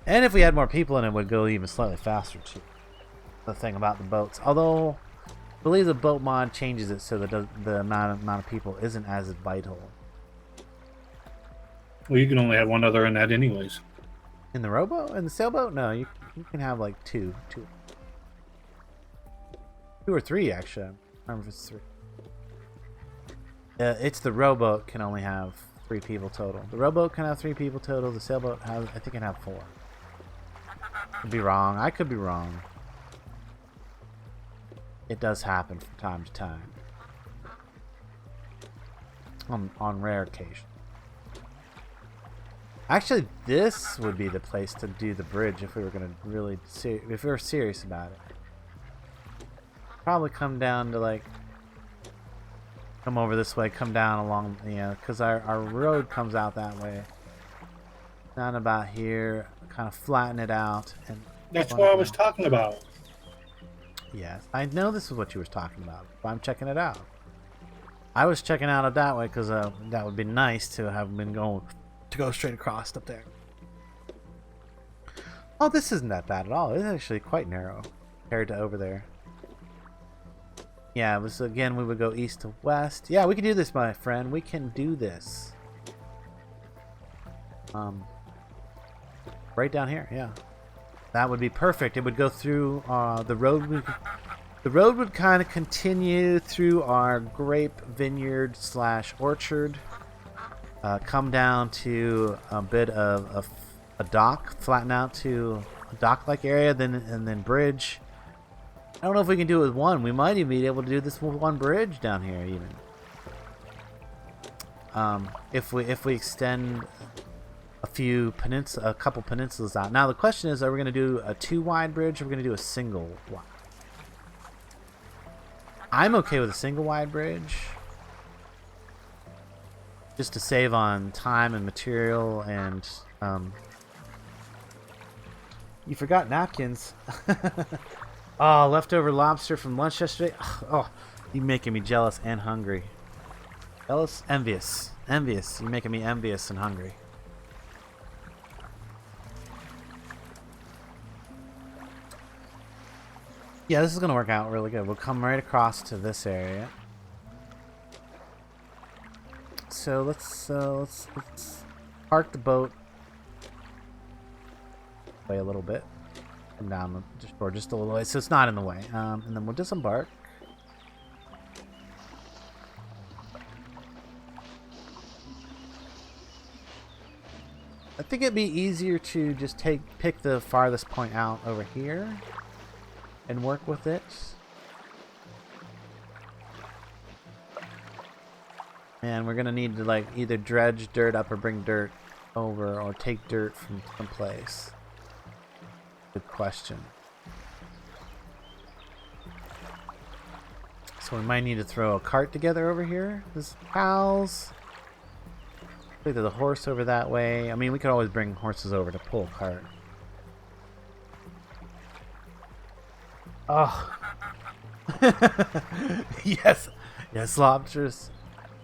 And if we had more people in it, would go even slightly faster too. The thing about the boats, although I believe the boat mod changes it so that the amount of people isn't as vital. Well, you can only have one other in that anyways. In the rowboat? In the sailboat? No, you can have like two or three actually. I don't remember if it's 3. It's the rowboat can only have 3 people total. The rowboat can have 3 people total. The sailboat has, I think, can have 4. Could be wrong. I could be wrong. It does happen from time to time. On rare occasions. Actually, this would be the place to do the bridge if we were going to really if we were serious about it. Probably come down to like come over this way, come down along, because our road comes out that way. Down about here, kind of flatten it out, and that's what I was talking about. Yes, I know this is what you were talking about, but I'm checking it out. I was checking out it that way because that would be nice to have been going to go straight across up there. Oh, this isn't that bad at all. It's actually quite narrow compared to over there. Yeah, this again we would go east to west. Yeah, we can do this, my friend. We can do this. Right down here, yeah. That would be perfect. It would go through the road. The road would kind of continue through our grape vineyard / orchard. Come down to a bit of a dock, flatten out to a dock-like area, and then bridge. I don't know if we can do it with one. We might even be able to do this with one bridge down here, even. If we extend a couple peninsulas out. Now the question is, are we going to do a 2-wide bridge, or are we going to do a single wide? I'm okay with a single wide bridge, just to save on time and material. And you forgot napkins. Oh, leftover lobster from lunch yesterday. Oh, you're making me jealous and hungry. Jealous? Envious. Envious. You're making me envious and hungry. Yeah, this is going to work out really good. We'll come right across to this area. So let's park the boat way a little bit. Come down just a little way, so it's not in the way. And then we'll disembark. I think it'd be easier to just pick the farthest point out over here and work with it. And we're gonna need to like either dredge dirt up or bring dirt over or take dirt from someplace. Good question. So we might need to throw a cart together over here. This is pals. Either the horse over that way. I mean, we could always bring horses over to pull a cart. Oh. Yes. Yes, lobsters.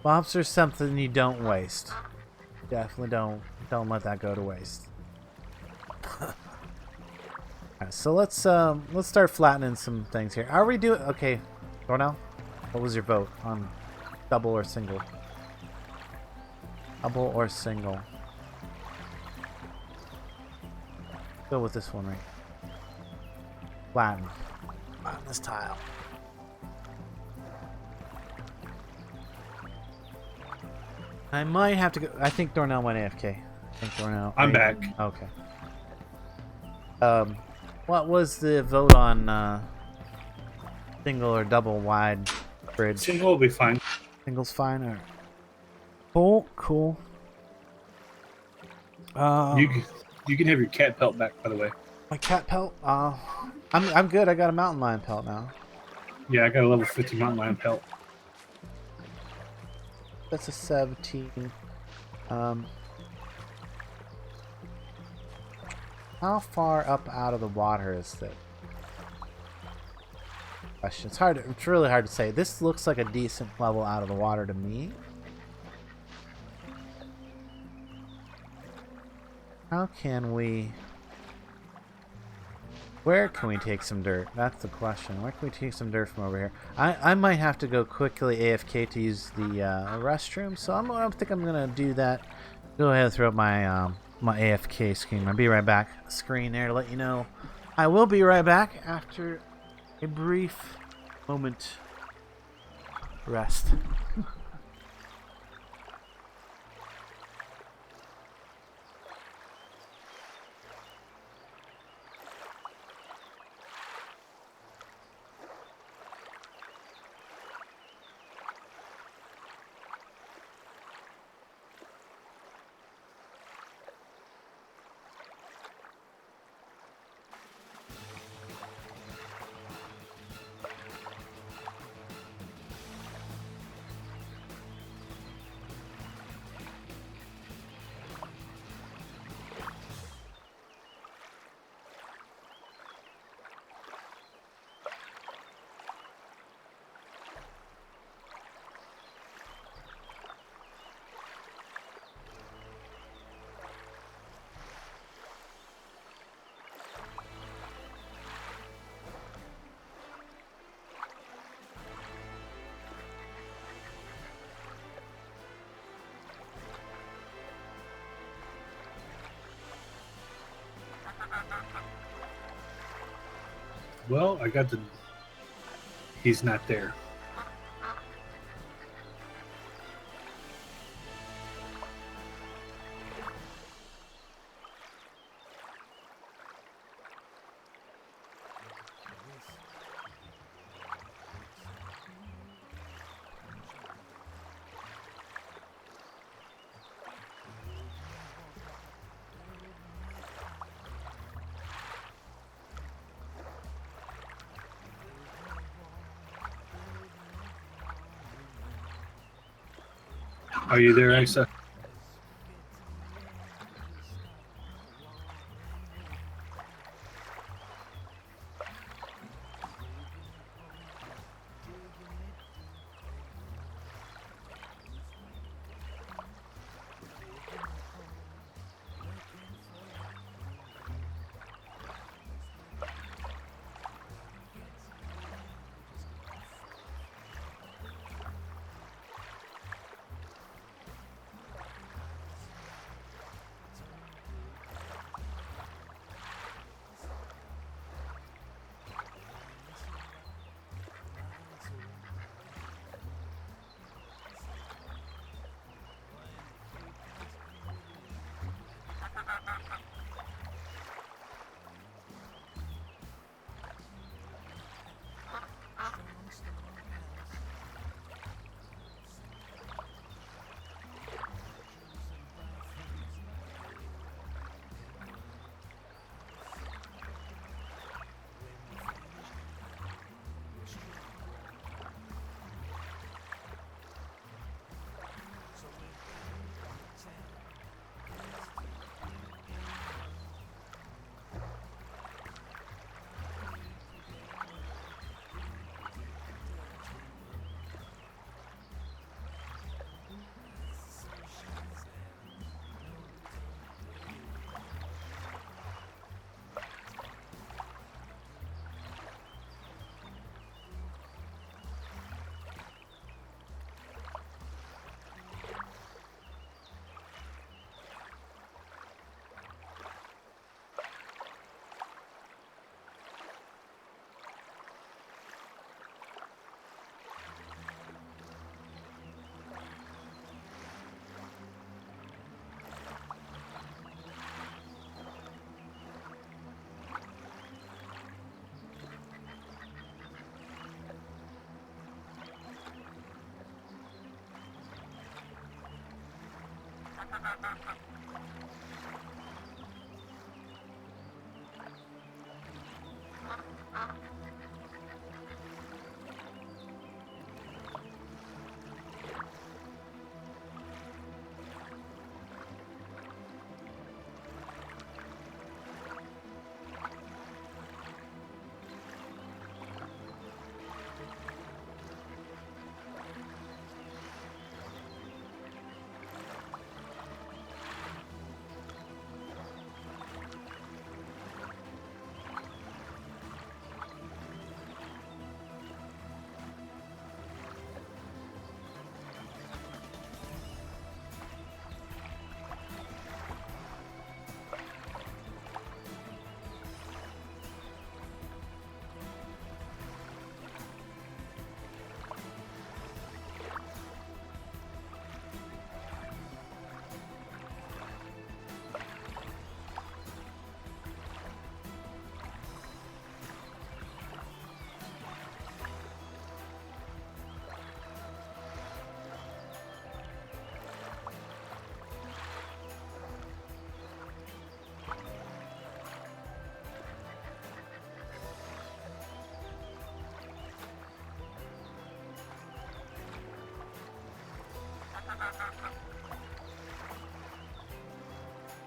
Lobster's something you don't waste. Definitely don't let that go to waste. Alright, so let's start flattening some things here. Are we doing okay, Dornall? What was your vote on double or single? Double or single? Go with this one, right? Flatten. Flatten this tile. I might have to go. I think Dornall went AFK. I think Dornall. I'm back. Okay. What was the vote on single or double wide bridge? Single will be fine. Single's fine. All right. Cool. Cool. You can have your cat pelt back, by the way. My cat pelt. I'm good. I got a mountain lion pelt now. Yeah, I got a level 50 mountain lion pelt. That's a 17. How far up out of the water is that? Question. It's hard. It's really hard to say. This looks like a decent level out of the water to me. How can we? Where can we take some dirt? That's the question. Where can we take some dirt from over here? I might have to go quickly AFK to use the restroom, so I think I'm gonna do that. Go ahead and throw up my my AFK screen. I'll be right back. Screen there to let you know. I will be right back after a brief moment rest. Well, I got the... He's not there. Are you there, Isa?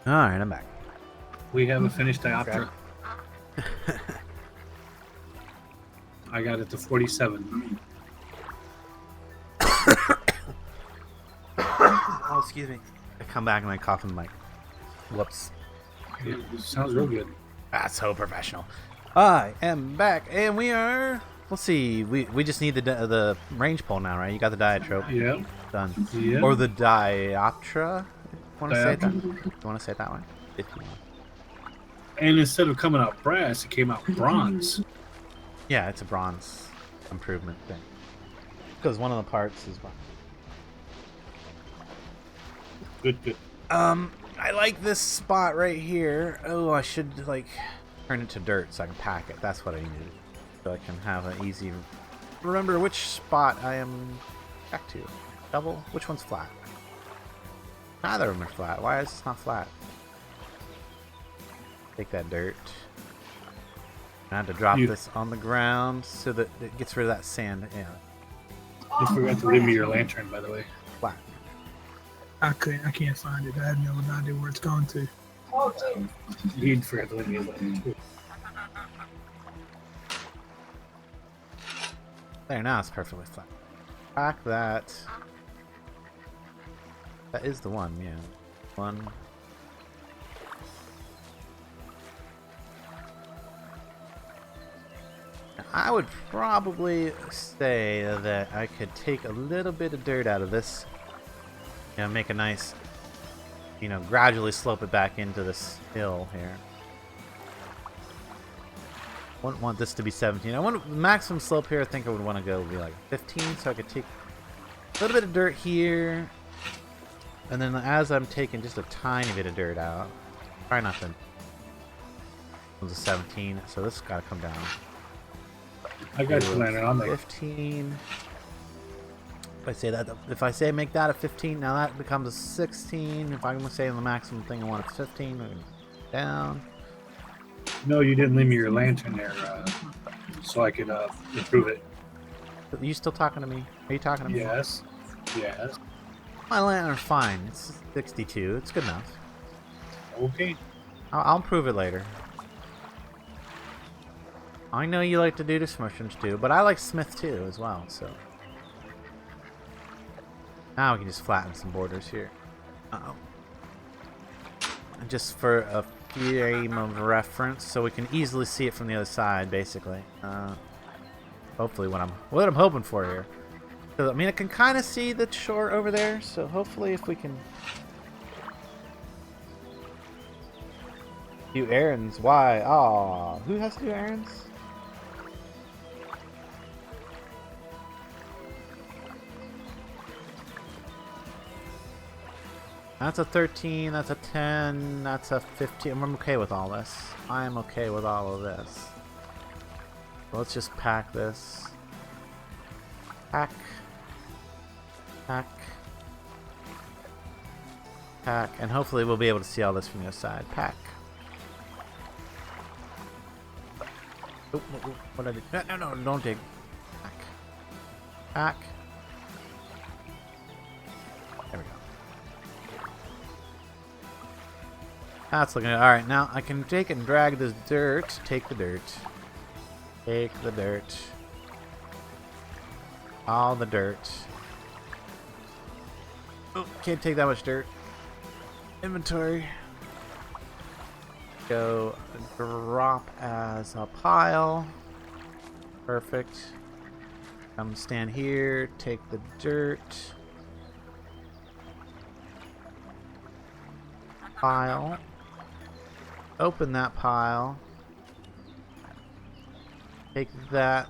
Alright, I'm back. We haven't finished Dioptra. I got it to 47. Oh, excuse me. I come back and I cough in the mic. Whoops. It sounds real good. That's so professional. I am back, and we are... Let's see. We just need the range pole now, right? You got the diatrope. Yeah. Done. Yeah. Or the dioptra. Want to say it that? Dioptra. You want to say it that way? If you want. And instead of coming out brass, it came out bronze. Yeah, it's a bronze improvement thing. Because one of the parts is bronze. Good. I like this spot right here. Oh, I should like turn it to dirt so I can pack it. That's what I need. So I can have an easy. Remember which spot I am back to. Double. Which one's flat? Neither of them are flat. Why is this not flat? Take that dirt. I have to drop this on the ground so that it gets rid of that sand. Yeah. You forgot to leave me your lantern, by the way. Flat. I can't find it. I have no idea where it's gone to. You forgot to leave me your lantern, too. There, now it's perfectly flat. Pack that. That is the one, yeah. One. I would probably say that I could take a little bit of dirt out of this. You know, make a nice, you know, gradually slope it back into this hill here. Wouldn't want this to be 17. I want the maximum slope here. I think I would want to go be like 15, so I could take a little bit of dirt here, and then as I'm taking just a tiny bit of dirt out, try not to. It was a 17, so this has got to come down. I got your lantern on there. 15. If I say make that a 15, now that becomes a 16. If I'm gonna say the maximum thing I want is 15, we're gonna down. No, you didn't leave me your lantern there, so I could improve it. Are you still talking to me? Are you talking to me? Yes. My lantern's fine. It's 62. It's good enough. Okay. I'll improve it later. I know you like to do this mushrooms too, but I like Smith too as well, so. Now we can just flatten some borders here. Uh-oh. And just for a frame of reference, so we can easily see it from the other side, basically. Hopefully what I'm hoping for here. So, I mean, I can kind of see the shore over there, so hopefully if we can do errands. Why? Aw, who has to do errands? That's a 13, that's a 10, that's a 15. I'm okay with all this. I'm okay with all of this. So let's just pack this. Pack. Pack. Pack. And hopefully we'll be able to see all this from the other side. Pack. Oh, what did I do? No, don't dig. Pack. Pack. There we go. That's looking good. Alright, now I can take and drag this dirt. Take the dirt. Take the dirt. All the dirt. Oh, can't take that much dirt. Inventory. Go drop as a pile. Perfect. Come stand here. Take the dirt. Pile. Open that pile. Take that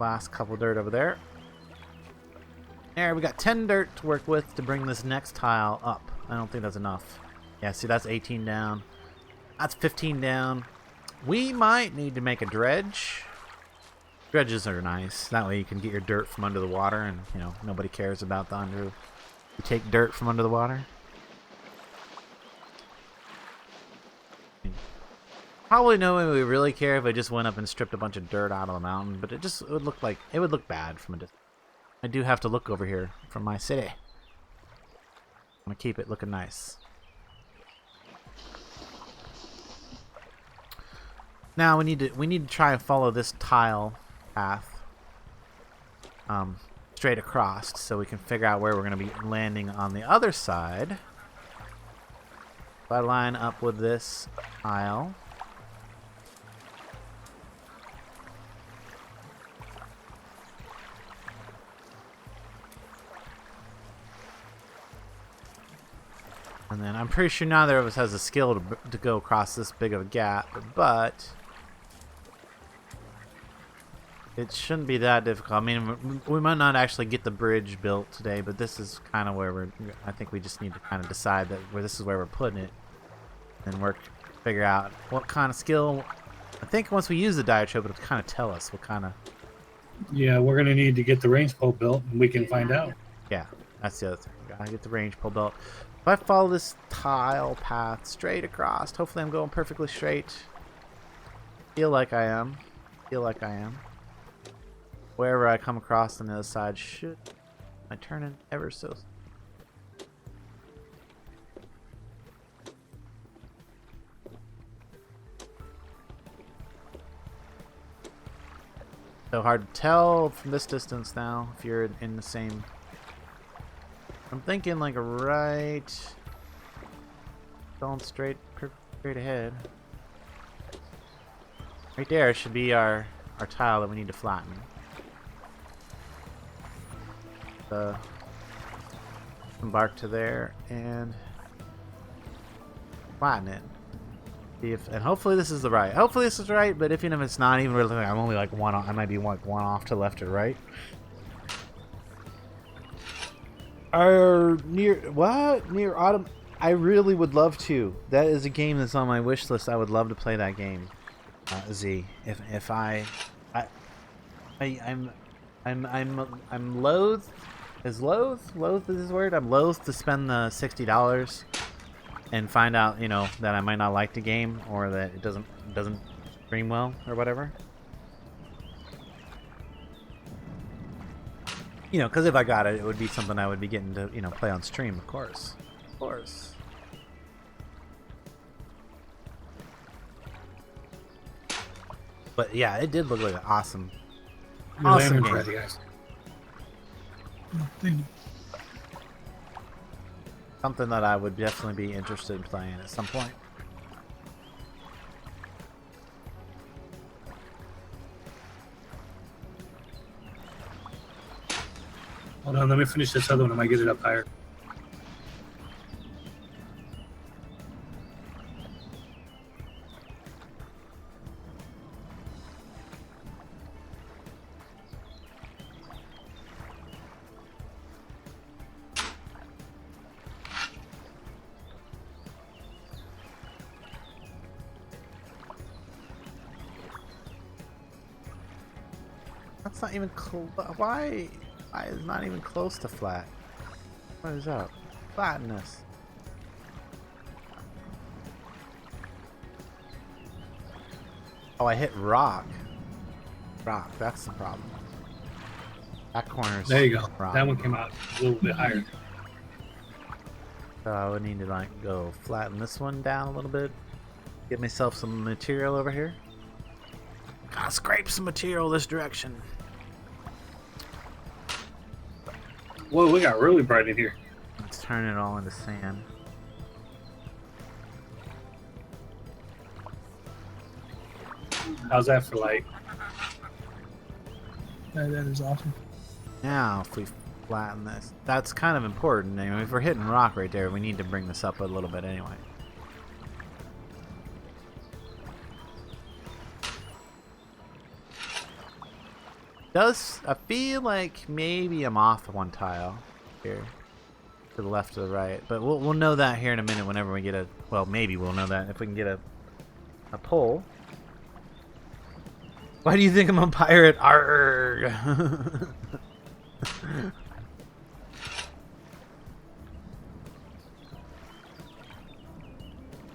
last couple dirt over there. There, we got 10 dirt to work with to bring this next tile up. I don't think that's enough. Yeah, see, that's 18 down. That's 15 down. We might need to make a dredge. Dredges are nice. That way you can get your dirt from under the water and, you know, nobody cares about the under. You take dirt from under the water. Probably nobody would really care if I just went up and stripped a bunch of dirt out of the mountain, but it would look bad from a distance. I do have to look over here from my city. I'm gonna keep it looking nice. Now we need to try and follow this tile path straight across so we can figure out where we're gonna be landing on the other side. If I line up with this tile. And then I'm pretty sure neither of us has the skill to go across this big of a gap, but it shouldn't be that difficult. I mean, we might not actually get the bridge built today, but this is kind of where I think we just need to kind of decide that this is where we're putting it, and figure out what kind of skill. I think once we use the diatrope, it'll kind of tell us what kind of. Yeah, we're gonna need to get the range pole built, and we can find out. Yeah, that's the other thing. Gotta get the range pole built. If I follow this tile path straight across, hopefully I'm going perfectly straight. Feel like I am. Wherever I come across on the other side, should I turn it ever so. So hard to tell from this distance now if you're in the same. I'm thinking like right, going straight ahead. Right there should be our tile that we need to flatten. Embark to there and flatten it. See if, and hopefully this is the right. Hopefully this is right, but if it's not, even really, I'm only like one. I might be like one off to left or right. Near Autumn. I really would love to. That is a game that's on my wish list. I would love to play that game. Z. If I'm loath. Is loath this word? I'm loath to spend the $60 and find out, that I might not like the game or that it doesn't stream well or whatever. Because if I got it, it would be something I would be getting to, play on stream, of course. Of course. But yeah, it did look like an awesome game. Ready, guys. Thank you. Something that I would definitely be interested in playing at some point. Hold on, let me finish this other one. I might get it up higher. That's not even close. Why is it not even close to flat? What is up? Flatness. Oh, I hit rock. Rock, that's the problem. That corner's There you go. rock. That one came out a little bit higher. So I would need to go flatten this one down a little bit. Get myself some material over here. Gotta scrape some material this direction. Whoa, we got really bright in here. Let's turn it all into sand. How's that for light? That is awesome. Now, if we flatten this, that's kind of important. If we're hitting rock right there, we need to bring this up a little bit anyway. I feel like maybe I'm off one tile here to the left or the right, but we'll know that here in a minute whenever we get maybe we'll know that if we can get a pole. Why do you think I'm a pirate? Arrgh.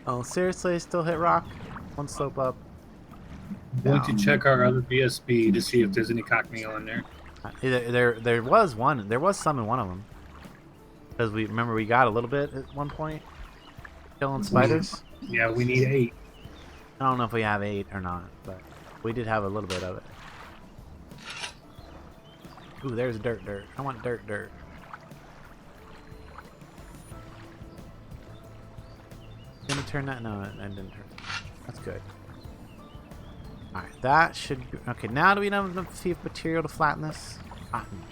Oh, seriously? I still hit rock? One slope up. I'm going to check our other BSB to see if there's any cockney on there. There was one. There was some in one of them. Because we remember we got a little bit at one point. Killing spiders. Yeah, we need 8. I don't know if we have 8 or not, but we did have a little bit of it. Ooh, there's dirt. I want dirt. Gonna turn that? No, it didn't turn. That's good. Alright, that should be... Okay, now do we have enough material to flatten this? Flatten.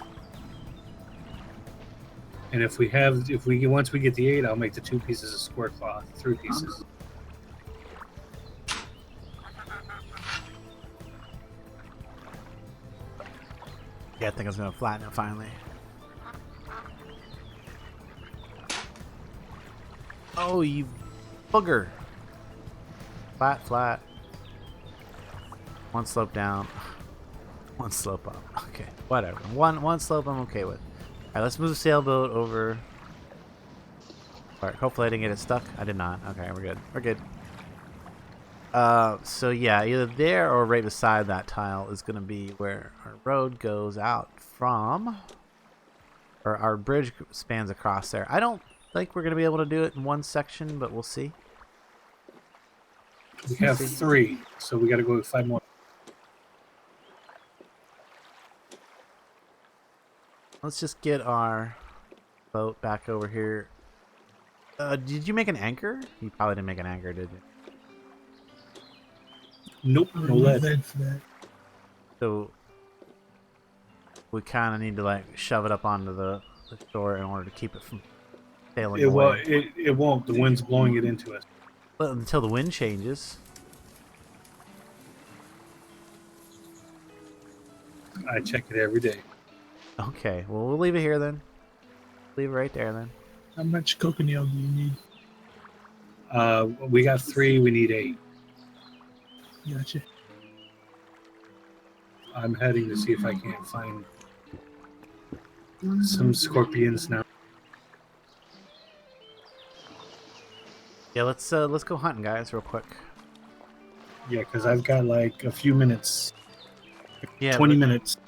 And once we get the 8, I'll make the 2 pieces of square cloth, 3 pieces. Yeah, I think I was gonna flatten it finally. Oh, you booger! Flat. One slope down. One slope up. Okay, whatever. One slope I'm okay with. Alright, let's move the sailboat over. Alright, hopefully I didn't get it stuck. I did not. Okay, we're good. We're good. So yeah, either there or right beside that tile is gonna be where our road goes out from. Or our bridge spans across there. I don't think we're gonna be able to do it in one section, but we'll see. We have 3, so we gotta go with 5 more. Let's just get our boat back over here. Did you make an anchor? You probably didn't make an anchor, did you? Nope, no lead. For that. So we kind of need to like shove it up onto the shore in order to keep it from sailing away. It won't. The wind's blowing it into us. Well, until the wind changes. I check it every day. Okay, well we'll leave it here then. Leave it right there then. How much cochineal do you need? We got 3. We need 8. Gotcha. I'm heading to see if I can find some scorpions now. Yeah, let's go hunting, guys, real quick. Yeah, because I've got like a few minutes. Yeah, 20 minutes.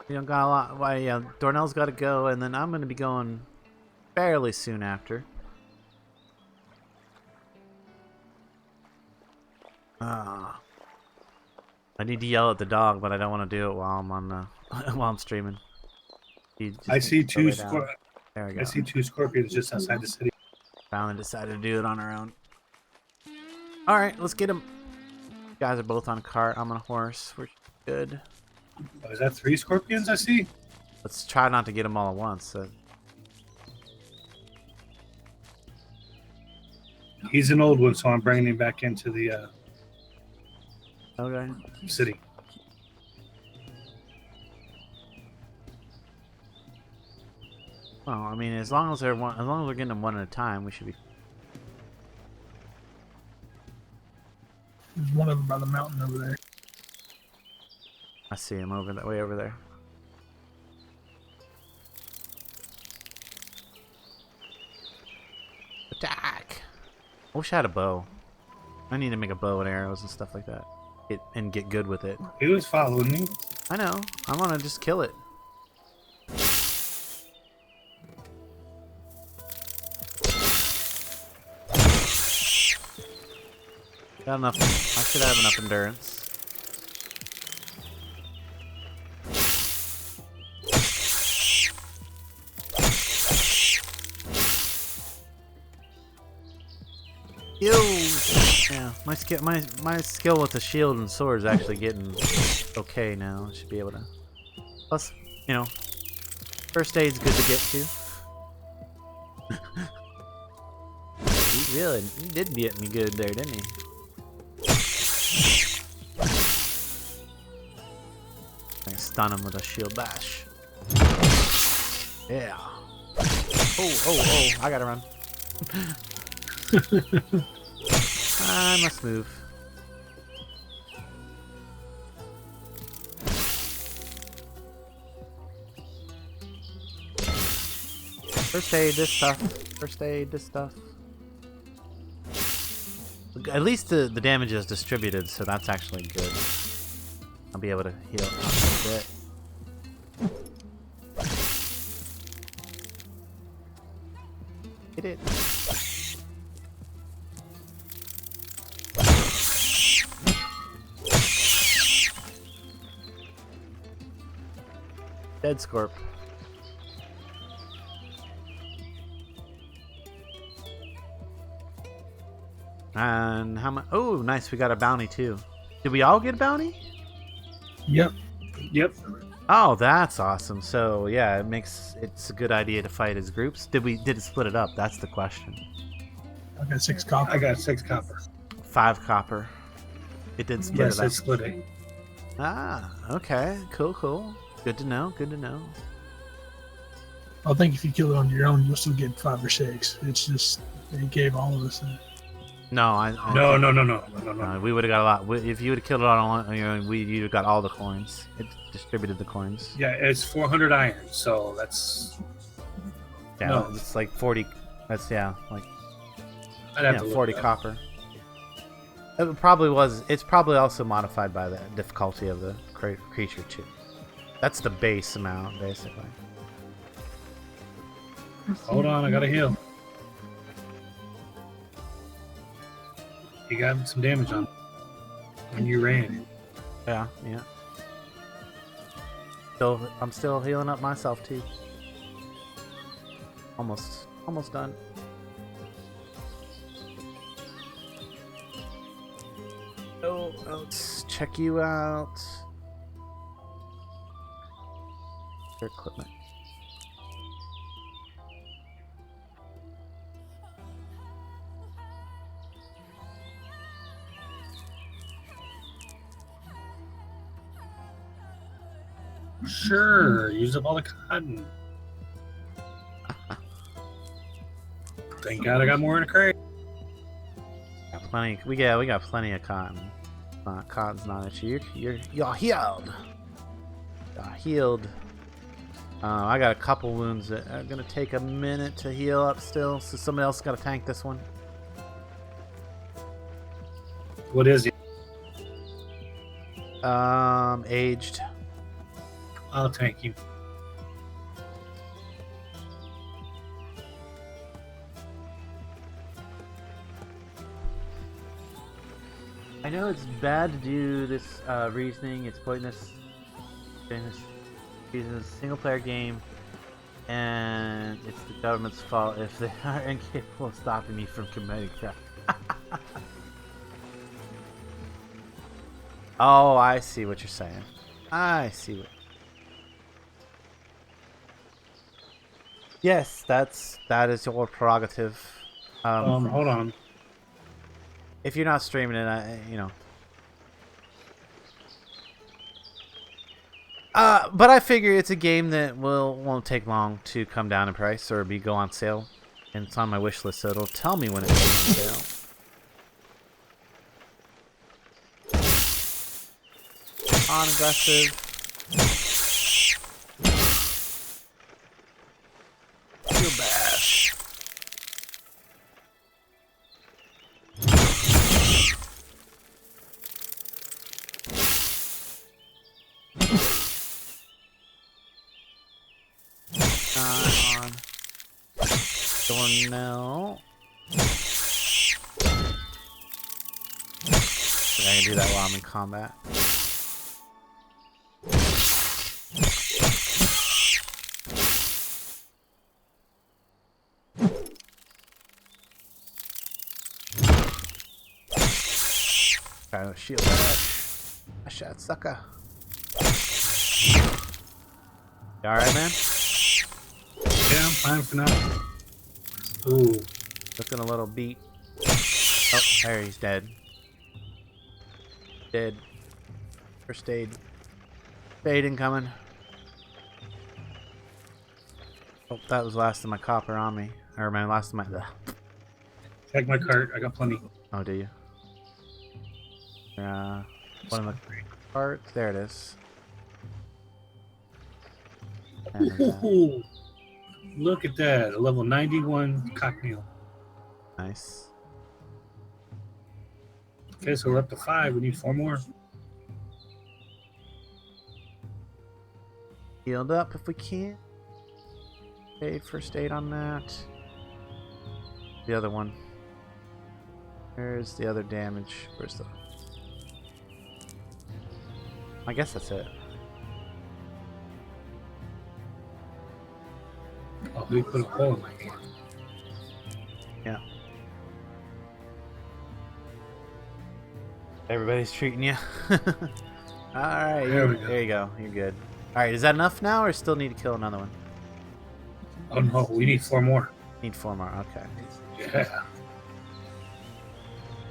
We don't got a lot. Why? Yeah, Dornell's got to go, and then I'm gonna be going fairly soon after. I need to yell at the dog, but I don't want to do it while I'm on while I'm streaming. I see two There we go. I see 2 scorpions just outside the city. Finally decided to do it on our own. All right, let's get them. You guys are both on a cart. I'm on a horse. We're good. Oh, is that 3 scorpions I see? Let's try not to get them all at once. He's an old one, so I'm bringing him back into the Okay. city. Well, I mean, as long as we're getting them one at a time, we should be. There's one of them by the mountain over there. I see him over that way over there. Attack! I wish I had a bow. I need to make a bow and arrows and stuff like that. Get good with it. He was following me. I know. I want to just kill it. Got enough. I should have enough endurance. Yeah, my skill with the shield and sword is actually getting okay now. I should be able to. Plus, you know, first aid's good to get to. He did get me good there, didn't he? I can stun him with a shield bash. Yeah. Oh! I gotta run. I must move. First aid this stuff. First aid this stuff. At least the damage is distributed, so that's actually good. I'll be able to heal a bit. Hit it. Dead Scorp. And how much? Oh, nice. We got a bounty too. Did we all get a bounty? Yep. Yep. Oh, that's awesome. So yeah, it's a good idea to fight as groups. Did it split it up? That's the question. I got 6 copper. I got 6 copper. 5 copper. It did split Yes, it up. it's split it. Ah, okay. Cool. Good to know. I think if you kill it on your own, you'll still get 5 or 6. It's just it gave all of us that. No, No. we would have got a lot. If you would have killed it on your own, you'd have got all the coins. It distributed the coins. Yeah, it's 400 iron, so that's... Yeah, No. it's like 40. That's like I'd have to look 40 it up. copper. It probably was. It's probably also modified by the difficulty of the creature too. That's the base amount, basically. Hold on, I gotta heal. You got some damage on when you ran. Yeah. I'm still healing up myself too. Almost done. Oh, let's check you out. Your equipment. Sure, use up all the cotton. Thank God I got more in a crate. Got plenty. We got plenty of cotton. Cotton's not an issue. You're healed. You're healed. I got a couple wounds that are gonna take a minute to heal up still, so somebody else got to tank this one. What is it? Aged. I'll tank you. I know it's bad to do this reasoning. It's pointless. It's a single-player game, and it's the government's fault if they are incapable of stopping me from committing crime. Oh, I see what you're saying. I see what. Yes, that is your prerogative. Hold on. If you're not streaming it, you know. But I figure it's a game that won't take long to come down in price or go on sale, and it's on my wish list, so it'll tell me when it goes on sale. On aggressive. Feel bad. On Dornall. I can do that while I'm in combat. Try to shield that. I shot sucker. You alright, man? Yeah, I'm fine for now. Ooh. Looking a little beat. Oh, there, he's dead. Dead. First aid. Aid incoming. Oh, that was last of my copper on me. Or my last of my... Check my cart. I got plenty. Oh, do you? One of the parts. There it is. And, Ooh. Look at that. A level 91 cocktail. nice. Okay, so we're up to 5. We need 4 more. Healed up if we can. Okay, first aid on that. the other one? Where's the other damage? Where's the... I guess that's it. Oh, we put a hole in my game. Yeah. Everybody's treating you. Alright, There we go. there you go. You're good. Alright, is that enough now or still need to kill another one? Oh no, we need 4 more. Need 4 more, okay. Yeah.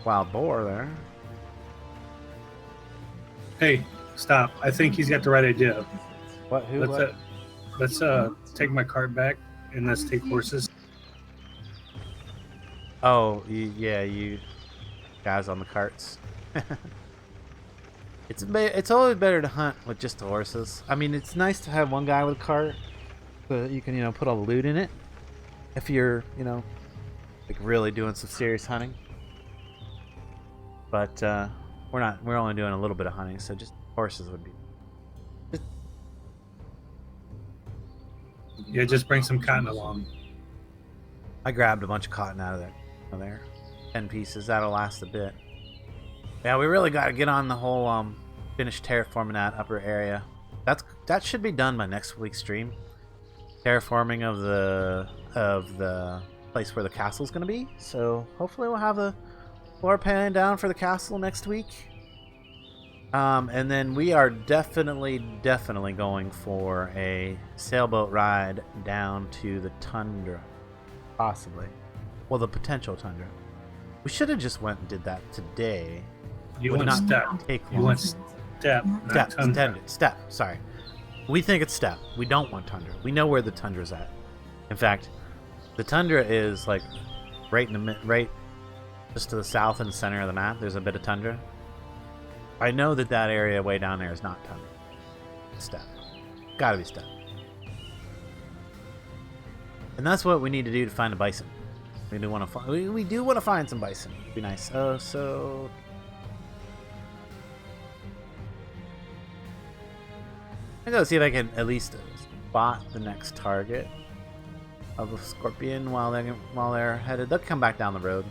Wild boar there. Hey, stop. I think he's got the right idea. What? Who? What? Let's take my cart back and let's take horses. Oh, yeah, you guys on the carts. It's always better to hunt with just the horses. I mean, it's nice to have one guy with a cart, so that you can, put all the loot in it. If you're, like really doing some serious hunting. But we're only doing a little bit of hunting, so just horses would be. Yeah, just bring some cotton along. I grabbed a bunch of cotton out of there. 10 pieces. That'll last a bit. Yeah, we really got to get on the whole finish terraforming that upper area. That should be done by next week's stream. Terraforming of the place where the castle's going to be. So hopefully we'll have the floor plan down for the castle next week. And then we are definitely going for a sailboat ride down to the tundra. Possibly. Well, the potential tundra. We should have just went and did that today. You Would want not step. take You long. want step. not tundra. Step. Sorry. We think it's steppe. We don't want tundra. We know where the tundra's at. In fact, the tundra is like right just to the south and center of the map. There's a bit of tundra. I know that area way down there is not tundra. It's steppe. Gotta be steppe. And that's what we need to do to find a bison. We do want to find some bison. It'd be nice. Oh, so I'm gonna see if I can at least spot the next target of a scorpion while they're headed. They'll come back down the road.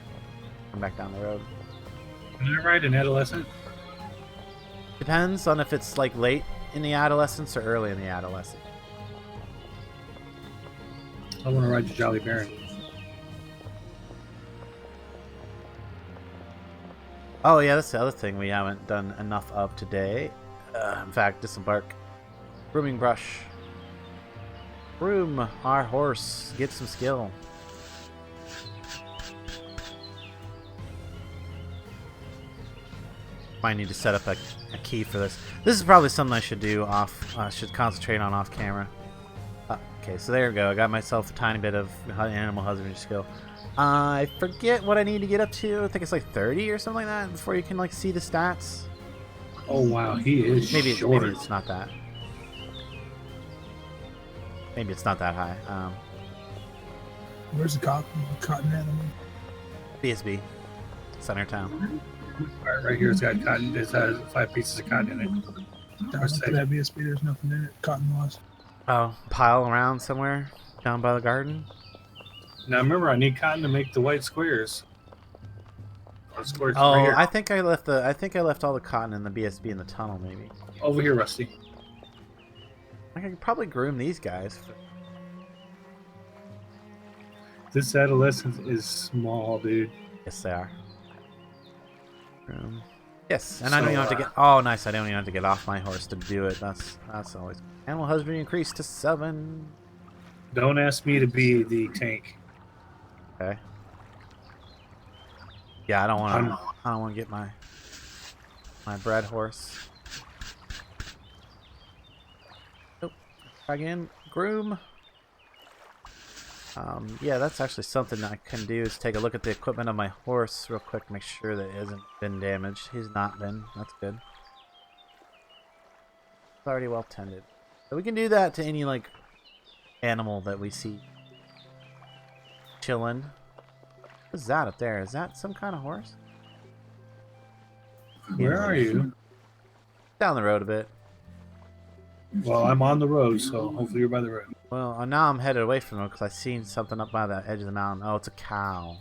Can I ride an adolescent? Depends on if it's like late in the adolescence or early in the adolescence. I want to ride the Jolly Baron. Oh yeah, that's the other thing we haven't done enough of today. In fact, disembark. Grooming brush. Groom our horse. Get some skill. Might need to set up a key for this. This is probably something I should do off. Should concentrate on off camera. Okay, so there we go. I got myself a tiny bit of animal husbandry skill. I forget what I need to get up to. I think it's like 30 or something like that before you can like see the stats. Oh wow, he is Maybe short. it's not that. Maybe it's not that high. Where's the cotton animal? BSB, center town. Right here, it's got cotton. It has 5 pieces of cotton in it. Down to that BSB, there's nothing in it. Cotton was. Oh, pile around somewhere down by the garden. Now remember, I need cotton to make the white squares. Or squares Oh, right here. I think I left all the cotton in the BSB in the tunnel. Maybe Over here, Rusty. I could probably groom these guys. This adolescent is small, dude. Yes, they are. Groom. Yes, and I don't So, even have to get. Oh, nice! I don't even have to get off my horse to do it. That's always. Animal husbandry increased to 7. Don't ask me to be the tank. Okay. Yeah, I don't want to get my bred horse. Nope. Try again. Groom. Yeah, that's actually something I can do is take a look at the equipment of my horse real quick, make sure that it hasn't been damaged. He's not been. That's good. It's already well tended. So we can do that to any like animal that we see chilling. What's that up there? Is that some kind of horse? Where are you? Down the road a bit. Well, I'm on the road, so hopefully you're by the road. Well, now I'm headed away from it because I seen something up by the edge of the mountain. Oh, it's a cow.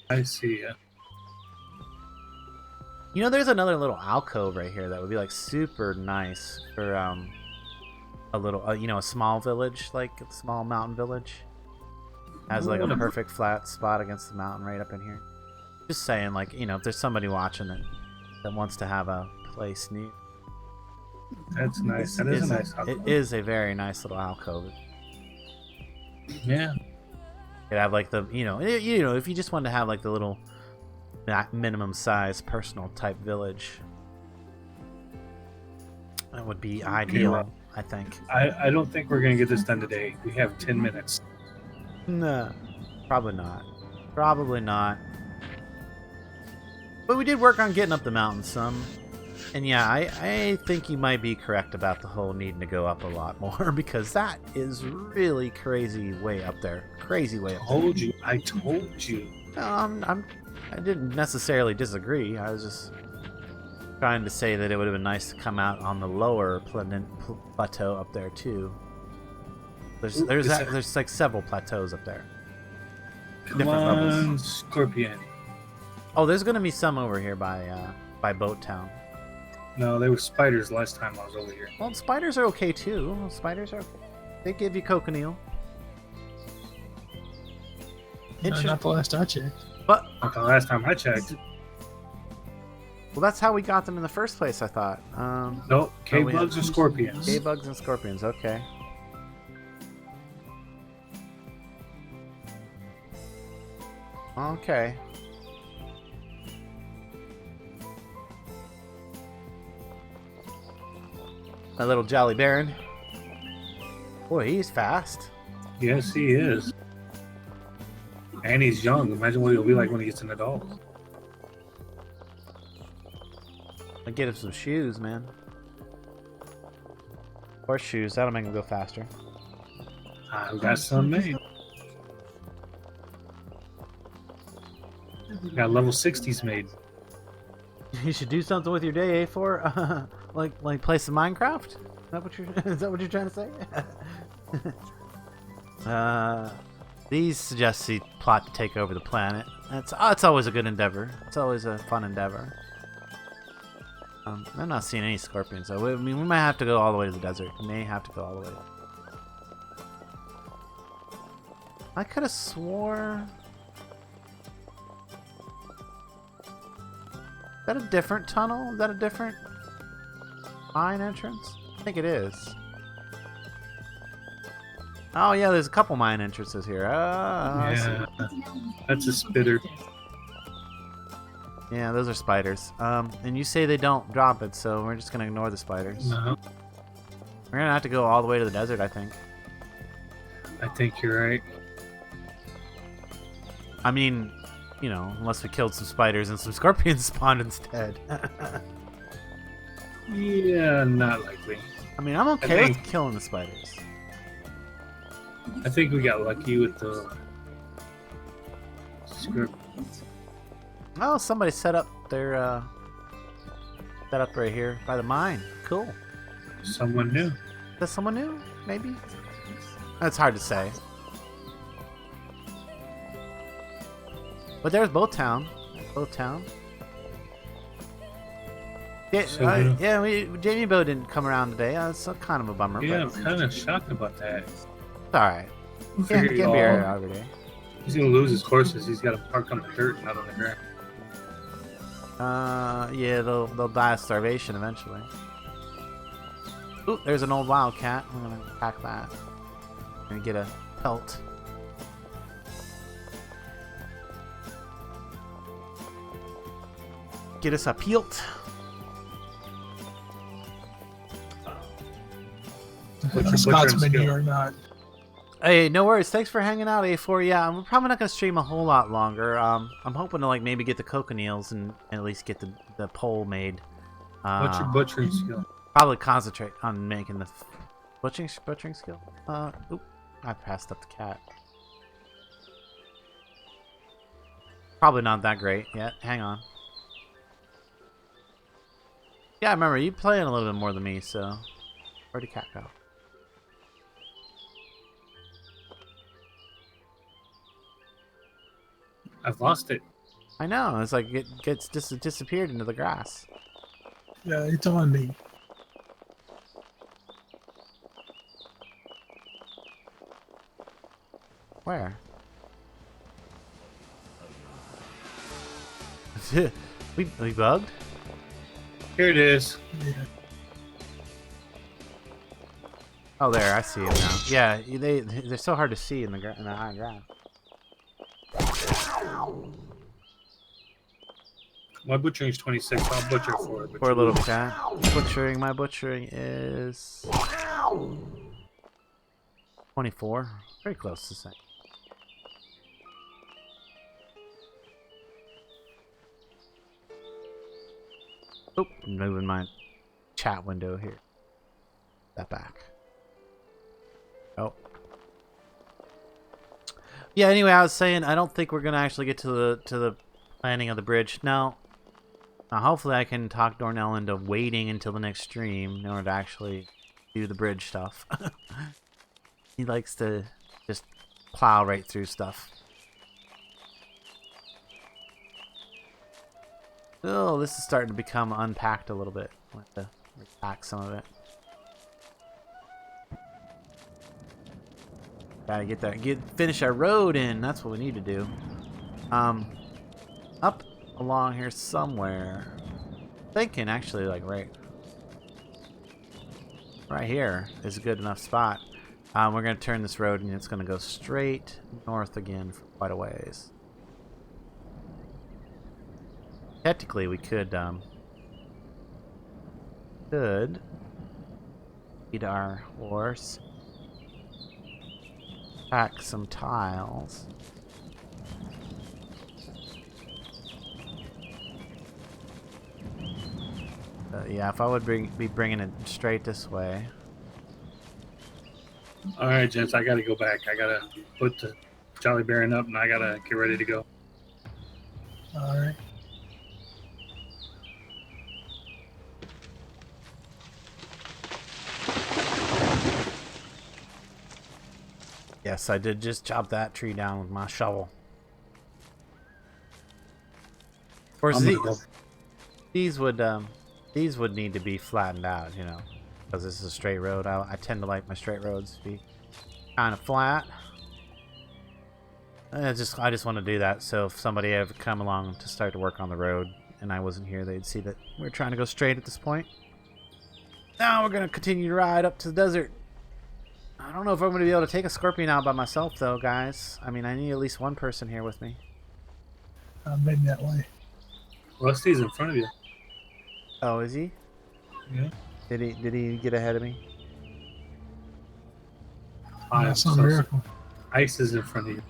I see. You know, there's another little alcove right here that would be like super nice for a little, you know, a small village, like a small mountain village. Has like a perfect flat spot against the mountain right up in here. Just saying, like, you know, if there's somebody watching that wants to have a place neat. That's nice. That is a nice alcove. It is a very nice little alcove. Yeah. Could have like the, you know, if you just wanted to have like the little minimum size personal type village, that would be ideal. well, I think. I don't think we're gonna get this done today. We have 10 minutes. No, probably not. Probably not. But we did work on getting up the mountain some. And yeah, I think you might be correct about the whole needing to go up a lot more, because that is really crazy way up there. Crazy way up there. I told you. No, I didn't necessarily disagree. I was just trying to say that it would have been nice to come out on the lower plateau up there too. There's like several plateaus up there. Come on, Scorpion. Oh, there's gonna be some over here by Boat Town. No, there were spiders last time I was over here. Well, spiders are okay too. Spiders are okay. They give you cochineal. No, not the last I checked. But Not the last time I checked. well, that's how we got them in the first place, I thought. Nope, cave bugs or scorpions. Cave bugs and scorpions. Okay. Okay. My little Jolly Baron. Boy, he's fast. Yes, he is. And he's young. Imagine what he'll be like when he gets an adult. I'll get him some shoes, man. Or shoes. That'll make him go faster. I've got some made. Got level 60s made. You should do something with your day, A4. like play some Minecraft? Is that what you're trying to say? These suggest the plot to take over the planet. It's always a good endeavor. It's always a fun endeavor. I'm not seeing any scorpions, so we might have to go all the way to the desert. We may have to go all the way. I could have swore. Is that a different tunnel? Is that a different mine entrance? I think it is. Oh yeah, there's a couple mine entrances here. I see. Yeah, that's a spitter. Yeah, those are spiders. And you say they don't drop it, so we're just gonna ignore the spiders. No, We're gonna have to go all the way to the desert, I think. I think you're right. I mean, you know, unless we killed some spiders and some scorpions spawned instead. Yeah, not likely. I mean, I'm okay with killing the spiders. I think we got lucky with the script. Oh, somebody set up their set up right here by the mine. Cool. Someone new. Is that someone new? Maybe? That's hard to say. But there's Boat Town. Boat Town. Yeah, So, Jamie Bo didn't come around today. That's kind of a bummer. Yeah, but I'm kind of shocked about that. it's alright. Can't Figure be y'all- here every day. He's gonna lose his horses. He's got to park on the dirt, not on the ground. Yeah, they'll die of starvation eventually. Ooh, there's an old wildcat. I'm gonna attack that. I'm gonna get a pelt. Get us a pelt. What's your Scotsman skill? you are not. Hey, no worries. Thanks for hanging out, A4. Yeah, I'm probably not gonna stream a whole lot longer. I'm hoping to like maybe get the cochineals and at least get the pole made. What's your butchering skill? Probably concentrate on making the butchering skill. Oop, I passed up the cat. Probably not that great yet. Hang on. Yeah, I remember you playing a little bit more than me, so where'd the cat go? I've lost it. I know. It's like it gets disappeared into the grass. Yeah, it's on me. Where? we bugged? Here it is. Yeah. Oh, there. I see him now. Yeah, they're so hard to see in the high ground. My butchering is 26. I'll butcher for it. Poor little cat. Butchering. My butchering is 24. Very close to the same. Oh, I'm moving my chat window here. That back. Oh. Yeah, anyway, I was saying I don't think we're gonna actually get to the planning of the bridge. Now hopefully I can talk Dornall into waiting until the next stream in order to actually do the bridge stuff. He likes to just plow right through stuff. Oh, this is starting to become unpacked a little bit. I'll have to repack some of it. Gotta get that, finish our road in. That's what we need to do. Up along here somewhere. Thinking actually like right here is a good enough spot. We're gonna turn this road and it's gonna go straight north again for quite a ways. Technically, we could feed our horse, pack some tiles. Yeah, if I would be bringing it straight this way. All right, gents, I gotta go back. I gotta put the Jolly Baron up, and I gotta get ready to go. All right. Yes, I did just chop that tree down with my shovel. Of course, these would need to be flattened out, you know, because this is a straight road. I tend to like my straight roads to be kind of flat. I just want to do that, so if somebody ever come along to start to work on the road and I wasn't here, they'd see that we're trying to go straight at this point. Now we're gonna continue to ride up to the desert. I don't know if I'm gonna be able to take a scorpion out by myself, though, guys. I mean, I need at least one person here with me. I'm heading that way. Rusty's in front of you. Oh, is he? Yeah. Did he get ahead of me? That's not a miracle. Ice is in front of you.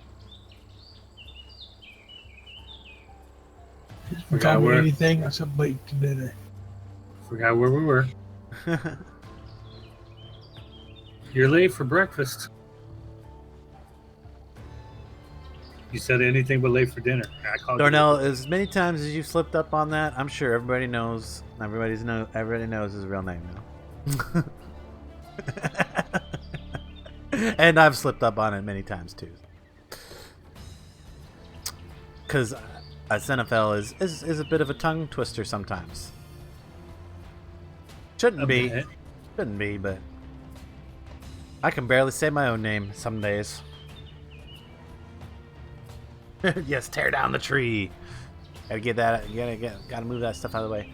Forgot where anything. I said wait to dinner. Forgot where we were. You're late for breakfast. You said anything but late for dinner. I called Dornall, as many times as you slipped up on that, I'm sure everybody knows. Everybody knows his real name now. And I've slipped up on it many times too. Because NFL is a bit of a tongue twister sometimes. Shouldn't be, but I can barely say my own name some days. Yes, tear down the tree. Gotta get that. Gotta move that stuff out of the way.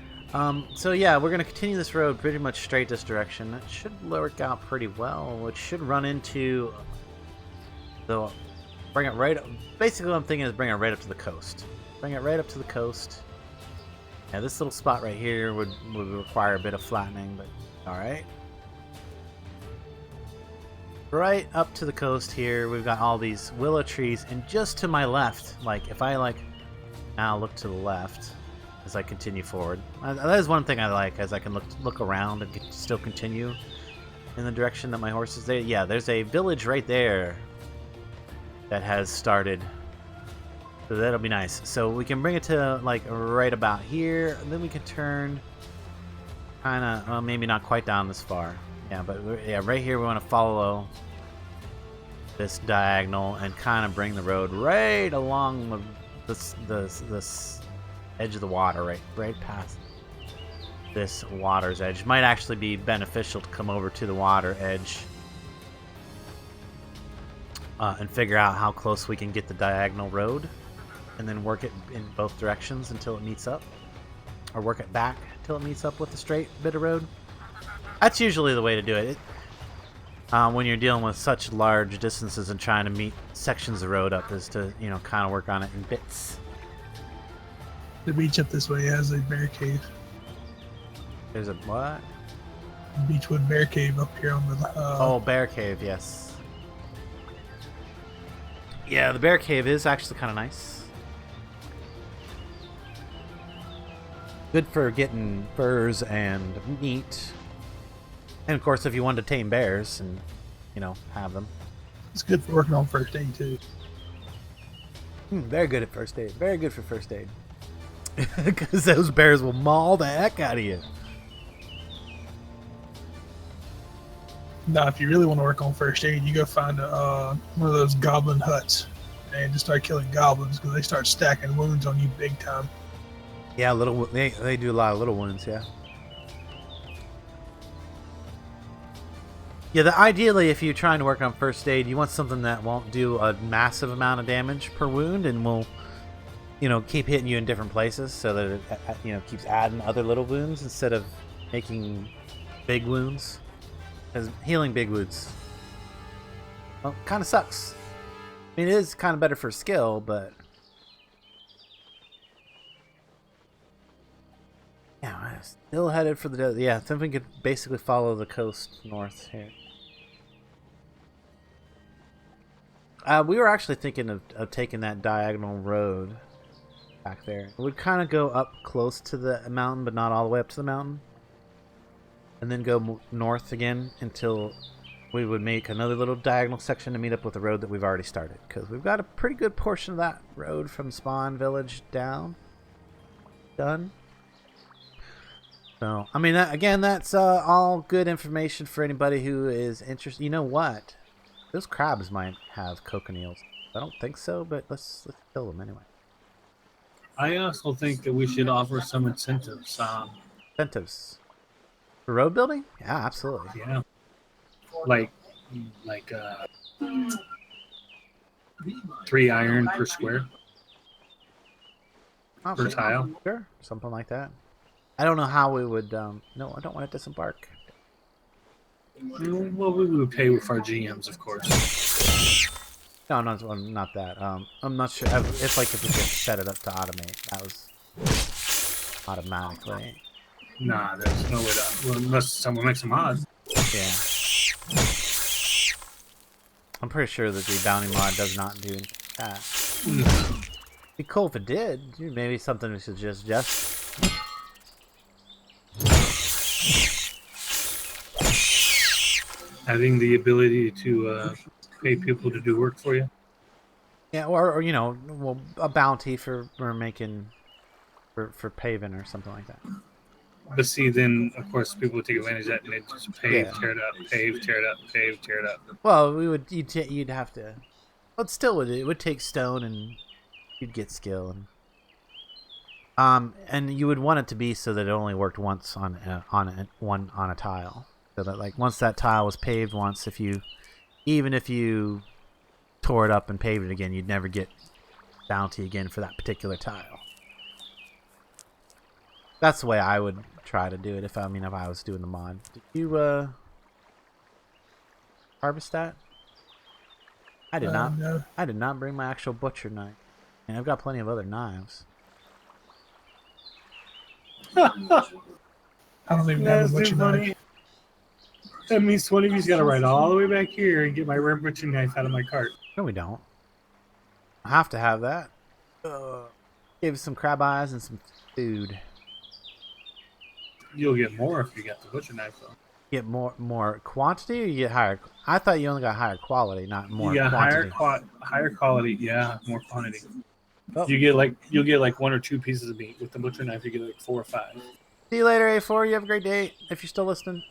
So yeah, we're gonna continue this road pretty much straight this direction. It should work out pretty well. It should run into the bring it right. Basically, what I'm thinking is bring it right up to the coast. Bring it right up to the coast. Yeah, this little spot right here would require a bit of flattening, but all right. Right up to the coast here, we've got all these willow trees, and just to my left, like if I now look to the left as I continue forward, that is one thing I like, as I can look around and still continue in the direction that my horse is there. Yeah, there's a village right there that has started, so that'll be nice. So we can bring it to like right about here, and then we can turn kind of, well, maybe not quite down this far. Yeah, but yeah, right here we want to follow this diagonal and kind of bring the road right along this edge of the water, right past this water's edge. It might actually be beneficial to come over to the water edge and figure out how close we can get the diagonal road, and then work it in both directions until it meets up, or work it back until it meets up with the straight bit of road. That's usually the way to do it. When you're dealing with such large distances and trying to meet sections of road up, is to, you know, kind of work on it in bits. The beach up this way has a bear cave. There's a what? Beechwood Bear Cave up here on the. Oh, Bear Cave, yes. Yeah, the Bear Cave is actually kind of nice. Good for getting furs and meat. And of course, if you wanted to tame bears and, you know, have them. It's good for working on first aid too. Very good at first aid. Very good for first aid. Because those bears will maul the heck out of you. Now, if you really want to work on first aid, you go find one of those goblin huts and just start killing goblins because they start stacking wounds on you big time. Yeah, they do a lot of little wounds, yeah. Yeah, ideally, if you're trying to work on first aid, you want something that won't do a massive amount of damage per wound and will, you know, keep hitting you in different places so that it, you know, keeps adding other little wounds instead of making big wounds. Because healing big wounds, well, kind of sucks. I mean, it is kind of better for skill, but yeah, I'm still headed for the desert. Yeah, I think we could basically follow the coast north here. We were actually thinking of taking that diagonal road back there. It would kind of go up close to the mountain, but not all the way up to the mountain. And then go north again until we would make another little diagonal section to meet up with the road that we've already started. Because we've got a pretty good portion of that road from Spawn Village down. Done. So, I mean, again, that's all good information for anybody who is interested. You know what? Those crabs might have cochineals. I don't think so, but let's kill them anyway. I also think that we should offer some incentives. Incentives. For road building? Yeah, absolutely. Yeah. Like 3 iron per square. Oh, Per tile. Sure, something like that. I don't know how we would. No, I don't want to disembark. Well, we would pay with our GMs, of course. No, not that. I'm not sure if we could set it up to automate. That was automatically. Nah, there's no way to. Well, unless someone makes a mod. Yeah. I'm pretty sure that the bounty mod does not do that. It'd be cool if it did. Maybe something we should just. Having the ability to pay people to do work for you. Yeah, or you know, well, a bounty for making for paving or something like that. But see, then of course people would take advantage of that and they'd just pave, Yeah. tear it up, pave, tear it up, pave, tear it up. Well, you'd have to. But still, it would take stone, and you'd get skill, and you would want it to be so that it only worked once on a tile, so that like once that tile was paved once, even if you tore it up and paved it again, you'd never get bounty again for that particular tile. That's the way I would try to do it if I was doing the mod. Did you harvest that? I did not. No. I did not bring my actual butcher knife. And I've got plenty of other knives. I don't even have a butcher knife. That means one of you's got to ride all the way back here and get my rare butcher knife out of my cart. No, we don't. I have to have that. Give some crab eyes and some food. You'll get more if you got the butcher knife, though. Get more quantity, or you get higher? I thought you only got higher quality, not more Yeah, quantity. higher quality. Yeah, more quantity. Oh. You'll get like 1 or 2 pieces of meat. With the butcher knife, you get like 4 or 5. See you later, A4. You have a great day. If you're still listening.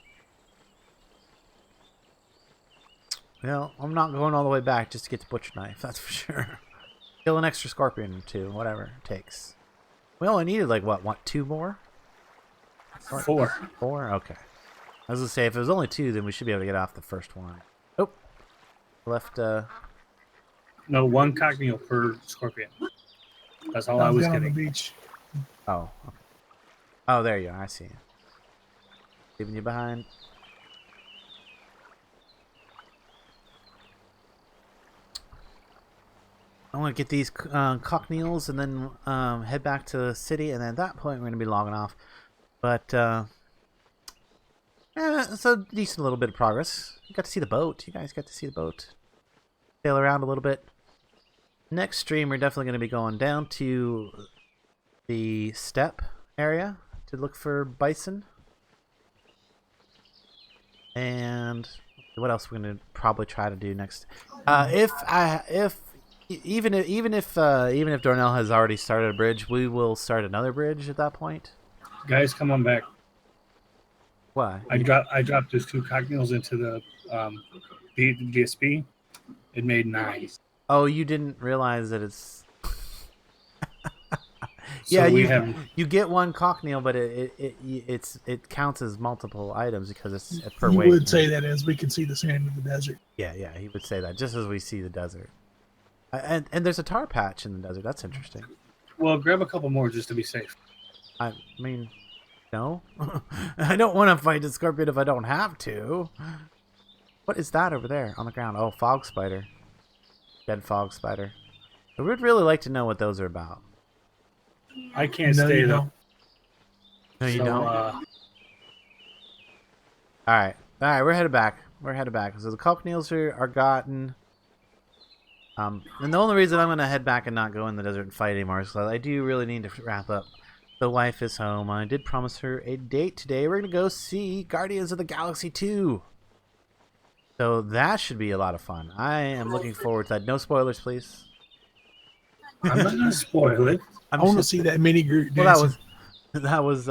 Well, I'm not going all the way back just to get the butcher knife. That's for sure. Kill an extra scorpion or two, whatever it takes. We only needed like what, 2 more? 4. 4? Okay. I was gonna say if it was only 2, then we should be able to get off the first one. Oh, left. No, 1 cocktail per scorpion. That's all I was down on the getting. beach. Oh. Okay. Oh, there you are. I see you. Leaving you behind. I want to get these cockneils and then head back to the city, and then at that point we're going to be logging off. But yeah, it's a decent little bit of progress. You got to see the boat. You guys got to see the boat. Sail around a little bit. Next stream, we're definitely going to be going down to the steppe area to look for bison. And what else we're going to probably try to do next? Even if Dornall has already started a bridge, we will start another bridge at that point. Guys, come on back. Why? I dropped those 2 cocktails into the DSP. It made 9. Oh, you didn't realize that it's. So Yeah, we you get 1 cockneel, but it counts as multiple items because it's per You weight. would say that as we can see the sand of the desert. Yeah, he would say that just as we see the desert. And there's a tar patch in the desert. That's interesting. Well, grab a couple more just to be safe. I mean, no, I don't want to fight the scorpion if I don't have to. What is that over there on the ground? Oh, fog spider. Dead fog spider. I would really like to know what those are about. I can't No, stay you though. don't. No, you So, don't. All right, we're headed back. So the cockneils are gotten. And the only reason I'm gonna head back and not go in the desert and fight anymore is because I do really need to wrap up. The wife is home. I did promise her a date today. We're gonna go see Guardians of the Galaxy 2. So that should be a lot of fun. I am looking forward to that. No spoilers, please. I'm not gonna spoil it. I want to see that mini group. Well, dancing. that was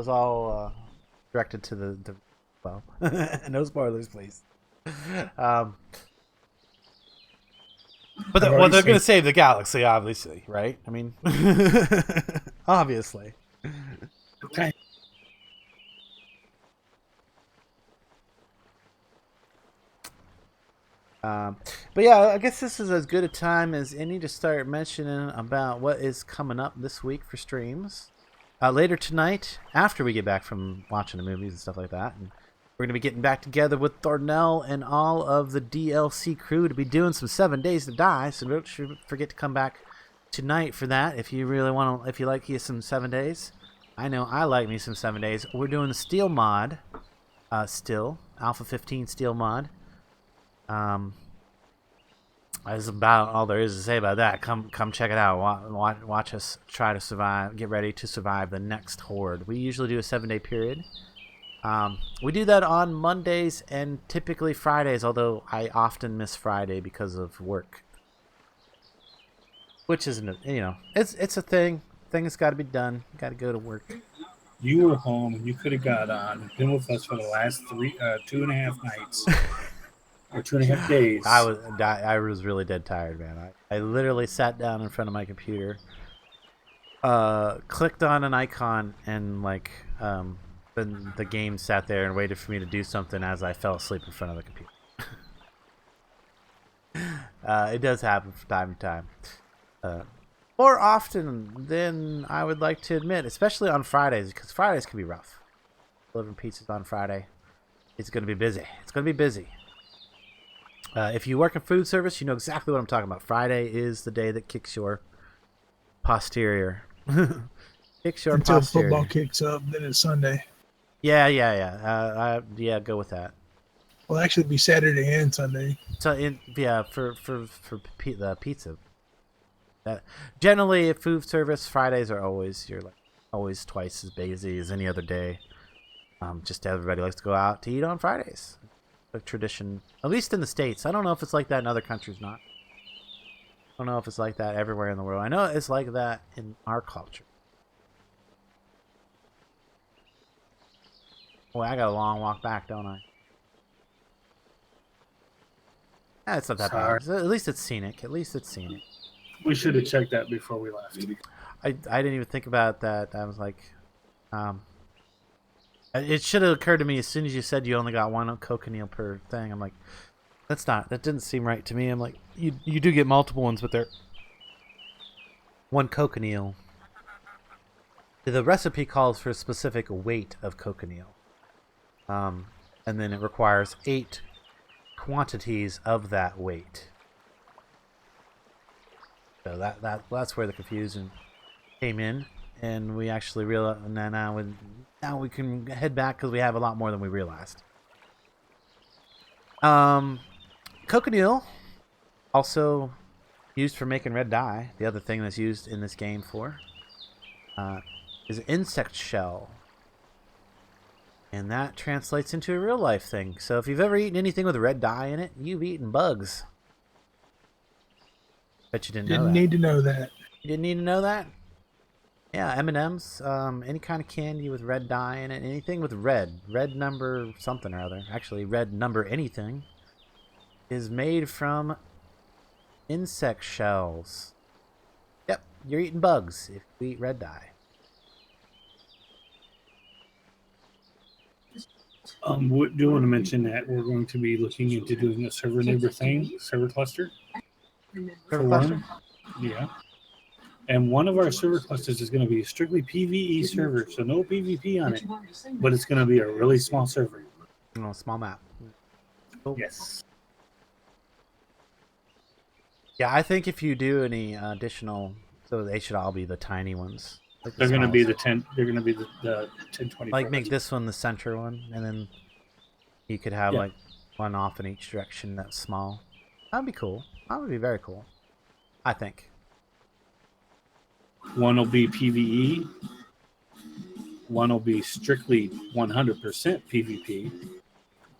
all directed to the well. No spoilers, please. But I've already they're going to seen- save the galaxy, obviously, right? I mean, obviously. Okay. But yeah, I guess this is as good a time as any to start mentioning about what is coming up this week for streams. Later tonight, after we get back from watching the movies and stuff like that, and we're going to be getting back together with Dornall and all of the DLC crew to be doing some 7 Days to Die. So don't forget to come back tonight for that if you really want to. If you like some 7 Days, I know I like me some 7 Days. We're doing the Steel mod, still Alpha 15 Steel mod. That's about all there is to say about that. Come check it out. Watch us try to survive. Get ready to survive the next horde. We usually do a 7 day period. We do that on Mondays and typically Fridays, although I often miss Friday because of work. Which isn't, it's a thing. Thing that's got to be done. Got to go to work. You were home and you could have got on and been with us for the last 2.5 nights. Or 2.5 days. I was really dead tired, man. I literally sat down in front of my computer, clicked on an icon, and then the game sat there and waited for me to do something as I fell asleep in front of the computer. It does happen from time to time. More often than I would like to admit, especially on Fridays, because Fridays can be rough. Delivering pizzas on Friday. It's going to be busy. If you work in food service, you know exactly what I'm talking about. Friday is the day that kicks your posterior. Until football kicks up, then it's Sunday. Yeah. Go with that. Well, actually, it'd be Saturday and Sunday. So for the pizza. Generally, at food service, Fridays are always always twice as busy as any other day. Just everybody likes to go out to eat on Fridays. A tradition, at least in the States. I don't know if it's like that in other countries. Not. I don't know if it's like that everywhere in the world. I know it's like that in our culture. Boy, I got a long walk back, don't I? It's not that bad. At least it's scenic. We should have checked that before we left. I didn't even think about that. I was like, it should have occurred to me as soon as you said you only got one cochineal per thing. I'm like, that didn't seem right to me. I'm like, you do get multiple ones, but they're one cochineal. The recipe calls for a specific weight of cochineal. And then it requires 8 quantities of that weight. So that's where the confusion came in, and we actually realized now we can head back because we have a lot more than we realized. Cochineal, also used for making red dye. The other thing that's used in this game for is insect shell, and that translates into a real life thing. So if you've ever eaten anything with red dye in it, you've eaten bugs. Bet you didn't know that. Didn't need to know that. You didn't need to know that? Yeah, M&M's, any kind of candy with red dye in it, anything with red number something or other, actually red number anything, is made from insect shells. Yep, you're eating bugs if you eat red dye. We do want to mention that we're going to be looking into doing a server neighbor thing, server cluster. Server cluster? Yeah. And one of our server clusters is going to be a strictly PvE server, so no PvP on it. But it's going to be a really small server. Oh, small map. Cool. Yes. Yeah, I think if you do any additional, so they should all be the tiny ones. Like They're going to be the smallest. 10. They're going to be the 1024. Like make this one the center one, and then you could have Yeah. like one off in each direction that's small. That'd be cool. That would be very cool. I think. One will be PvE. One will be strictly 100% PvP.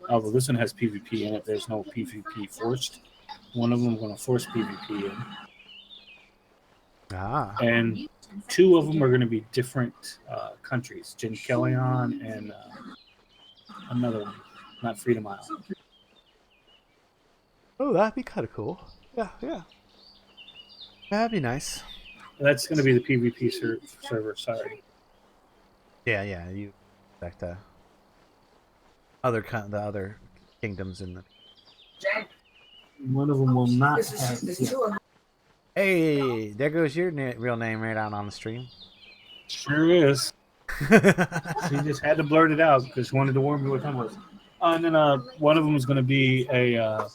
Although this one has PvP in it, there's no PvP forced. One of them going to force PvP in. Ah. And 2 of them are going to be different countries. Jin Kellyan and another one. Not Freedom Isle. Oh, that'd be kind of cool. Yeah. That'd be nice. That's going to be the PvP server, sorry. Yeah. You expect the other kingdoms in the. One of them will not have. Hey, there goes your real name right out on the stream. Sure is. She just had to blurt it out because she wanted to warn me what time it was. And then one of them is going to be a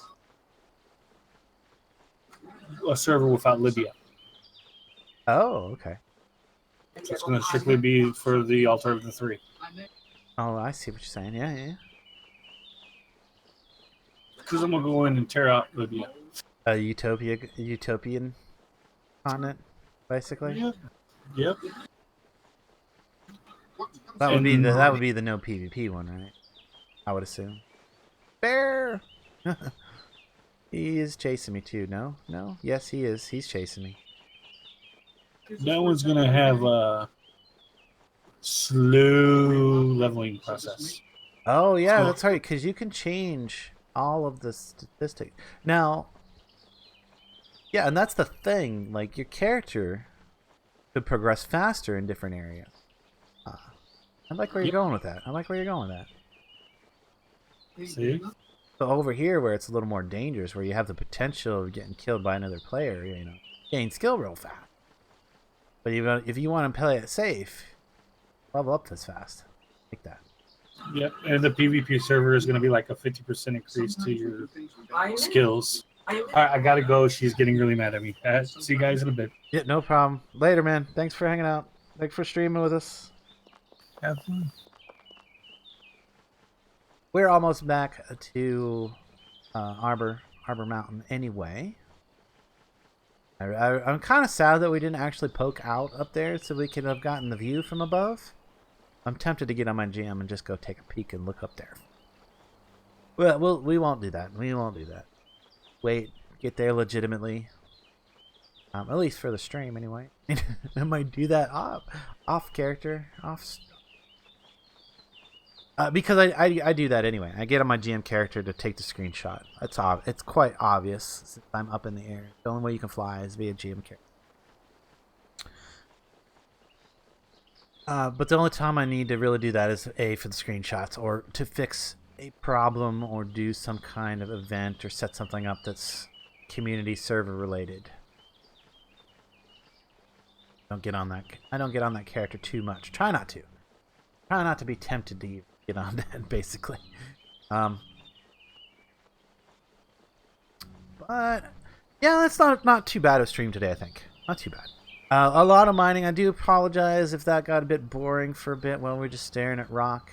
server without Libya. Oh, okay. So it's going to strictly be for the Altar of the Three. Oh, I see what you're saying. Yeah. Because I'm going to go in and tear out Libya. A utopian continent, basically. Yep. That would be the no PvP one, right? I would assume. Bear. He is chasing me too. No. Yes, he is. He's chasing me. That one's going to have a slow leveling process. Oh yeah, So- that's right. Because you can change all of the statistics now. Yeah, and that's the thing. Like your character could progress faster in different areas. I like where you're going with that. See? So over here, where it's a little more dangerous, where you have the potential of getting killed by another player, gain skill real fast. But if you want to play it safe, level up this fast. Like that. Yep. And the PvP server is going to be like a 50% increase to your skills. All right, I got to go. She's getting really mad at me. See you guys in a bit. Yeah, no problem. Later, man. Thanks for hanging out. Thanks for streaming with us. Have fun. We're almost back to Arbor Mountain anyway. I'm kind of sad that we didn't actually poke out up there so we could have gotten the view from above. I'm tempted to get on my GM and just go take a peek and look up there. Well, we won't do that. Wait, get there legitimately. At least for the stream anyway. I might do that off character, off. Because I do that anyway. I get on my GM character to take the screenshot. It's quite obvious since I'm up in the air. The only way you can fly is via GM character. But the only time I need to really do that is for the screenshots or to fix a problem or do some kind of event or set something up that's community server related. I don't get on that character too much. Try not to. Try not to be tempted to get on that, basically. But yeah, that's not too bad of a stream today, I think. Not too bad. A lot of mining. I do apologize if that got a bit boring for a bit while we were just staring at rock.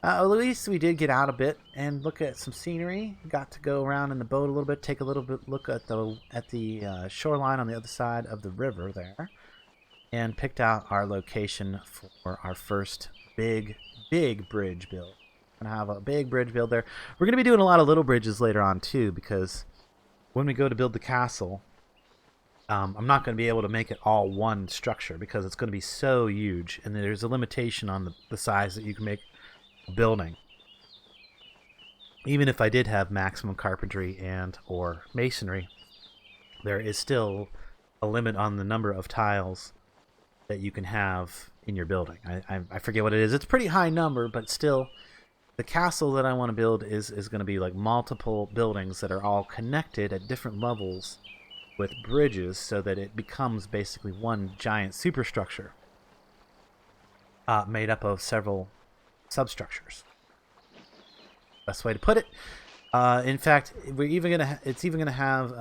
At least we did get out a bit and look at some scenery. Got to go around in the boat a little bit, take a little bit look at the shoreline on the other side of the river there, and picked out our location for our first big bridge build. We're gonna have a big bridge build there. We're gonna be doing a lot of little bridges later on too, because when we go to build the castle, I'm not going to be able to make it all one structure because it's going to be so huge, and there's a limitation on the size that you can make a building. Even if I did have maximum carpentry and or masonry, there is still a limit on the number of tiles that you can have in your building. I forget what it is. It's a pretty high number, but still, the castle that I want to build is going to be like multiple buildings that are all connected at different levels with bridges, so that it becomes basically one giant superstructure made up of several substructures. Best way to put it. In fact, it's even gonna have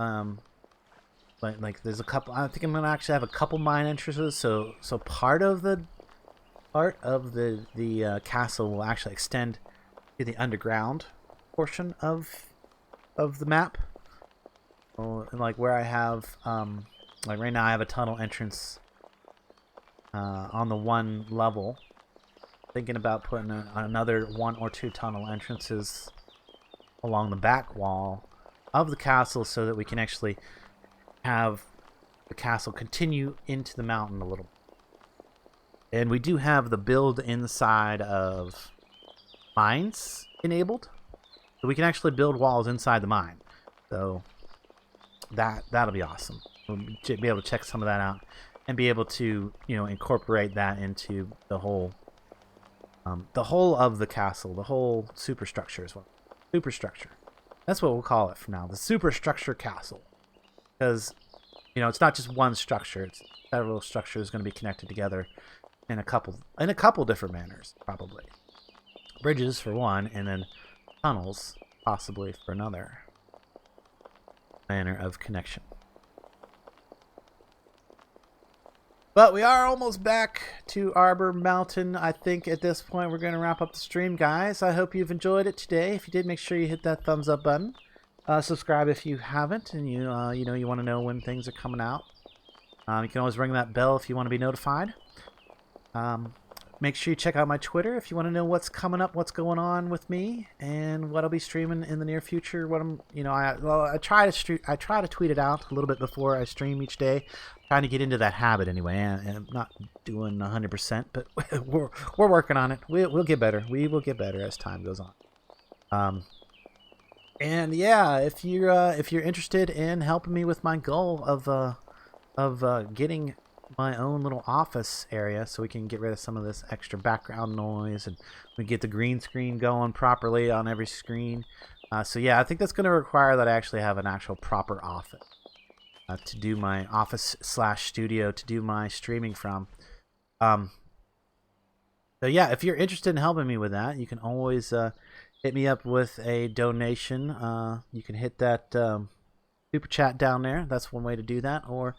like there's a couple. I think I'm gonna actually have a couple mine entrances. So part of the castle will actually extend to the underground portion of the map. Like where I have, like right now I have a tunnel entrance on the one level. Thinking about putting another 1 or 2 tunnel entrances along the back wall of the castle so that we can actually have the castle continue into the mountain a little. And we do have the build inside of mines enabled. So we can actually build walls inside the mine. So that'll be awesome. We'll be able to check some of that out and be able to, incorporate that into the whole of the castle, the whole superstructure as well. Superstructure. That's what we'll call it from now. The superstructure castle. Because, it's not just one structure. It's several structures going to be connected together in a couple different manners, probably. Bridges for one, and then tunnels possibly for another manner of connection. But we are almost back to Arbor Mountain. I think at this point we're going to wrap up the stream, guys. I hope you've enjoyed it today. If you did, make sure you hit that thumbs up button. Subscribe if you haven't, and you want to know when things are coming out. You can always ring that bell if you want to be notified. Make sure you check out my Twitter if you want to know what's coming up, what's going on with me, and what I'll be streaming in the near future. What I try to tweet it out a little bit before I stream each day, trying to get into that habit anyway. And I'm not doing 100%, but we're working on it. We'll get better. We will get better as time goes on. And yeah, if you're interested in helping me with my goal of getting my own little office area so we can get rid of some of this extra background noise and we get the green screen going properly on every screen. So yeah, I think that's going to require that I actually have an actual proper office to do my office/studio to do my streaming from. So yeah, if you're interested in helping me with that, you can always hit me up with a donation. You can hit that super chat down there. That's one way to do that. Or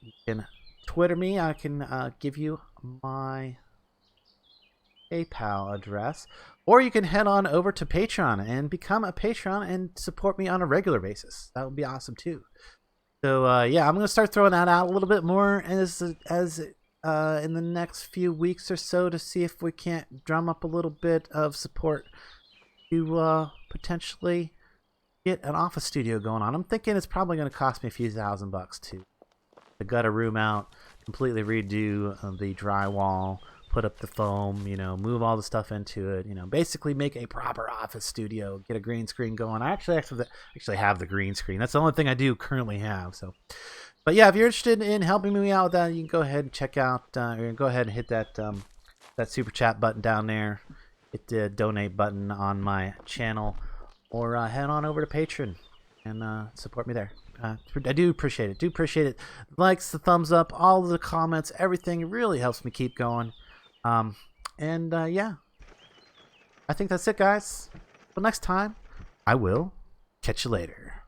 you can Twitter me. I can give you my PayPal address, or you can head on over to Patreon and become a patron and support me on a regular basis. That would be awesome too. So yeah, I'm gonna start throwing that out a little bit more as in the next few weeks or so to see if we can't drum up a little bit of support to potentially get an office studio going on. I'm thinking it's probably going to cost me a few $1,000 to gut a room out, completely redo the drywall, put up the foam, move all the stuff into it, basically make a proper office studio, get a green screen going. I actually have the green screen. That's the only thing I do currently have. So, but yeah, if you're interested in helping me out with that, you can go ahead and check out, or go ahead and hit that that super chat button down there, hit the donate button on my channel, or head on over to Patreon and support me there. I do appreciate it. The likes, the thumbs up, all of the comments, everything. It really helps me keep going. Yeah, I think that's it, guys. Till next time, I will catch you later.